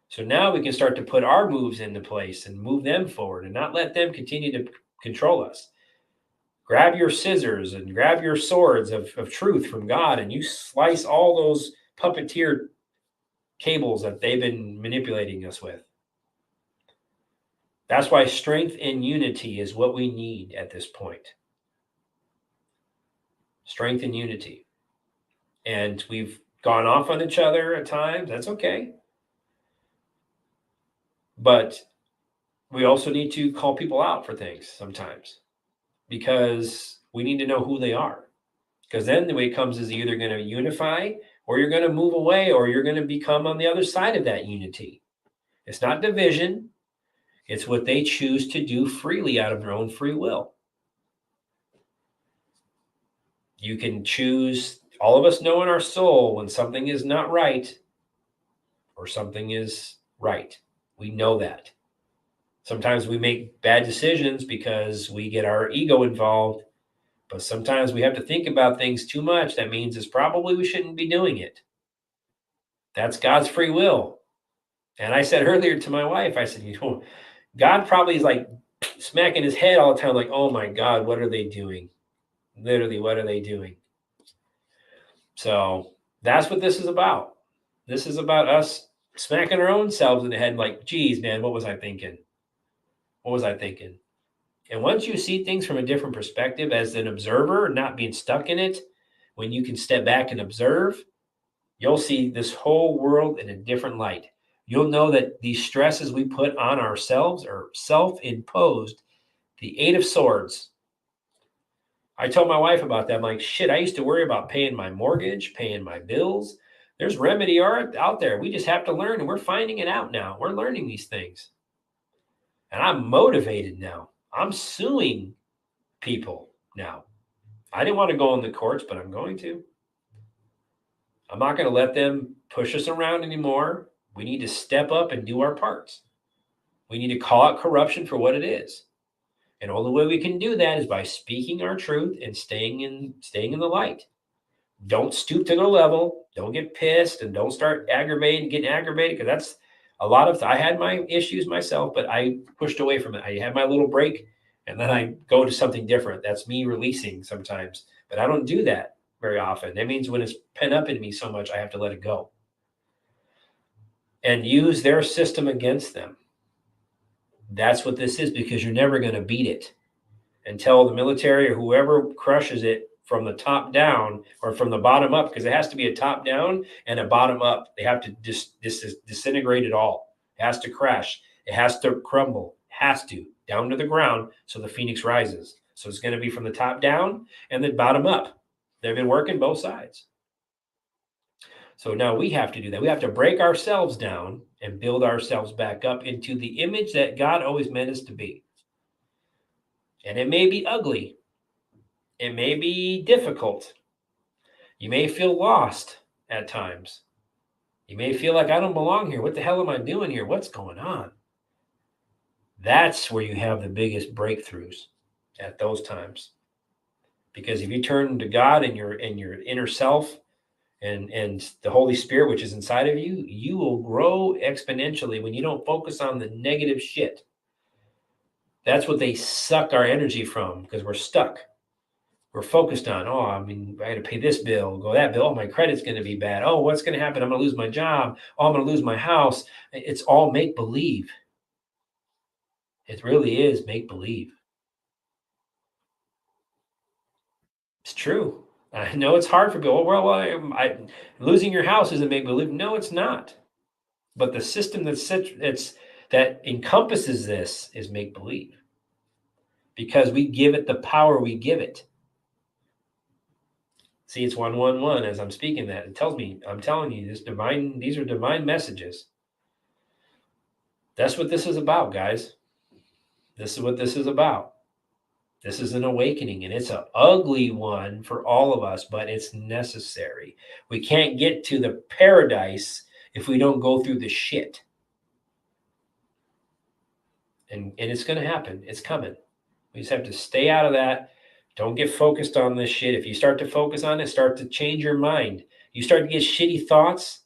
So now we can start to put our moves into place and move them forward and not let them continue to control us. Grab your scissors and grab your swords of truth from God, and you slice all those puppeteer cables that they've been manipulating us with. That's why strength and unity is what we need at this point. Strength and unity. And we've gone off on each other at times. That's okay. But we also need to call people out for things sometimes, because we need to know who they are. Because then the way it comes is you're either going to unify, or you're going to move away, or you're going to become on the other side of that unity. It's not division. It's what they choose to do freely out of their own free will. You can choose. All of us know in our soul when something is not right or something is right. We know that. Sometimes we make bad decisions because we get our ego involved, but sometimes we have to think about things too much. That means it's probably we shouldn't be doing it. That's God's free will. And I said earlier to my wife, I said, God probably is like smacking his head all the time, like, oh my God, what are they doing? Literally, what are they doing? So that's what this is about. This is about us smacking our own selves in the head, like, geez, man, what was I thinking? What was I thinking? And once you see things from a different perspective as an observer, not being stuck in it, when you can step back and observe, you'll see this whole world in a different light. You'll know that these stresses we put on ourselves are self-imposed. The 8 of Swords. I told my wife about that. I'm like, shit, I used to worry about paying my mortgage, paying my bills. There's remedy out there. We just have to learn, and we're finding it out now. We're learning these things. And I'm motivated now. I'm suing people now. I didn't want to go in the courts, but I'm going to. I'm not going to let them push us around anymore. We need to step up and do our parts. We need to call out corruption for what it is. And the only way we can do that is by speaking our truth and staying in the light. Don't stoop to the level. Don't get pissed and don't start getting aggravated, because that's a lot of. I had my issues myself, but I pushed away from it. I had my little break, and then I go to something different. That's me releasing sometimes, but I don't do that very often. That means when it's pent up in me so much, I have to let it go and use their system against them. That's what this is, because you're never going to beat it until the military or whoever crushes it from the top down or from the bottom up, because it has to be a top down and a bottom up. They have to disintegrate it all. It has to crash. It has to crumble. It has to down to the ground so the phoenix rises. So it's going to be from the top down and then bottom up. They've been working both sides. So now we have to do that. We have to break ourselves down and build ourselves back up into the image that God always meant us to be. And it may be ugly. It may be difficult. You may feel lost at times. You may feel like, I don't belong here. What the hell am I doing here? What's going on? That's where you have the biggest breakthroughs, at those times. Because if you turn to God and your inner self and the Holy Spirit, which is inside of you, you will grow exponentially when you don't focus on the negative shit. That's what they suck our energy from, because we're stuck. We're focused on, I got to pay this bill, go that bill. Oh, my credit's going to be bad. Oh, what's going to happen? I'm going to lose my job. Oh, I'm going to lose my house. It's all make believe. It really is make believe. It's true. I know it's hard for people. Well, losing your house isn't make believe. No, it's not. But the system that encompasses this is make believe, because we give it the power we give it. See, it's 111 as I'm speaking that. It tells me, I'm telling you, these are divine messages. That's what this is about, guys. This is what this is about. This is an awakening, and it's an ugly one for all of us, but it's necessary. We can't get to the paradise if we don't go through the shit. And it's going to happen. It's coming. We just have to stay out of that. Don't get focused on this shit. If you start to focus on it, start to change your mind. You start to get shitty thoughts,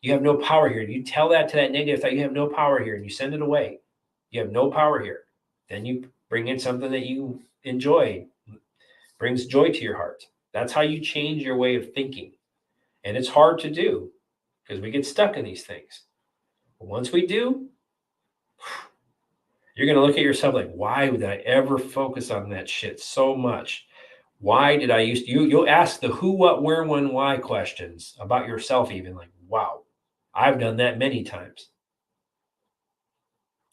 you have no power here. You tell that to that negative thought, you have no power here, and you send it away. You have no power here. Then you bring in something that you enjoy, brings joy to your heart. That's how you change your way of thinking. And it's hard to do because we get stuck in these things. But once we do, you're going to look at yourself like, why would I ever focus on that shit so much? Why did I you'll ask the who, what, where, when, why questions about yourself, even like, wow, I've done that many times.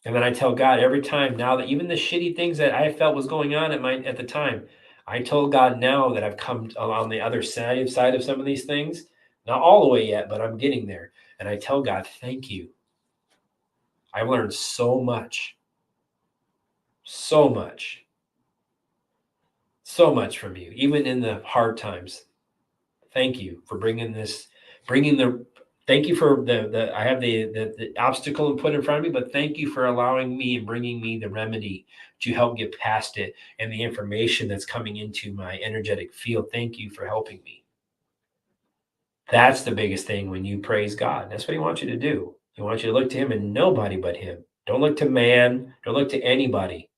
And then I tell God every time now, that even the shitty things that I felt was going on at the time, I told God now that I've come on the other side of some of these things, not all the way yet, but I'm getting there. And I tell God, thank you. I've learned so much from you, even in the hard times. Thank you for thank you for I have the obstacle put in front of me, but thank you for allowing me and bringing me the remedy to help get past it and the information that's coming into my energetic field. Thank you for helping me. That's the biggest thing when you praise God. That's what he wants you to do. He wants you to look to him and nobody but him. Don't look to man. Don't look to anybody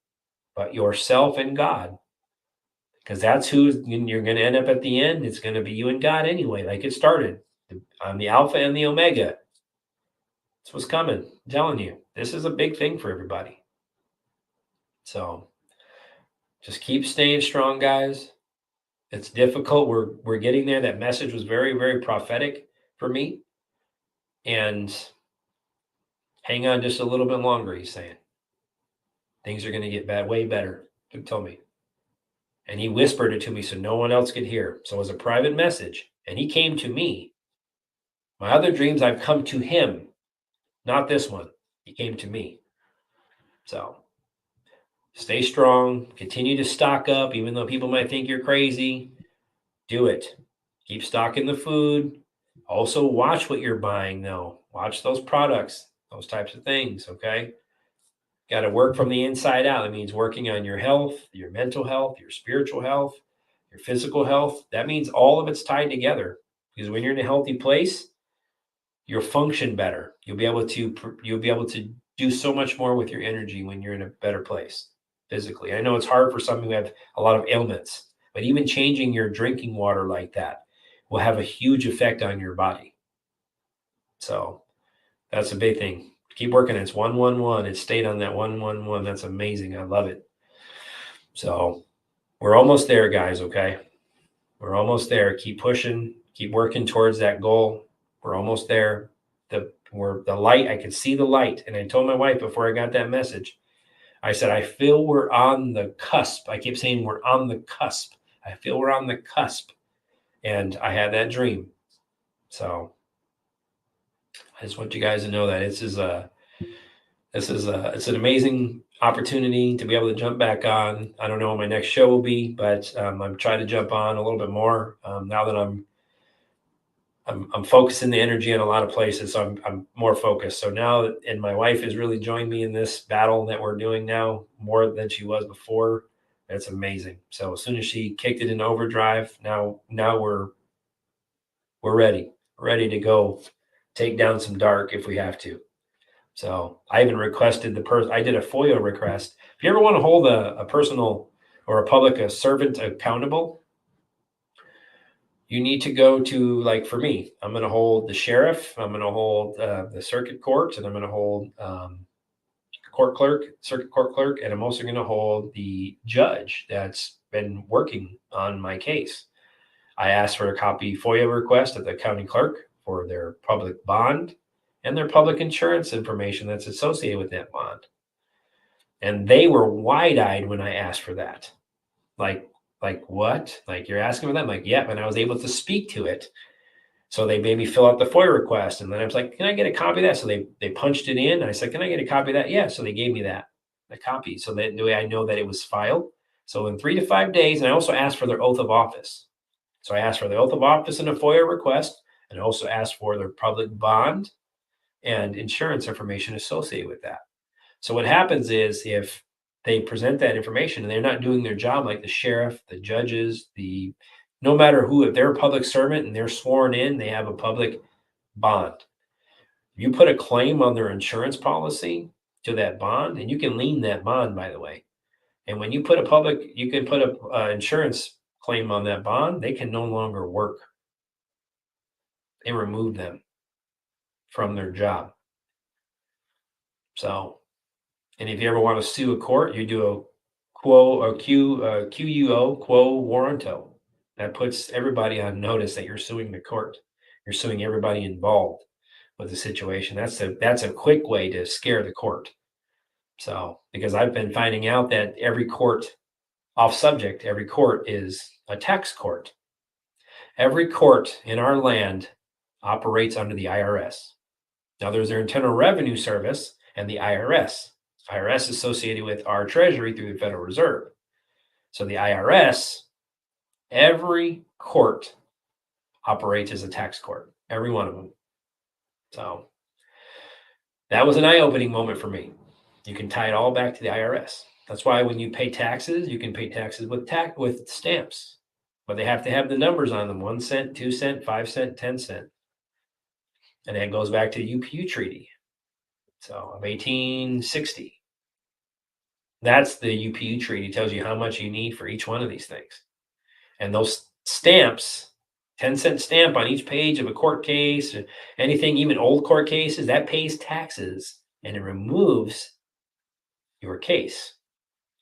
but yourself and God. Because that's who you're going to end up at the end. It's going to be you and God anyway, like it started. I'm the Alpha and the Omega. That's what's coming. I'm telling you, this is a big thing for everybody. So just keep staying strong, guys. It's difficult. We're getting there. That message was very, very prophetic for me. And hang on just a little bit longer, he's saying. Things are going to get way better. He told me. And he whispered it to me so no one else could hear. So it was a private message. And he came to me. My other dreams, I've come to him, not this one. He came to me. So stay strong, continue to stock up, even though people might think you're crazy. Do it. Keep stocking the food. Also, watch what you're buying, though. Watch those products, those types of things, okay? Got to work from the inside out. That means working on your health, your mental health, your spiritual health, your physical health. That means all of it's tied together, because when you're in a healthy place, you'll function better. You'll be able to do so much more with your energy when you're in a better place physically. I know it's hard for some who have a lot of ailments, but even changing your drinking water like that will have a huge effect on your body. So that's a big thing. Keep working. It's 111. It stayed on that 111. That's amazing. I love it. So we're almost there, guys. Okay. We're almost there. Keep pushing, keep working towards that goal. We're almost there. The light, I can see the light. And I told my wife before I got that message, I said, I feel we're on the cusp. I keep saying we're on the cusp. I feel we're on the cusp. And I had that dream. So I just want you guys to know that it's an amazing opportunity to be able to jump back on. I don't know when my next show will be, but I'm trying to jump on a little bit more now that I'm focusing the energy in a lot of places. So I'm more focused. So now, and my wife has really joined me in this battle that we're doing now more than she was before. That's amazing. So as soon as she kicked it in overdrive, now we're ready to go take down some dark if we have to. So I even requested I did a FOIA request. If you ever want to hold a personal or a servant accountable, you need to go to, like for me, I'm going to hold the sheriff, I'm going to hold the circuit court, and I'm going to hold circuit court clerk, and I'm also going to hold the judge that's been working on my case. I asked for a copy FOIA request at the county clerk for their public bond and their public insurance information that's associated with that bond. And they were wide-eyed when I asked for that. Like what? Like, you're asking for that? I'm like, yeah, and I was able to speak to it. So they made me fill out the FOIA request. And then I was like, can I get a copy of that? So they punched it in. And I said, can I get a copy of that? Yeah. So they gave me a copy. So that the way I know that it was filed. So in 3 to 5 days, and I also asked for their oath of office. So I asked for the oath of office in a FOIA request, and I also asked for their public bond and insurance information associated with that. So what happens is, if they present that information and they're not doing their job, like the sheriff, the judges, no matter who, if they're a public servant and they're sworn in, they have a public bond. You put a claim on their insurance policy to that bond, and you can lien that bond, by the way. And when you put you can put a insurance claim on that bond, they can no longer work. They remove them from their job. So, and if you ever want to sue a court, you do a QUO, quo warranto. That puts everybody on notice that you're suing the court. You're suing everybody involved with the situation. That's a quick way to scare the court. So, because I've been finding out that every court is a tax court. Every court in our land operates under the IRS. Now, there's their Internal Revenue Service and the IRS. IRS associated with our Treasury through the Federal Reserve. So the IRS, every court operates as a tax court, every one of them. So that was an eye-opening moment for me. You can tie it all back to the IRS. That's why when you pay taxes, you can pay taxes with stamps, but they have to have the numbers on them: 1 cent, 2 cent, 5 cent, 10 cent. And that goes back to the UPU Treaty. So of 1860. That's the UPU Treaty. It tells you how much you need for each one of these things. And those stamps, 10-cent stamp on each page of a court case, anything, even old court cases, that pays taxes, and it removes your case.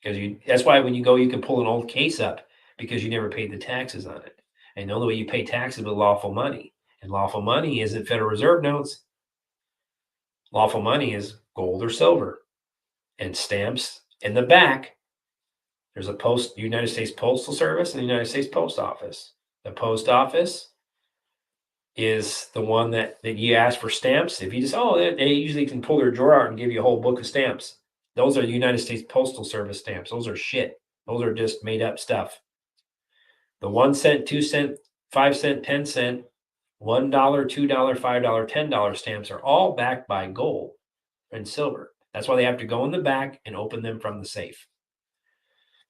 Because that's why when you go, you can pull an old case up because you never paid the taxes on it. And the only way you pay taxes with lawful money. And lawful money isn't Federal Reserve notes. Lawful money is gold or silver. And stamps in the back, There's a United States Postal Service and the United States Post Office. The Post Office is the one that you ask for stamps. If you just, they usually can pull their drawer out and give you a whole book of stamps. Those are United States Postal Service stamps. Those are shit. Those are just made up stuff. The 1 cent, 2 cent, 5 cent, 10 cent, $1, $2, $5, $10 stamps are all backed by gold and silver. That's why they have to go in the back and open them from the safe.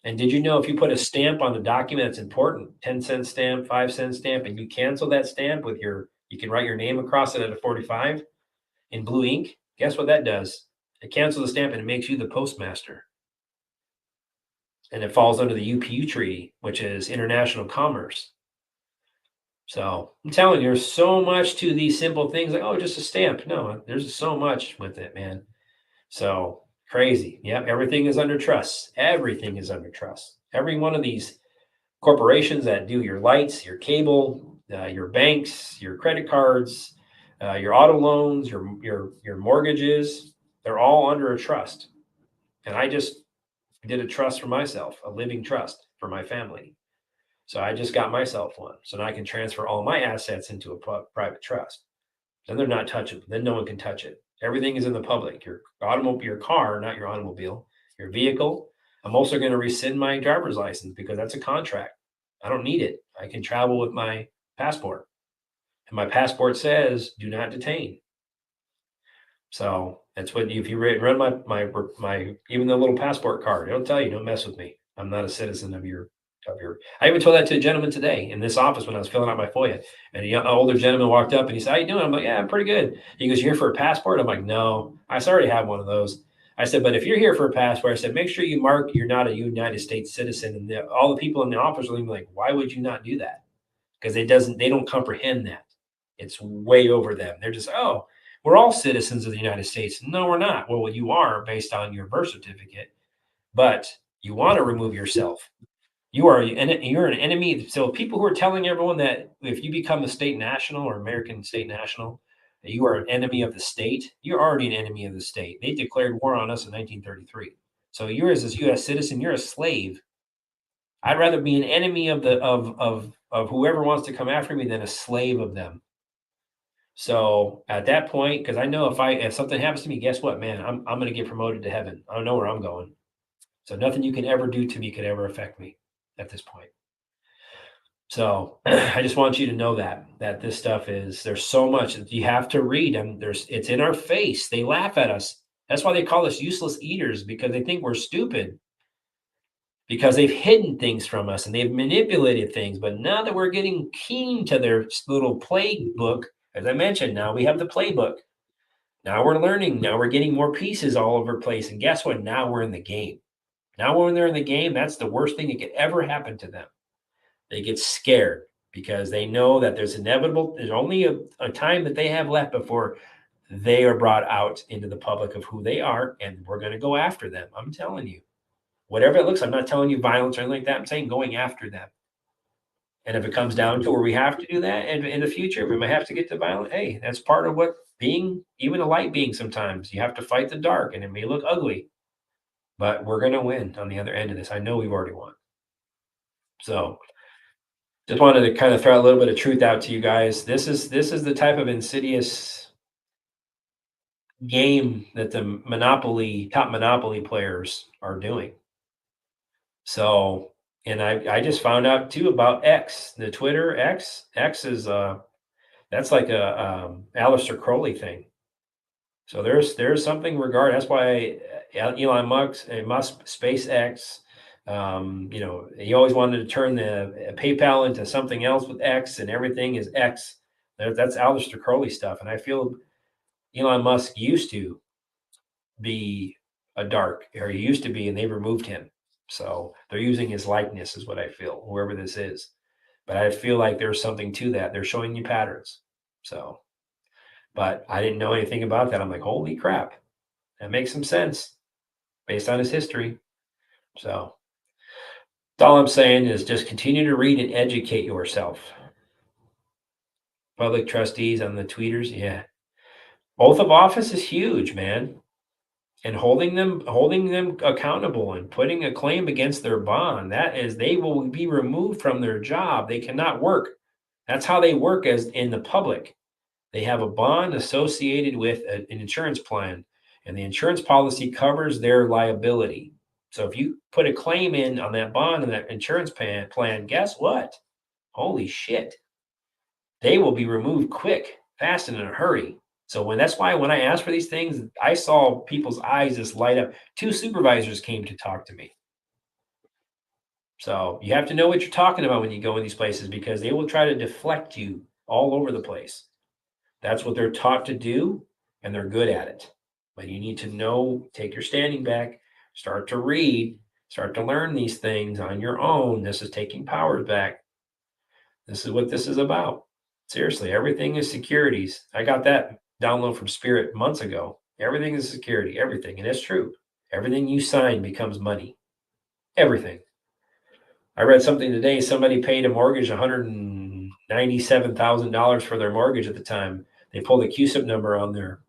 And did you know if you put a stamp on the document that's important, 10-cent stamp, 5-cent stamp, and you cancel that stamp with you can write your name across it at a 45 in blue ink, guess what that does? It cancels the stamp and it makes you the postmaster. And it falls under the UPU treaty, which is international commerce. So I'm telling you, there's so much to these simple things like, just a stamp. No, there's so much with it, man. So crazy. Yep. Everything is under trust. Everything is under trust. Every one of these corporations that do your lights, your cable, your banks, your credit cards, your auto loans, your mortgages, they're all under a trust. And I just did a trust for myself, a living trust for my family. So I just got myself one. So now I can transfer all my assets into a private trust. Then they're not touchable. Then no one can touch it. Everything is in the public. Your automobile, your car, not your automobile, your vehicle. I'm also going to rescind my driver's license because that's a contract. I don't need it. I can travel with my passport. And my passport says, do not detain. So that's what, if you run my even the little passport card, it'll tell you, don't mess with me. I'm not a citizen of your. I even told that to a gentleman today in this office when I was filling out my FOIA. And an older gentleman walked up and he said, "How you doing?" I'm like, "Yeah, I'm pretty good." He goes, "You here for a passport?" I'm like, "No, I already have one of those." I said, "But if you're here for a passport," I said, "make sure you mark you're not a United States citizen." And all the people in the office are like, "Why would you not do that?" Because they don't comprehend that. It's way over them. They're just, we're all citizens of the United States. No, we're not. Well, you are based on your birth certificate, but you want to remove yourself. You're an enemy. So people who are telling everyone that if you become a state national or American state national, that you are an enemy of the state, you're already an enemy of the state. They declared war on us in 1933. So you're, as a U.S. citizen, you're a slave. I'd rather be an enemy of whoever wants to come after me than a slave of them. So at that point, because I know if something happens to me, guess what, man? I'm going to get promoted to heaven. I don't know where I'm going. So nothing you can ever do to me could ever affect me at this point. So I just want you to know that this stuff there's so much that you have to read, and it's in our face. They laugh at us. That's why they call us useless eaters, because they think we're stupid, because they've hidden things from us and they've manipulated things. But now that we're getting keen to their little playbook, as I mentioned, now we have the playbook. Now we're learning. Now we're getting more pieces all over the place. And guess what? Now we're in the game. Now when they're in the game, that's the worst thing that could ever happen to them. They get scared because they know that there's only a time that they have left before they are brought out into the public of who they are, and we're going to go after them. I'm telling you, whatever it looks, I'm not telling you violence or anything like that. I'm saying going after them. And if it comes down to where we have to do that in the future, we might have to get to violence. Hey, that's part of what being even a light being. Sometimes you have to fight the dark, and it may look ugly, but we're going to win on the other end of this. I know we've already won. So just wanted to kind of throw a little bit of truth out to you guys. This is the type of insidious game that the top monopoly players are doing. So, and I just found out too about X, the Twitter X. X is that's like a Aleister Crowley thing. So there's something regarding. That's why Elon Musk, SpaceX. He always wanted to turn the PayPal into something else with X, and everything is X. That's Aleister Crowley stuff, and I feel Elon Musk used to be he used to be, and they removed him. So they're using his likeness, is what I feel, whoever this is. But I feel like there's something to that. They're showing you patterns. So, but I didn't know anything about that. I'm like, holy crap, that makes some sense based on his history. So all I'm saying is just continue to read and educate yourself. Public trustees on the tweeters, yeah. Oath of office is huge, man. and holding them accountable and putting a claim against their bond. That is, they will be removed from their job. They cannot work. That's how they work as in the public. They have a bond associated with an insurance plan, and the insurance policy covers their liability. So if you put a claim in on that bond and that insurance plan, guess what? Holy shit. They will be removed quick, fast, and in a hurry. So that's why when I asked for these things, I saw people's eyes just light up. 2 supervisors came to talk to me. So you have to know what you're talking about when you go in these places, because they will try to deflect you all over the place. That's what they're taught to do, and they're good at it. But you need to know, take your standing back, start to read, start to learn these things on your own. This is taking powers back. This is what this is about. Seriously, everything is securities. I got that download from Spirit months ago. Everything is security, everything. And it's true. Everything you sign becomes money. Everything. I read something today. Somebody paid a mortgage $197,000 for their mortgage at the time. They pulled a QSIP number on their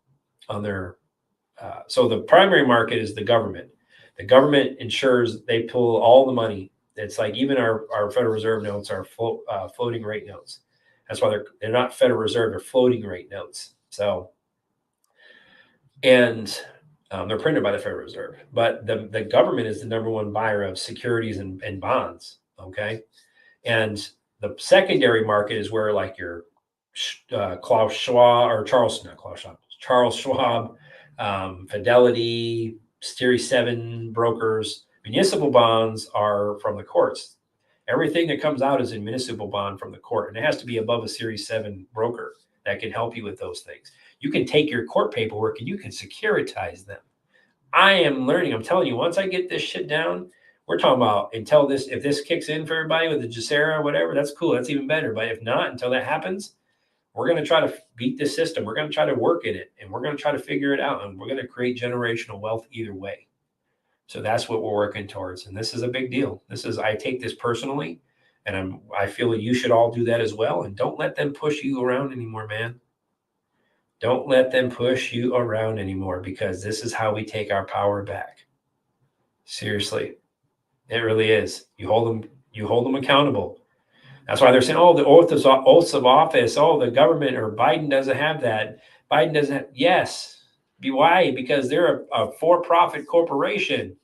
so the primary market is the government. The government ensures they pull all the money. It's like even our Federal Reserve notes are floating rate notes. That's why they're not Federal Reserve, they're floating rate notes. So, and they're printed by the Federal Reserve. But the government is the number one buyer of securities and bonds. Okay, and the secondary market is where like your Klaus Schwab or Charles Schwab, Fidelity, Series 7 brokers. Municipal bonds are from the courts. Everything that comes out is a municipal bond from the court, and it has to be above a Series 7 broker that can help you with those things. You can take your court paperwork and you can securitize them. I am learning. I'm telling you, once I get this shit down, we're talking about if this kicks in for everybody with the Jacera or whatever, that's cool. That's even better. But if not, until that happens, we're going to try to beat this system. We're going to try to work in it, and we're going to try to figure it out. And we're going to create generational wealth either way. So that's what we're working towards. And this is a big deal. I take this personally, and I feel that you should all do that as well. And don't let them push you around anymore, man. Don't let them push you around anymore, because this is how we take our power back. Seriously, it really is. You hold them accountable. That's why they're saying, oh, the oaths of office. Oh, the government or Biden doesn't have that. Biden doesn't have. Yes. Why? Because they're a for-profit corporation.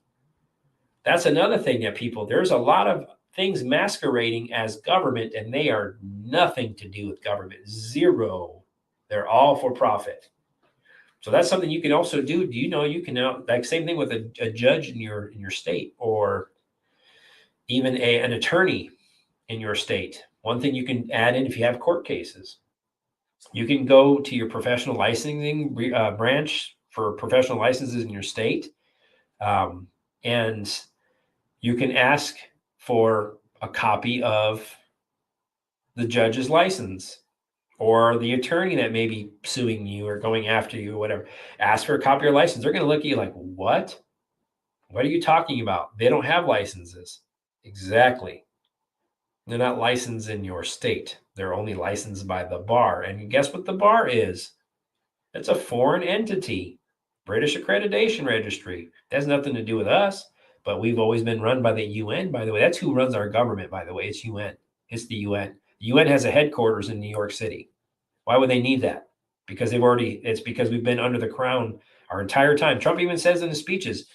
That's another thing that there's a lot of things masquerading as government, and they are nothing to do with government. Zero. They're all for profit. So that's something you can also do. Do you know you can now, like same thing with a judge in your state, or even an attorney in your state. One thing you can add in, if you have court cases, you can go to your professional licensing branch for professional licenses in your state, and you can ask for a copy of the judge's license, or the attorney that may be suing you or going after you or whatever. Ask for a copy of your license. They're going to look at you like, what? What are you talking about? They don't have licenses. Exactly. They're not licensed in your state. They're only licensed by the bar. And guess what the bar is? It's a foreign entity. British Accreditation Registry. It has nothing to do with us, but we've always been run by the UN, by the way. That's who runs our government, by the way. It's UN. It's the UN. The UN has a headquarters in New York City. Why would they need that? Because it's because we've been under the crown our entire time. Trump even says in his speeches,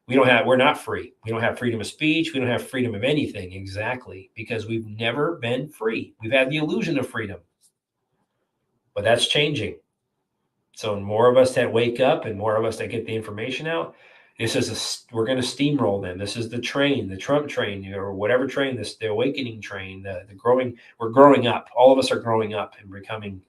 we're not free. We don't have freedom of speech. We don't have freedom of anything. Exactly. Because we've never been free. We've had the illusion of freedom, but that's changing. So more of us that wake up and more of us that get the information out, we're going to steamroll them. This is the train, the Trump train, or whatever train, the awakening train, we're growing up. All of us are growing up and becoming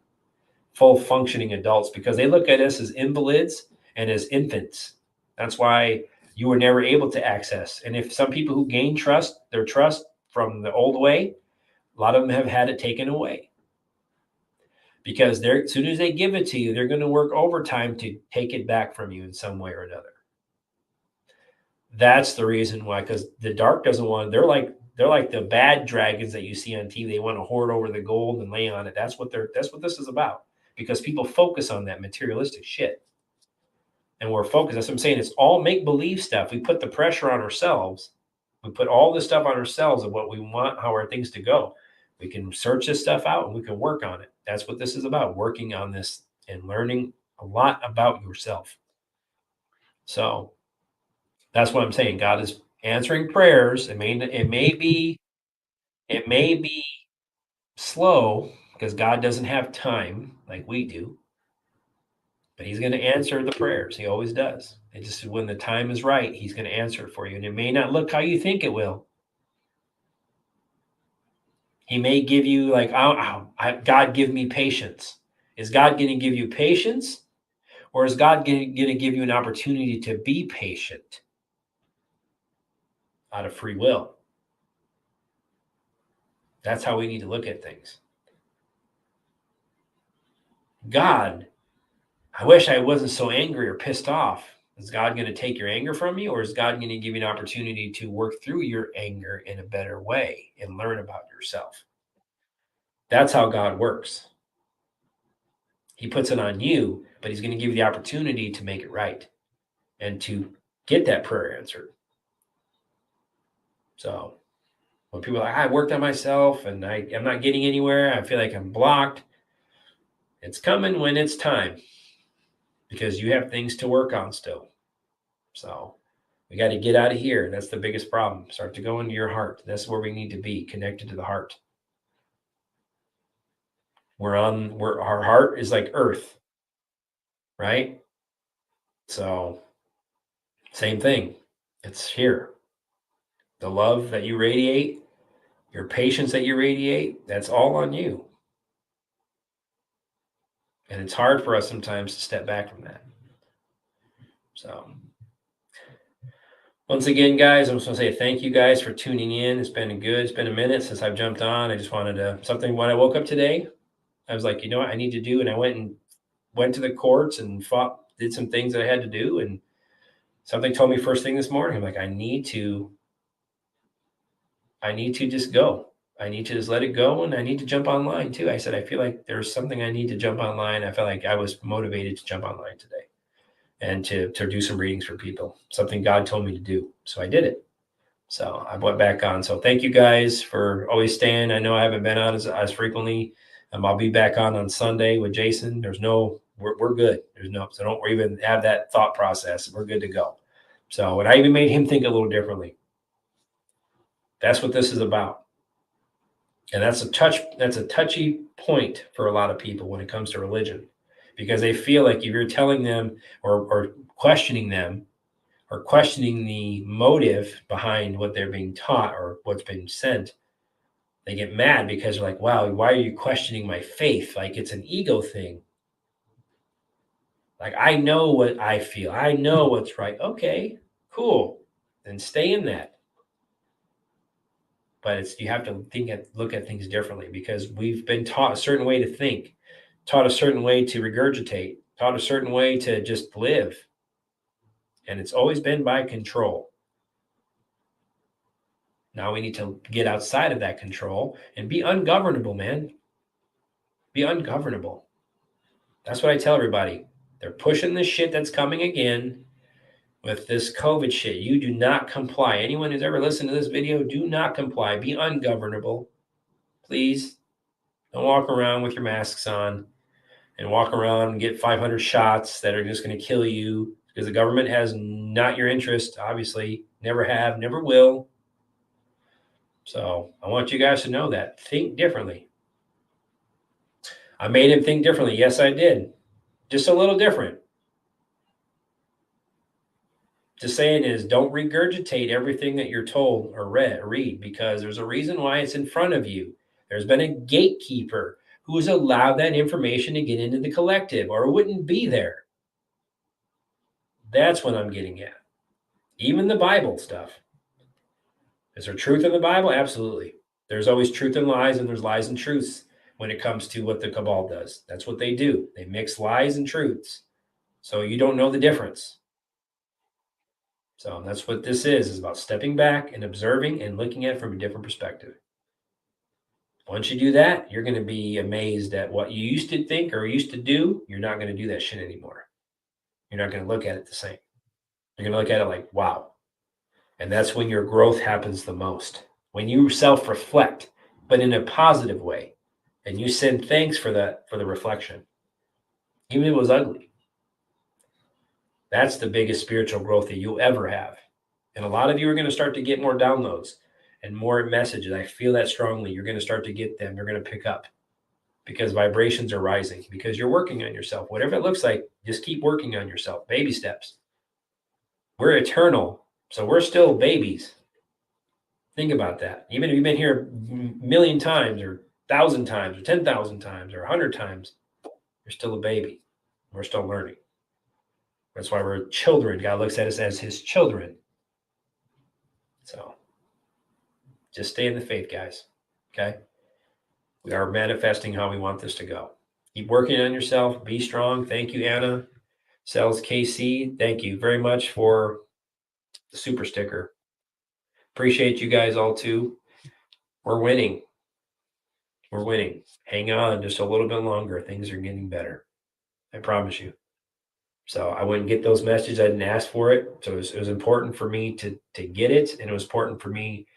full functioning adults, because they look at us as invalids and as infants. That's why you were never able to access. And if some people who gain their trust from the old way, a lot of them have had it taken away, because as soon as they give it to you, they're going to work overtime to take it back from you in some way or another. That's the reason why, because the dark doesn't want, they're like the bad dragons that you see on TV. They want to hoard over the gold and lay on it. That's what this is about, because people focus on that materialistic shit. and we're focused. That's what I'm saying. It's all make-believe stuff. We put the pressure on ourselves. We put all this stuff on ourselves of what we want, how our things to go. We can search this stuff out and we can work on it. That's what this is about, working on this and learning a lot about yourself. So that's what I'm saying. God is answering prayers. It may be slow because God doesn't have time like we do, but he's going to answer the prayers. He always does. It just when the time is right, he's going to answer it for you. And it may not look how you think it will. He may give you like, God, give me patience. Is God going to give you patience? Or is God going to give you an opportunity to be patient out of free will? That's how we need to look at things. God, I wish I wasn't so angry or pissed off. Is God going to take your anger from you? Or is God going to give you an opportunity to work through your anger in a better way and learn about yourself? That's how God works. He puts it on you, but he's going to give you the opportunity to make it right and to get that prayer answered. So when people are like, I worked on myself and I'm not getting anywhere, I feel like I'm blocked. It's coming when it's time because you have things to work on still. So we got to get out of here. That's the biggest problem. Start to go into your heart. That's where we need to be, connected to the heart. Our heart is like earth, right? So same thing. It's here. The love that you radiate, your patience that you radiate, that's all on you. And it's hard for us sometimes to step back from that. So once again, guys, I just want to say thank you guys for tuning in. It's been a minute since I've jumped on. I just wanted to, when I woke up today, I was like, you know what I need to do? And I went to the courts and did some things that I had to do. And something told me first thing this morning, I'm like, I need to just go. I need to just let it go. And I need to jump online too. I said, I feel like there's something I need to jump online. I felt like I was motivated to jump online today and to do some readings for people, something God told me to do. So I did it. So I went back on. So thank you guys for always staying. I know I haven't been on as frequently. I'll be back on Sunday with Jason. We're good. So don't even have that thought process. We're good to go. So, and I even made him think a little differently. That's what this is about. And that's a touchy point for a lot of people when it comes to religion, because they feel like if you're telling them or questioning them or questioning the motive behind what they're being taught or what's been sent, they get mad because they're like, wow, why are you questioning my faith? Like it's an ego thing. Like, I know what I feel. I know what's right. Okay, cool. Then stay in that. But you have to look at things differently because we've been taught a certain way to think, taught a certain way to regurgitate, taught a certain way to just live. And it's always been by control. Now we need to get outside of that control and be ungovernable, man. Be ungovernable. That's what I tell everybody. They're pushing this shit that's coming again with this COVID shit. You do not comply. Anyone who's ever listened to this video, do not comply. Be ungovernable. Please don't walk around with your masks on and walk around and get 500 shots that are just going to kill you because the government has not your interest, obviously. Never have, never will. So I want you guys to know that. Think differently. I made him think differently. Yes, I did. Just a little different. Just saying is don't regurgitate everything that you're told or read, because there's a reason why it's in front of you. There's been a gatekeeper who has allowed that information to get into the collective, or it wouldn't be there. That's what I'm getting at. Even the Bible stuff. Is there truth in the Bible? Absolutely. There's always truth and lies, and there's lies and truths when it comes to what the cabal does. That's what they do. They mix lies and truths. So you don't know the difference. So that's what this is about stepping back and observing and looking at it from a different perspective. Once you do that, you're going to be amazed at what you used to think or used to do. You're not going to do that shit anymore. You're not going to look at it the same. You're going to look at it like, wow. And that's when your growth happens the most. When you self-reflect, but in a positive way, and you send thanks for that, for the reflection, even if it was ugly. That's the biggest spiritual growth that you'll ever have. And a lot of you are going to start to get more downloads and more messages. I feel that strongly. You're going to start to get them. You're going to pick up because vibrations are rising, because you're working on yourself. Whatever it looks like, just keep working on yourself. Baby steps. We're eternal, so we're still babies. Think about that. Even if you've been here a million times or 1,000 times or 10,000 times or 100 times, you're still a baby. We're still learning. That's why we're children. God looks at us as his children. So just stay in the faith, guys. Okay? We are manifesting how we want this to go. Keep working on yourself. Be strong. Thank you, Anna. Sells KC. Thank you very much for the super sticker. Appreciate you guys all too. We're winning. We're winning. Hang on just a little bit longer. Things are getting better. I promise you. So I wouldn't get those messages. I didn't ask for it. So it was important for me to get it. And it was important for me,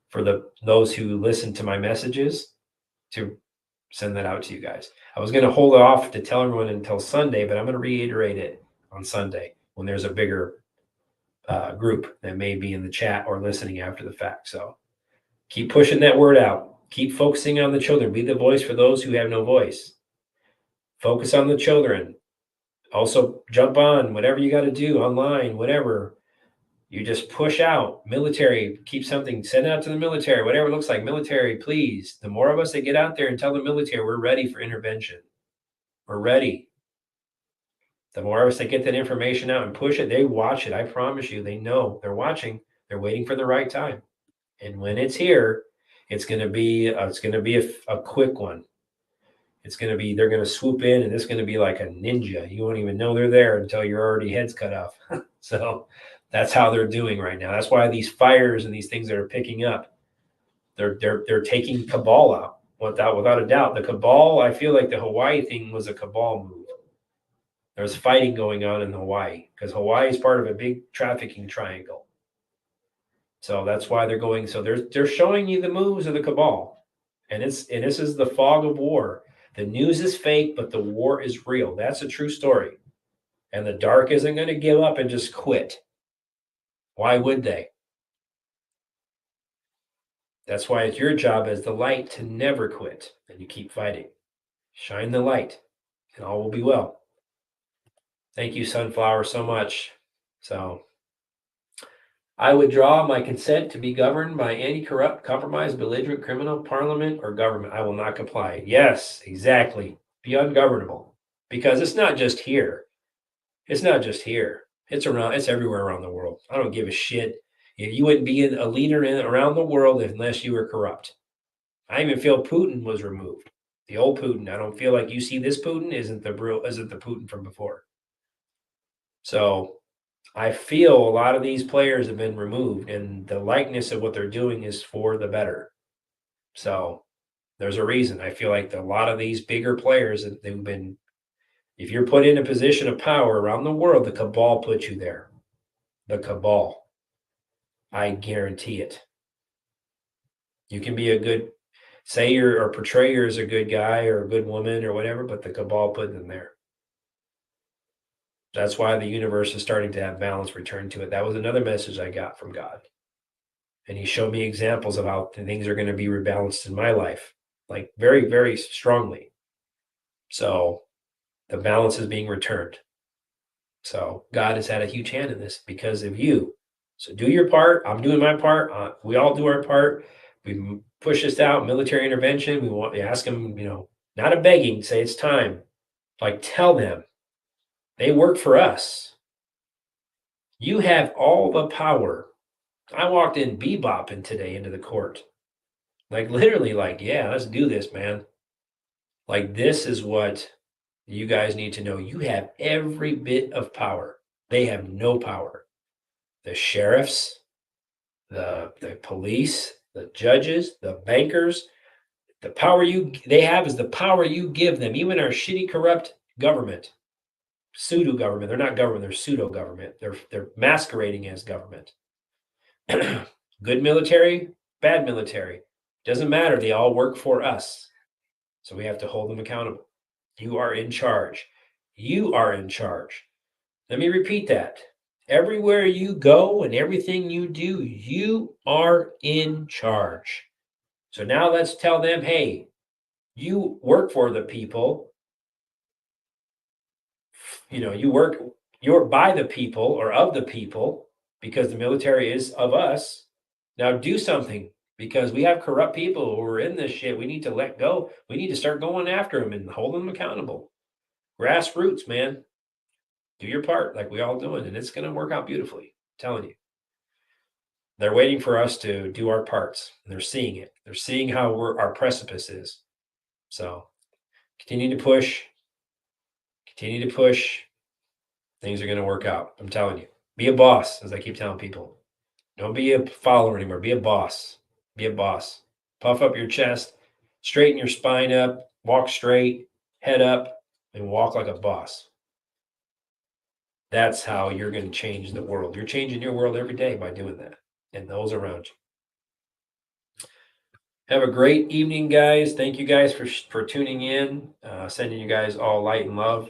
for those who listen to my messages, to send that out to you guys. I was going to hold off to tell everyone until Sunday, but I'm going to reiterate it on Sunday when there's a bigger group that may be in the chat or listening after the fact. So keep pushing that word out. Keep focusing on the children. Be the voice for those who have no voice. Focus on the children. Also, jump on whatever you got to do online, whatever. You just push out. Military, keep something, send it out to the military, whatever it looks like. Military, please. The more of us that get out there and tell the military we're ready for intervention, we're ready. The more of us that get that information out and push it, they watch it. I promise you, they know. They're watching. They're waiting for the right time. And when it's here, it's going to be a quick one. It's going to be, they're going to swoop in, and it's going to be like a ninja. You won't even know they're there until your already head's cut off. So that's how they're doing right now. That's why these fires and these things that are picking up, they're taking cabal out without a doubt. The cabal, I feel like the Hawaii thing was a cabal move. There's fighting going on in Hawaii because Hawaii is part of a big trafficking triangle. So that's why they're going. So they're showing you the moves of the cabal, and this is the fog of war. The news is fake, but the war is real. That's a true story. And the dark isn't going to give up and just quit. Why would they? That's why it's your job as the light to never quit, and you keep fighting. Shine the light, and all will be well. Thank you, Sunflower, so much. So I withdraw my consent to be governed by any corrupt, compromised, belligerent, criminal, parliament, or government. I will not comply. Yes, exactly. Be ungovernable. Because it's not just here. It's not just here. It's everywhere around the world. I don't give a shit. You wouldn't be a leader around the world unless you were corrupt. I even feel Putin was removed. The old Putin. I don't feel like you see this Putin isn't the Putin from before. So I feel a lot of these players have been removed, and the likeness of what they're doing is for the better. So there's a reason. I feel like a lot of these bigger players, they've been, if you're put in a position of power around the world, the cabal puts you there. The cabal. I guarantee it. You can be a good, or portray you as a good guy or a good woman or whatever, but the cabal put them there. That's why the universe is starting to have balance return to it. That was another message I got from God. And he showed me examples of how things are going to be rebalanced in my life, like very, very strongly. So the balance is being returned. So God has had a huge hand in this because of you. So do your part. I'm doing my part. We all do our part. We push this out, military intervention. We ask them, not a begging, say it's time. Like tell them. They work for us. You have all the power. I walked in bebopping today into the court. Like literally yeah, let's do this, man. Like this is what you guys need to know. You have every bit of power. They have no power. The sheriffs, the police, the judges, the bankers, the power they have is the power you give them. Even our shitty, corrupt government. pseudo government. They're not government. They're pseudo government. They're masquerading as government. Good military, bad military, doesn't matter. They all work for us. So we have to hold them accountable. You are in charge. You are in charge. Let me repeat that. Everywhere you go and everything you do, you are in charge. So now let's tell them, hey, you work for the people. You're by the people or of the people because the military is of us. Now do something because we have corrupt people who are in this shit. We need to let go. We need to start going after them and hold them accountable. Grassroots, man. Do your part like we all doing, and it's going to work out beautifully. I'm telling you. They're waiting for us to do our parts. They're seeing it. They're seeing how our precipice is. So continue to push. Continue to push. Things are going to work out. I'm telling you. Be a boss, as I keep telling people. Don't be a follower anymore. Be a boss. Be a boss. Puff up your chest, straighten your spine up, walk straight, head up, and walk like a boss. That's how you're going to change the world. You're changing your world every day by doing that and those around you. Have a great evening, guys. Thank you guys for tuning in. Sending you guys all light and love.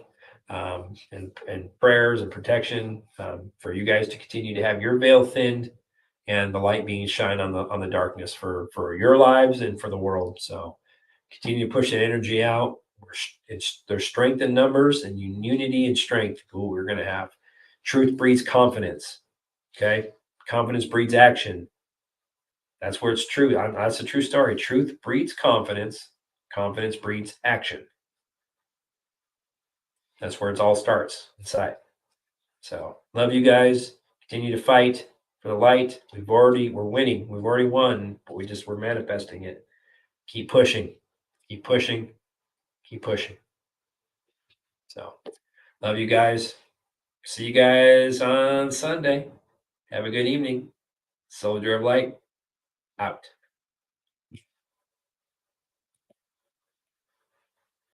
And prayers and protection for you guys to continue to have your veil thinned and the light being shined on the darkness for your lives and for the world. So continue to push that energy out. There's strength in numbers and unity and strength. Ooh, we're going to have. Truth breeds confidence. Okay, confidence breeds action. That's where it's true. That's a true story. Truth breeds confidence. Confidence breeds action. That's where it all starts inside. So love you guys. Continue to fight for the light. We're winning. We've already won, but we're manifesting it. Keep pushing. Keep pushing. Keep pushing. So love you guys. See you guys on Sunday. Have a good evening. SOULdier of Light out.